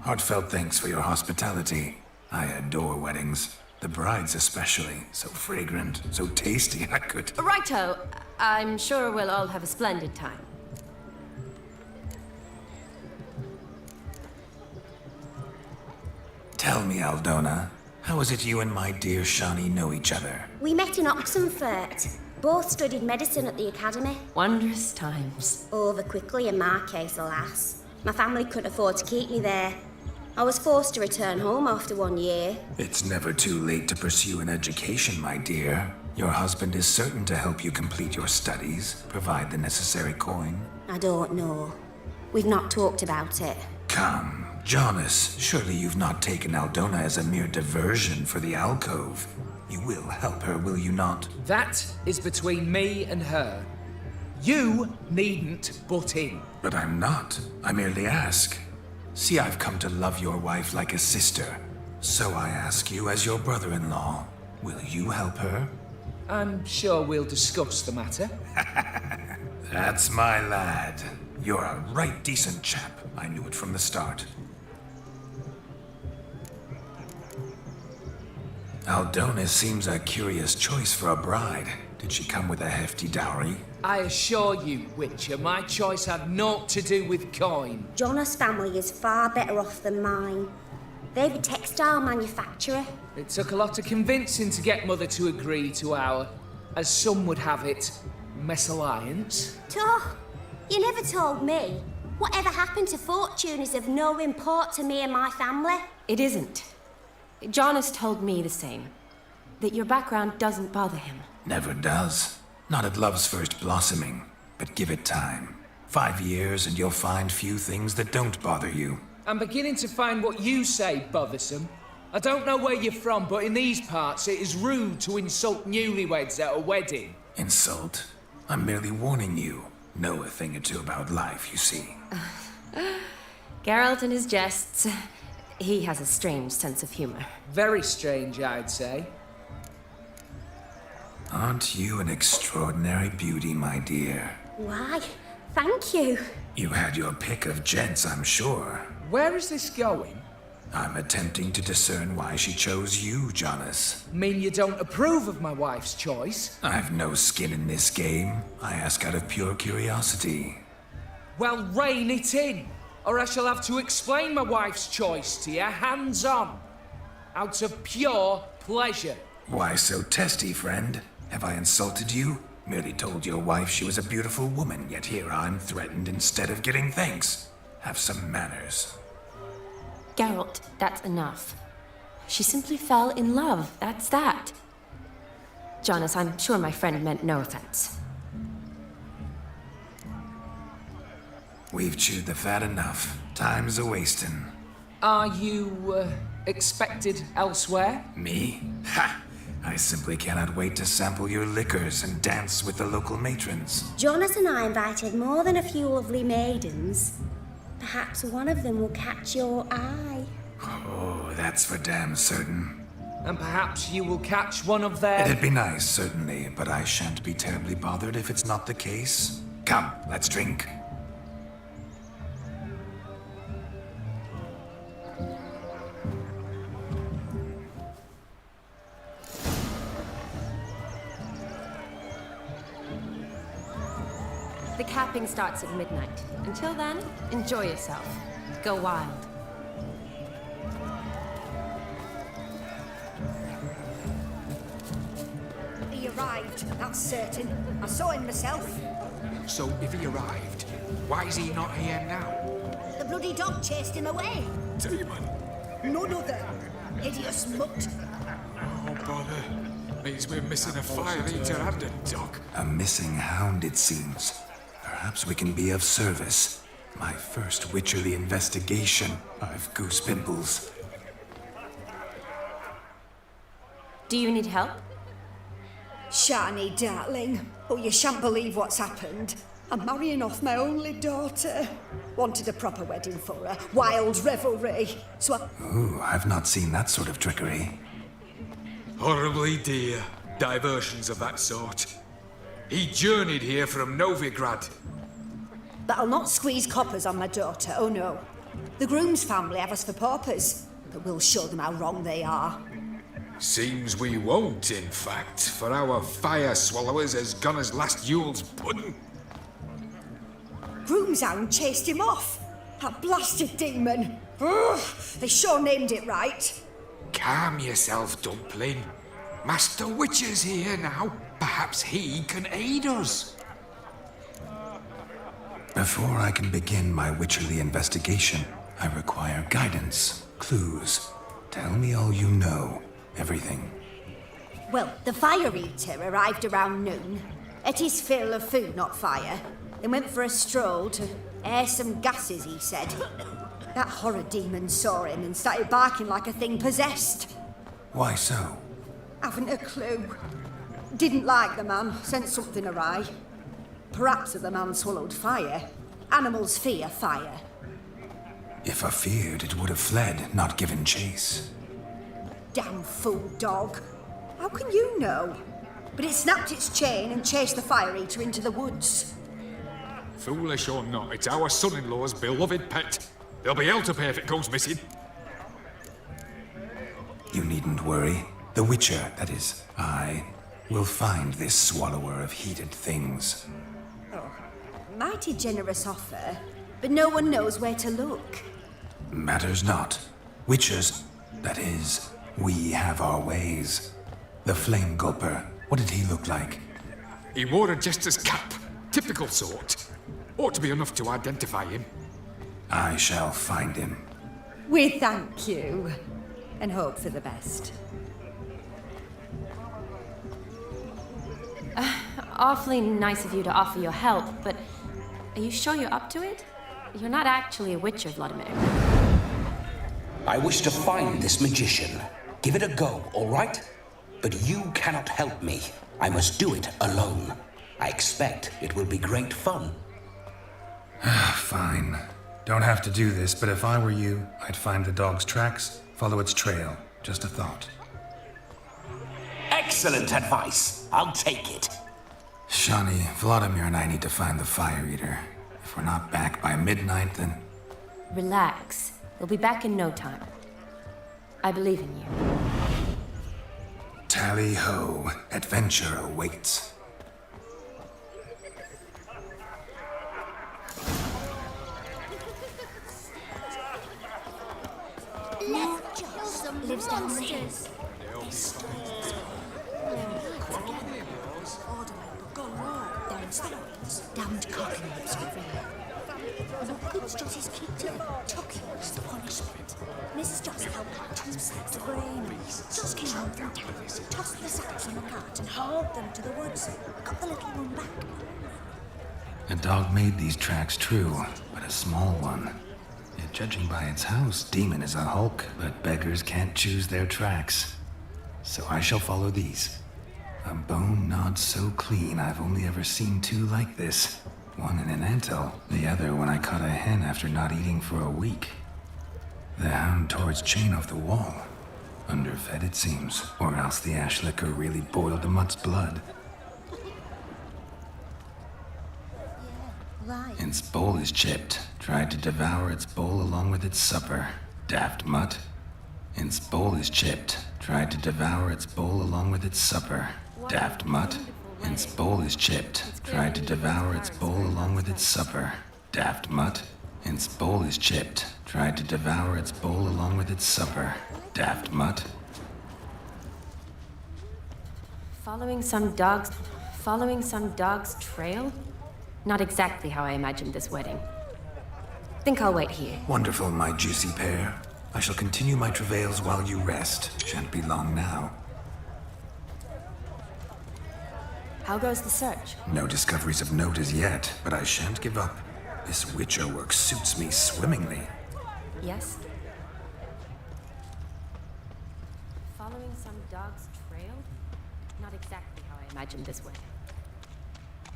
Heartfelt thanks for your hospitality. I adore weddings. The brides especially. So fragrant, so tasty, I could... Righto. I'm sure we'll all have a splendid time. Tell me, Aldona, how is it you and my dear Shani know each other? We met in Oxenfurt. Both studied medicine at the academy. Wondrous times. Over quickly in my case, alas. My family couldn't afford to keep me there. I was forced to return home after 1 year. It's never too late to pursue an education, my dear. Your husband is certain to help you complete your studies, provide the necessary coin. I don't know. We've not talked about it. Come, Jonas, surely you've not taken Aldona as a mere diversion for the alcove. You will help her, will you not? That is between me and her. You needn't butt in. But I'm not. I merely ask. See, I've come to love your wife like a sister. So I ask you as your brother-in-law, will you help her? I'm sure we'll discuss the matter. That's my lad. You're a right decent chap. I knew it from the start. Aldona seems a curious choice for a bride. Did she come with a hefty dowry? I assure you, Witcher, my choice had naught to do with coin. Jonas' family is far better off than mine. They're a textile manufacturer. It took a lot of convincing to get Mother to agree to our, as some would have it, mesalliance. Oh, you never told me. Whatever happened to fortune is of no import to me and my family. It isn't. Jonas told me the same. That your background doesn't bother him. Never does. Not at love's first blossoming. But give it time. 5 years and you'll find few things that don't bother you. I'm beginning to find what you say bothersome. I don't know where you're from, but in these parts it is rude to insult newlyweds at a wedding. Insult? I'm merely warning you. Know a thing or two about life, you see. Geralt and his jests. He has a strange sense of humor. Very strange, I'd say. Aren't you an extraordinary beauty, my dear? Why, thank you. You had your pick of gents, I'm sure. Where is this going? I'm attempting to discern why she chose you, Jonas. Mean you don't approve of my wife's choice? I've no skin in this game. I ask out of pure curiosity. Well, rein it in, or I shall have to explain my wife's choice to you hands-on. Out of pure pleasure. Why so testy, friend? Have I insulted you? Merely told your wife she was a beautiful woman, yet here I'm threatened instead of getting thanks. Have some manners. Geralt, that's enough. She simply fell in love, that's that. Jonas, I'm sure my friend meant no offense. We've chewed the fat enough. Time's a-wasting. Are you, expected elsewhere? Me? Ha! I simply cannot wait to sample your liquors and dance with the local matrons. Jonas and I invited more than a few lovely maidens. Perhaps one of them will catch your eye. Oh, that's for damn certain. And perhaps you will catch one of their... It'd be nice, certainly, but I shan't be terribly bothered if it's not the case. Come, let's drink. The capping starts at midnight. Until then, enjoy yourself. Go wild. He arrived, that's certain. I saw him myself. So if he arrived, why is he not here now? The bloody dog chased him away. Demon! None other. Hideous mutt. Oh, bother. Means we're missing a fire eater and a dog. A missing hound, it seems. Perhaps we can be of service. My first Witcherly investigation. I've goose pimples. Do you need help? Shani, darling. Oh, you shan't believe what's happened. I'm marrying off my only daughter. Wanted a proper wedding for her. Wild revelry. So I... Ooh, I've not seen that sort of trickery. Horribly dear. Diversions of that sort. He journeyed here from Novigrad. But I'll not squeeze coppers on my daughter, oh no. The groom's family have us for paupers, but we'll show them how wrong they are. Seems we won't, in fact, for our fire swallowers has gone as last Yule's pudding. Groom's hound chased him off. That blasted demon. Ugh, they sure named it right. Calm yourself, Dumpling. Master Witcher's here now. Perhaps he can aid us. Before I can begin my Witcherly investigation, I require guidance, clues. Tell me all you know. Everything. Well, the fire eater arrived around noon. Ate his fill of food, not fire. Then went for a stroll to air some gases, he said. That horror demon saw him and started barking like a thing possessed. Why so? Haven't a clue. Didn't like the man, sent something awry. Perhaps the man swallowed fire. Animals fear fire. If I feared, it would have fled, not given chase. Damn fool dog. How can you know? But it snapped its chain and chased the fire eater into the woods. Foolish or not, it's our son-in-law's beloved pet. There'll be hell to pay if it goes missing. You needn't worry. The Witcher, that is, I, will find this swallower of heated things. Oh, mighty generous offer, but no one knows where to look. Matters not. Witchers, that is, we have our ways. The Flame Gulper, what did he look like? He wore a jester's cap. Typical sort. Ought to be enough to identify him. I shall find him. We thank you, and hope for the best. Awfully nice of you to offer your help, but are you sure you're up to it? You're not actually a Witcher, Vladimir. I wish to find this magician. Give it a go, all right? But you cannot help me. I must do it alone. I expect it will be great fun. Fine. Don't have to do this, but if I were you, I'd find the dog's tracks, follow its trail. Just a thought. Excellent advice. I'll take it. Shani, Vladimir and I need to find the fire eater. If we're not back by midnight, then... Relax. We'll be back in no time. I believe in you. Tally ho, adventure awaits. Lives downstairs. Damned cocking lives over here. Look, it's Joss's kicked him. Took him as the punishment. Mrs. Joss helped out 2 sacks of grain. Joss came home from town, tossed the sacks on a cart and hauled them to the woods. Got the little one back. A dog made these tracks true, but a small one. Yet judging by its house, Demon is a hulk, but beggars can't choose their tracks. So I shall follow these. A bone gnawed so clean I've only ever seen 2 like this. One in an anthill, the other when I caught a hen after not eating for a week. The hound tore its chain off the wall. Underfed it seems, or else the ash liquor really boiled the mutt's blood. Right. Its bowl is chipped. Tried to devour its bowl along with its supper. Daft mutt. Its bowl is chipped. Tried to devour its bowl along with its supper. Daft mutt. Its bowl is chipped. Tried to devour its bowl along with its supper. Daft mutt. Its bowl is chipped. Tried to devour its bowl along with its supper. Daft mutt. Following some dog's trail? Not exactly how I imagined this wedding. Think I'll wait here. Wonderful, my juicy pair. I shall continue my travails while you rest. Shan't be long now. How goes the search? No discoveries of note as yet, but I shan't give up. This witcher work suits me swimmingly. Yes? Following some dog's trail? Not exactly how I imagined this wedding.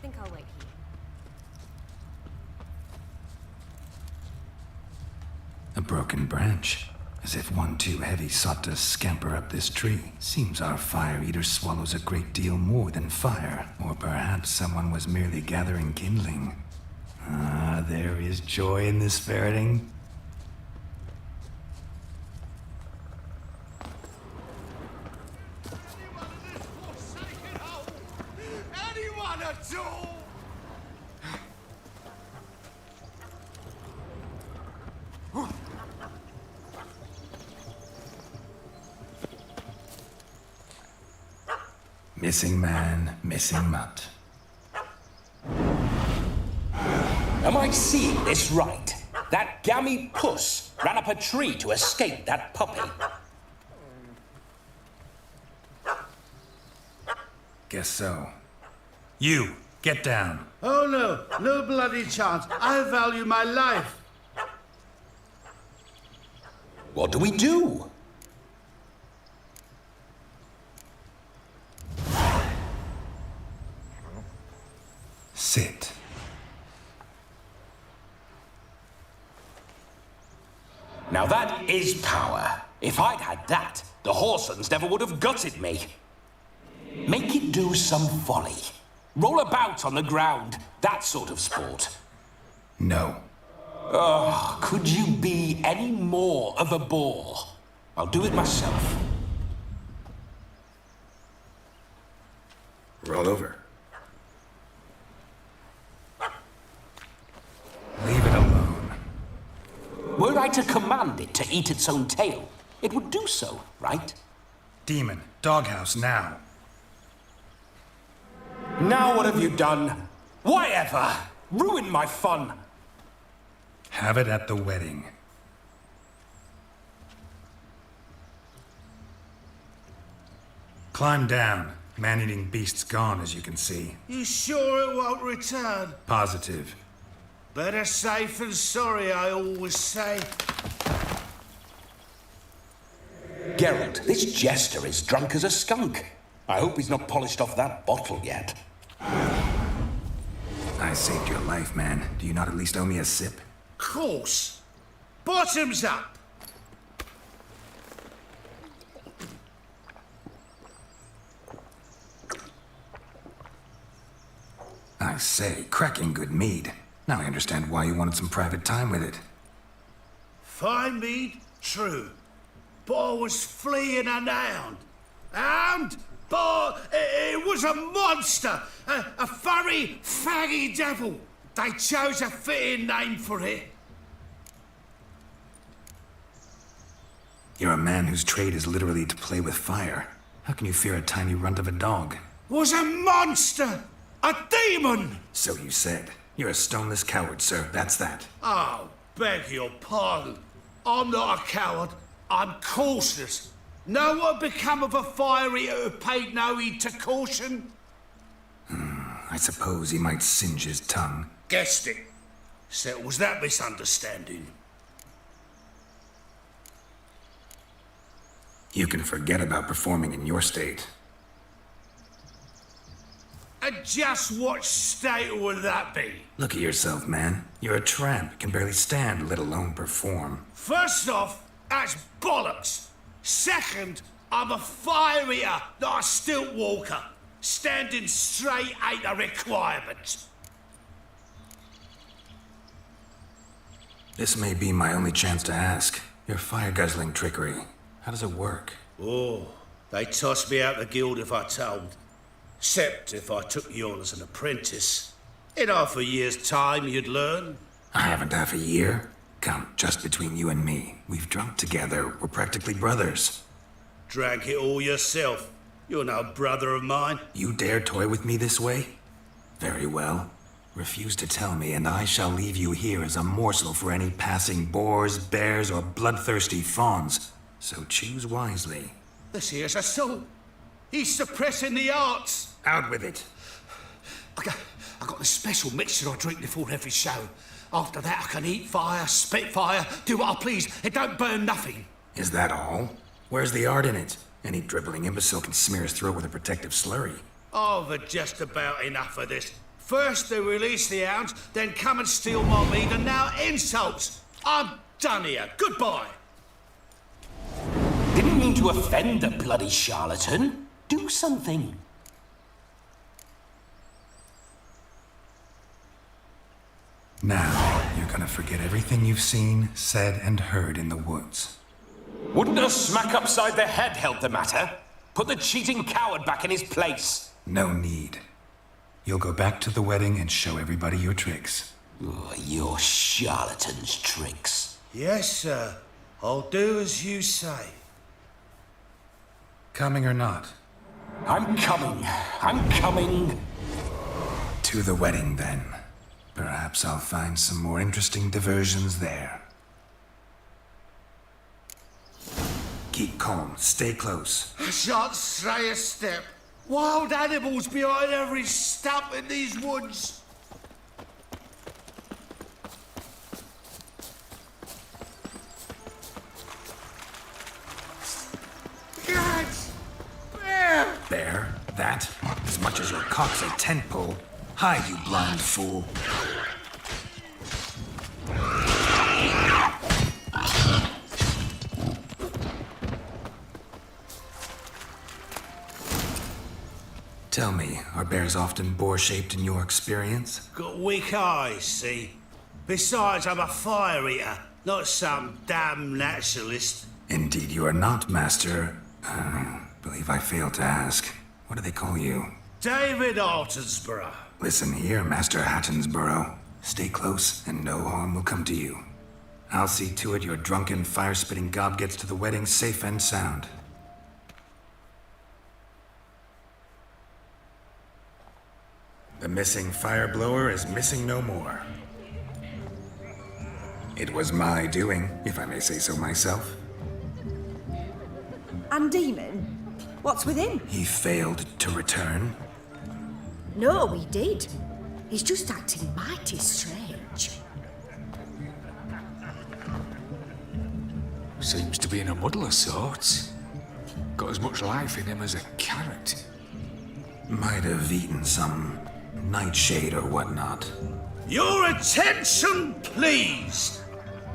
Think I'll wait here. A broken branch, as if one too heavy sought to scamper up this tree. Seems our fire eater swallows a great deal more than fire, or perhaps someone was merely gathering kindling. Ah, there is joy in this ferreting. Anyone at all? Missing man, missing mutt. Am I seeing this right? That gammy puss ran up a tree to escape that puppy. Guess so. You, get down. Oh no, no bloody chance. I value my life. What do we do? Sit. Now that is power. If I'd had that, the Horsons never would have gutted me. Make it do some folly. Roll about on the ground, that sort of sport. No. Oh, could you be any more of a bore? I'll do it myself. Roll over. Leave it alone. Were I to command it to eat its own tail, it would do so, right? Demon, doghouse now. Now what have you done? Why ever? Ruined my fun. Have it at the wedding. Climb down. Man-eating beast's gone, as you can see. You sure it won't return? Positive. Better safe than sorry, I always say. Geralt, this jester is drunk as a skunk. I hope he's not polished off that bottle yet. I saved your life, man. Do you not at least owe me a sip? Course. Bottoms up. I say, cracking good mead. Now I understand why you wanted some private time with it. Find me true. But I was fleeing an hound. Hound? But it was a monster. A furry, faggy devil. They chose a fitting name for it. You're a man whose trade is literally to play with fire. How can you fear a tiny runt of a dog? Was a monster! A demon! So you said. You're a stoneless coward, sir. That's that. Oh, beg your pardon. I'm not a coward. I'm cautious. Know what become of a fire eater who paid no heed to caution? I suppose he might singe his tongue. Guessed it. Settles that misunderstanding. You can forget about performing in your state. And just what state would that be? Look at yourself, man. You're a tramp, can barely stand, let alone perform. First off, that's bollocks. Second, I'm a fire eater, not a stilt walker. Standing straight ain't a requirement. This may be my only chance to ask. Your fire-guzzling trickery, how does it work? Oh, they tossed me out the guild if I told. Except if I took you on as an apprentice. In half a year's time, you'd learn. I haven't half a year. Come, just between you and me. We've drunk together. We're practically brothers. Drank it all yourself. You're no brother of mine. You dare toy with me this way? Very well. Refuse to tell me, and I shall leave you here as a morsel for any passing boars, bears, or bloodthirsty fawns. So choose wisely. This here's assault. He's suppressing the arts. Out with it. I got a special mixture I drink before every show. After that, I can eat fire, spit fire, do what I please. It don't burn nothing. Is that all? Where's the art in it? Any dribbling imbecile can smear his throat with a protective slurry. I've had just about enough of this. First they release the hounds, then come and steal my meat, and now insults. I'm done here. Goodbye. Didn't mean to offend the bloody charlatan. Do something. Now, you're gonna forget everything you've seen, said, and heard in the woods. Wouldn't a smack upside the head help the matter? Put the cheating coward back in his place. No need. You'll go back to the wedding and show everybody your tricks. Oh, your charlatan's tricks. Yes, sir. I'll do as you say. Coming or not? I'm coming. I'm coming. To the wedding, then. Perhaps I'll find some more interesting diversions there. Keep calm. Stay close. I shan't stray a step. Wild animals behind every stump in these woods. Guards! Bear! Bear? That? As much as your cock's a tent pole. Hide, you blind fool. Tell me, are bears often boar-shaped in your experience? Got weak eyes, see? Besides, I'm a fire eater, not some damn naturalist. Indeed you are not, Master. Believe I failed to ask. What do they call you? David Altonsborough. Listen here, Master Hattonsborough. Stay close, and no harm will come to you. I'll see to it your drunken, fire-spitting gob gets to the wedding safe and sound. The missing fire blower is missing no more. It was my doing, if I may say so myself. And Demon? What's with him? He failed to return. No, he did. He's just acting mighty strange. Seems to be in a muddle of sorts. Got as much life in him as a carrot. Might have eaten some nightshade or whatnot. Your attention, please!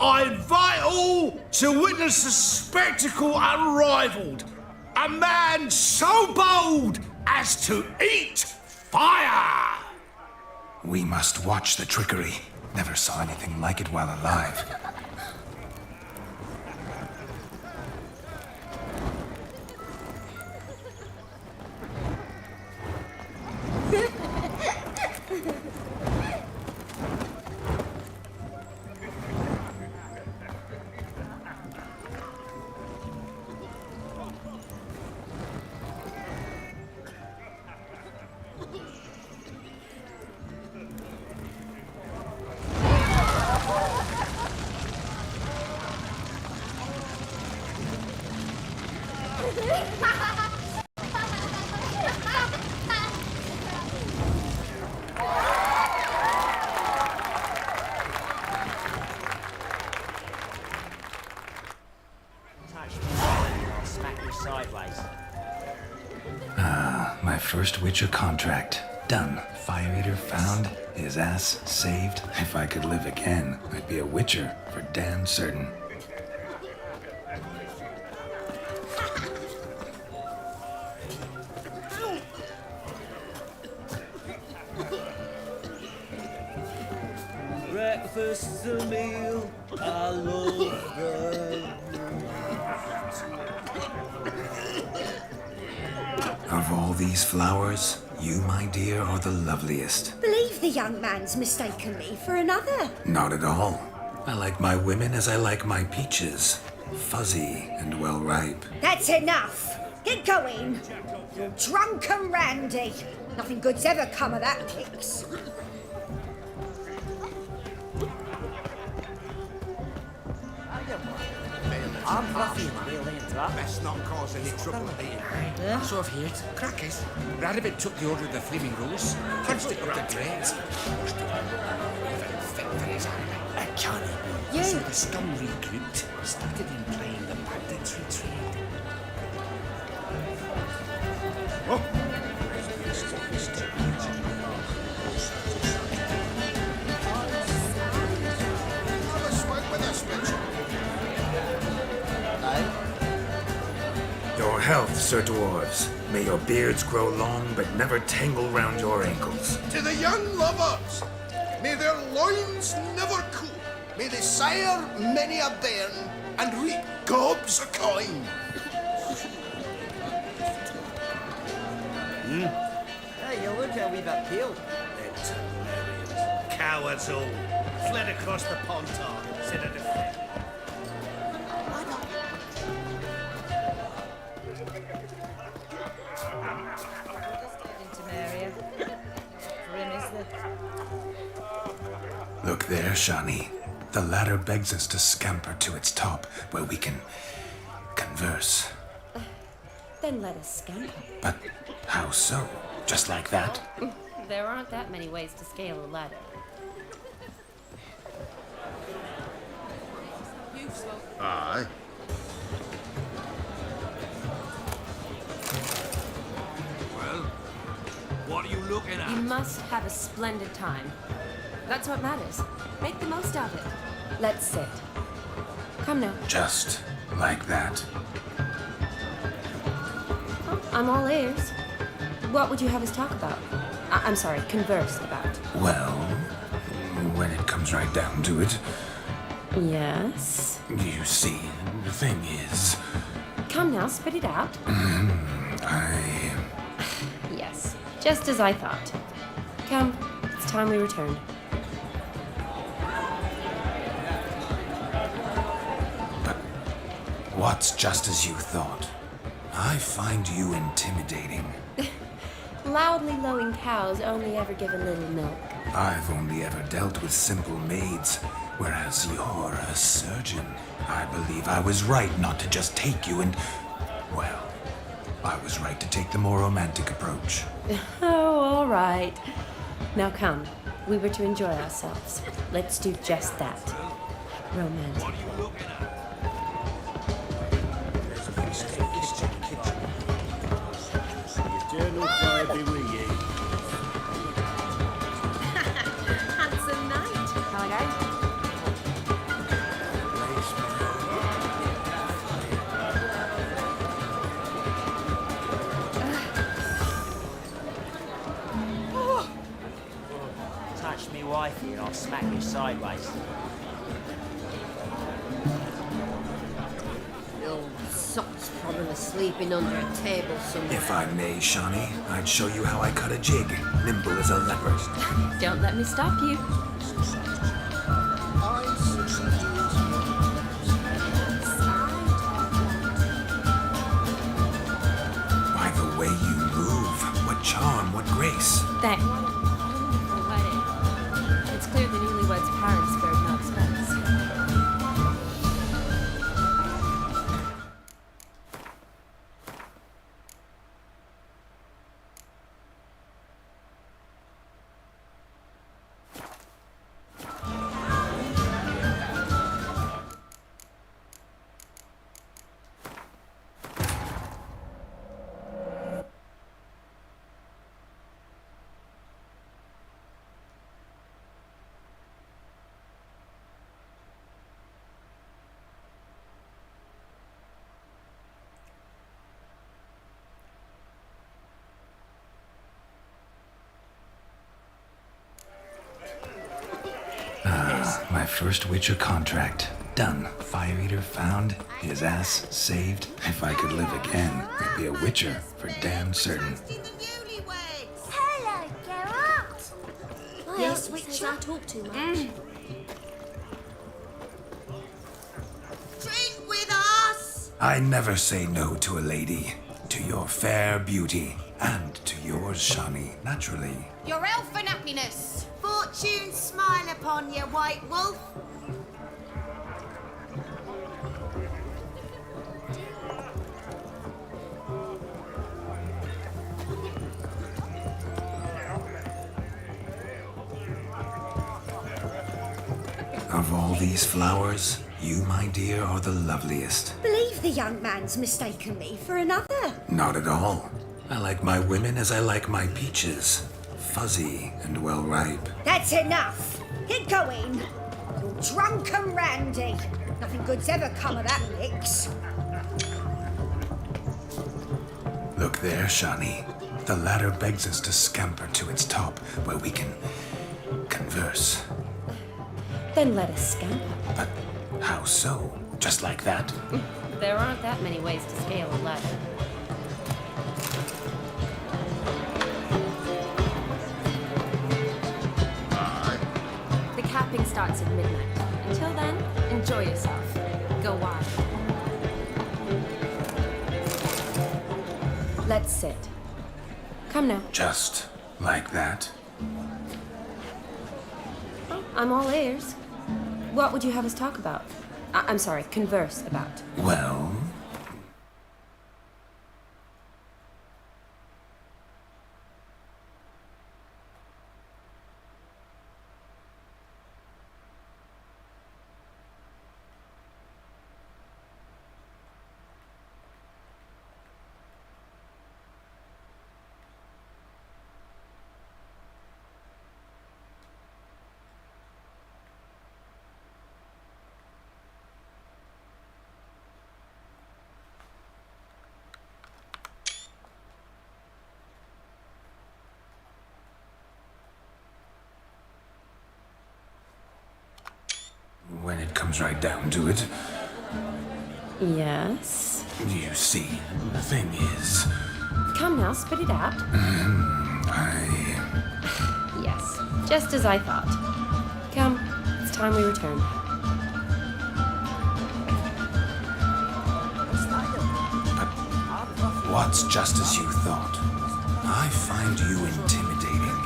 I invite all to witness a spectacle unrivaled. A man so bold as to eat fire! We must watch the trickery. Never saw anything like it while alive. My first Witcher contract. Done. Fire Eater found. His ass saved. If I could live again, I'd be a Witcher for damn certain. Breakfast's a meal I love very Of all these flowers, you, my dear, are the loveliest. Believe the young man's mistaken me for another. Not at all. I like my women as I like my peaches. Fuzzy and well ripe. That's enough. Get going. You're drunk and randy. Nothing good's ever come of that kicks. I'm fluffy and really into that. Best not cause any trouble here. Yeah. So I've heard. Crackers. Rabbit took the order of the Flaming Rose. Punched it with the dreads. Johnny. You. So the scum regrouped, started implying the bandits retreat. Oh. Your health, Sir Dwarves. May your beards grow long but never tangle round your ankles. To the young lovers, may their loins never cool. May they sire many a bairn and reap gobs of coin. Hey, you look how we've appealed. Cowards all. Fled across the Pontar instead of defend. Look there, Shani. The ladder begs us to scamper to its top, where we can converse. Then let us scamper. But how so? Just like that? There aren't that many ways to scale a ladder. Aye. Well, what are you looking at? You must have a splendid time. That's what matters. Make the most of it. Let's sit. Come now. Just like that. I'm all ears. What would you have us talk about? I'm sorry, converse about. Well, when it comes right down to it, Yes? you see, the thing is, Come now, spit it out. I... Yes, just as I thought. Come, it's time we returned. What's just as you thought? I find you intimidating. Loudly lowing cows only ever give a little milk. I've only ever dealt with simple maids, whereas you're a surgeon. I believe I was right not to just take you and... Well, I was right to take the more romantic approach. Oh, all right. Now come, we were to enjoy ourselves. Let's do just that. Romantic. What are you looking at? Eternal fire be with you. Handsome night. How Touch me wifey and I'll smack you sideways. Old sot's probably sleeping under a table somewhere. If I may, Shani, I'd show you how I cut a jig, nimble as a leopard. Don't let me stop you. By the way you move, what charm, what grace. Thanks. For the wedding. It's clear the newlyweds' parents spared no expense. My first Witcher contract. Done. Fire Eater found. His ass saved. If I could live again, I'd be a Witcher for damn certain. Hello, Geralt. Yes, Witcher. I talk too much. Drink with us! I never say no to a lady. To your fair beauty. And to yours, Shani, naturally. Your elfin happiness. Fortune smile upon you, White Wolf. Of all these flowers, you, my dear, are the loveliest. Believe the young man's mistaken me for another. Not at all. I like my women as I like my peaches. Fuzzy and well ripe. That's enough. Get going. You're drunk and randy. Nothing good's ever come of that mix. Look there, Shani. The ladder begs us to scamper to its top, where we can converse. Then let us scamper. But how so? Just like that? There aren't that many ways to scale a ladder. The capping starts at midnight. Until then, enjoy yourself. Go wild. Let's sit. Come now. Just like that? I'm all ears. What would you have us talk about? I'm sorry, converse about. Well... When it comes right down to it. Yes? You see, the thing is... Come now, spit it out. Yes, just as I thought. Come, it's time we return. But what's just as you thought? I find you intimidating.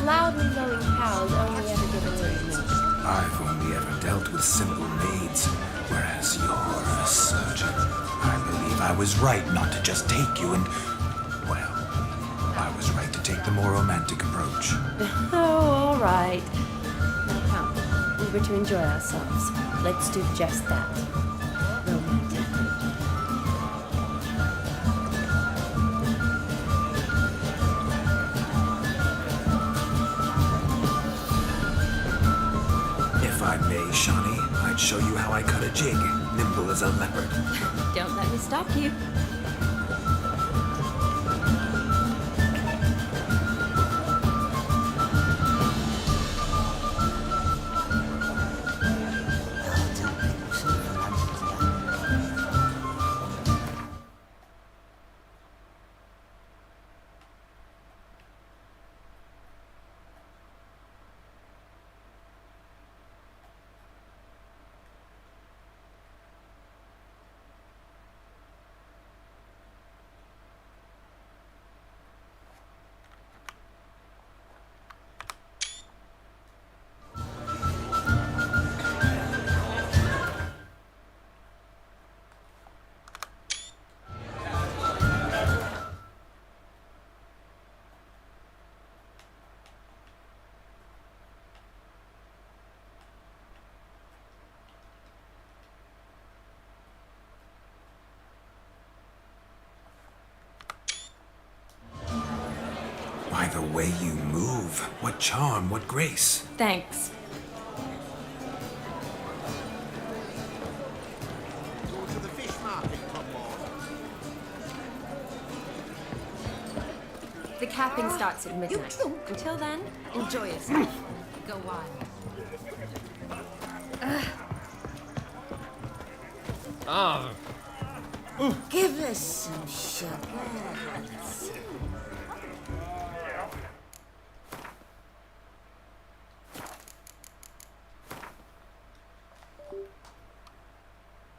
Loudly lowing cows only ever give a little. I've only ever dealt with simple maids, whereas you're a surgeon. I believe I was right not to just take you and... Well, I was right to take the more romantic approach. Oh, all right. Now come, we were to enjoy ourselves. Let's do just that. Romantic. If I may, Shani, I'd show you how I cut a jig, nimble as a leopard. Don't let me stop you. By the way you move, what charm, what grace. Thanks. Go to the fish market, The capping starts at midnight. Until then, enjoy yourself. Go wild. Give us some sugar.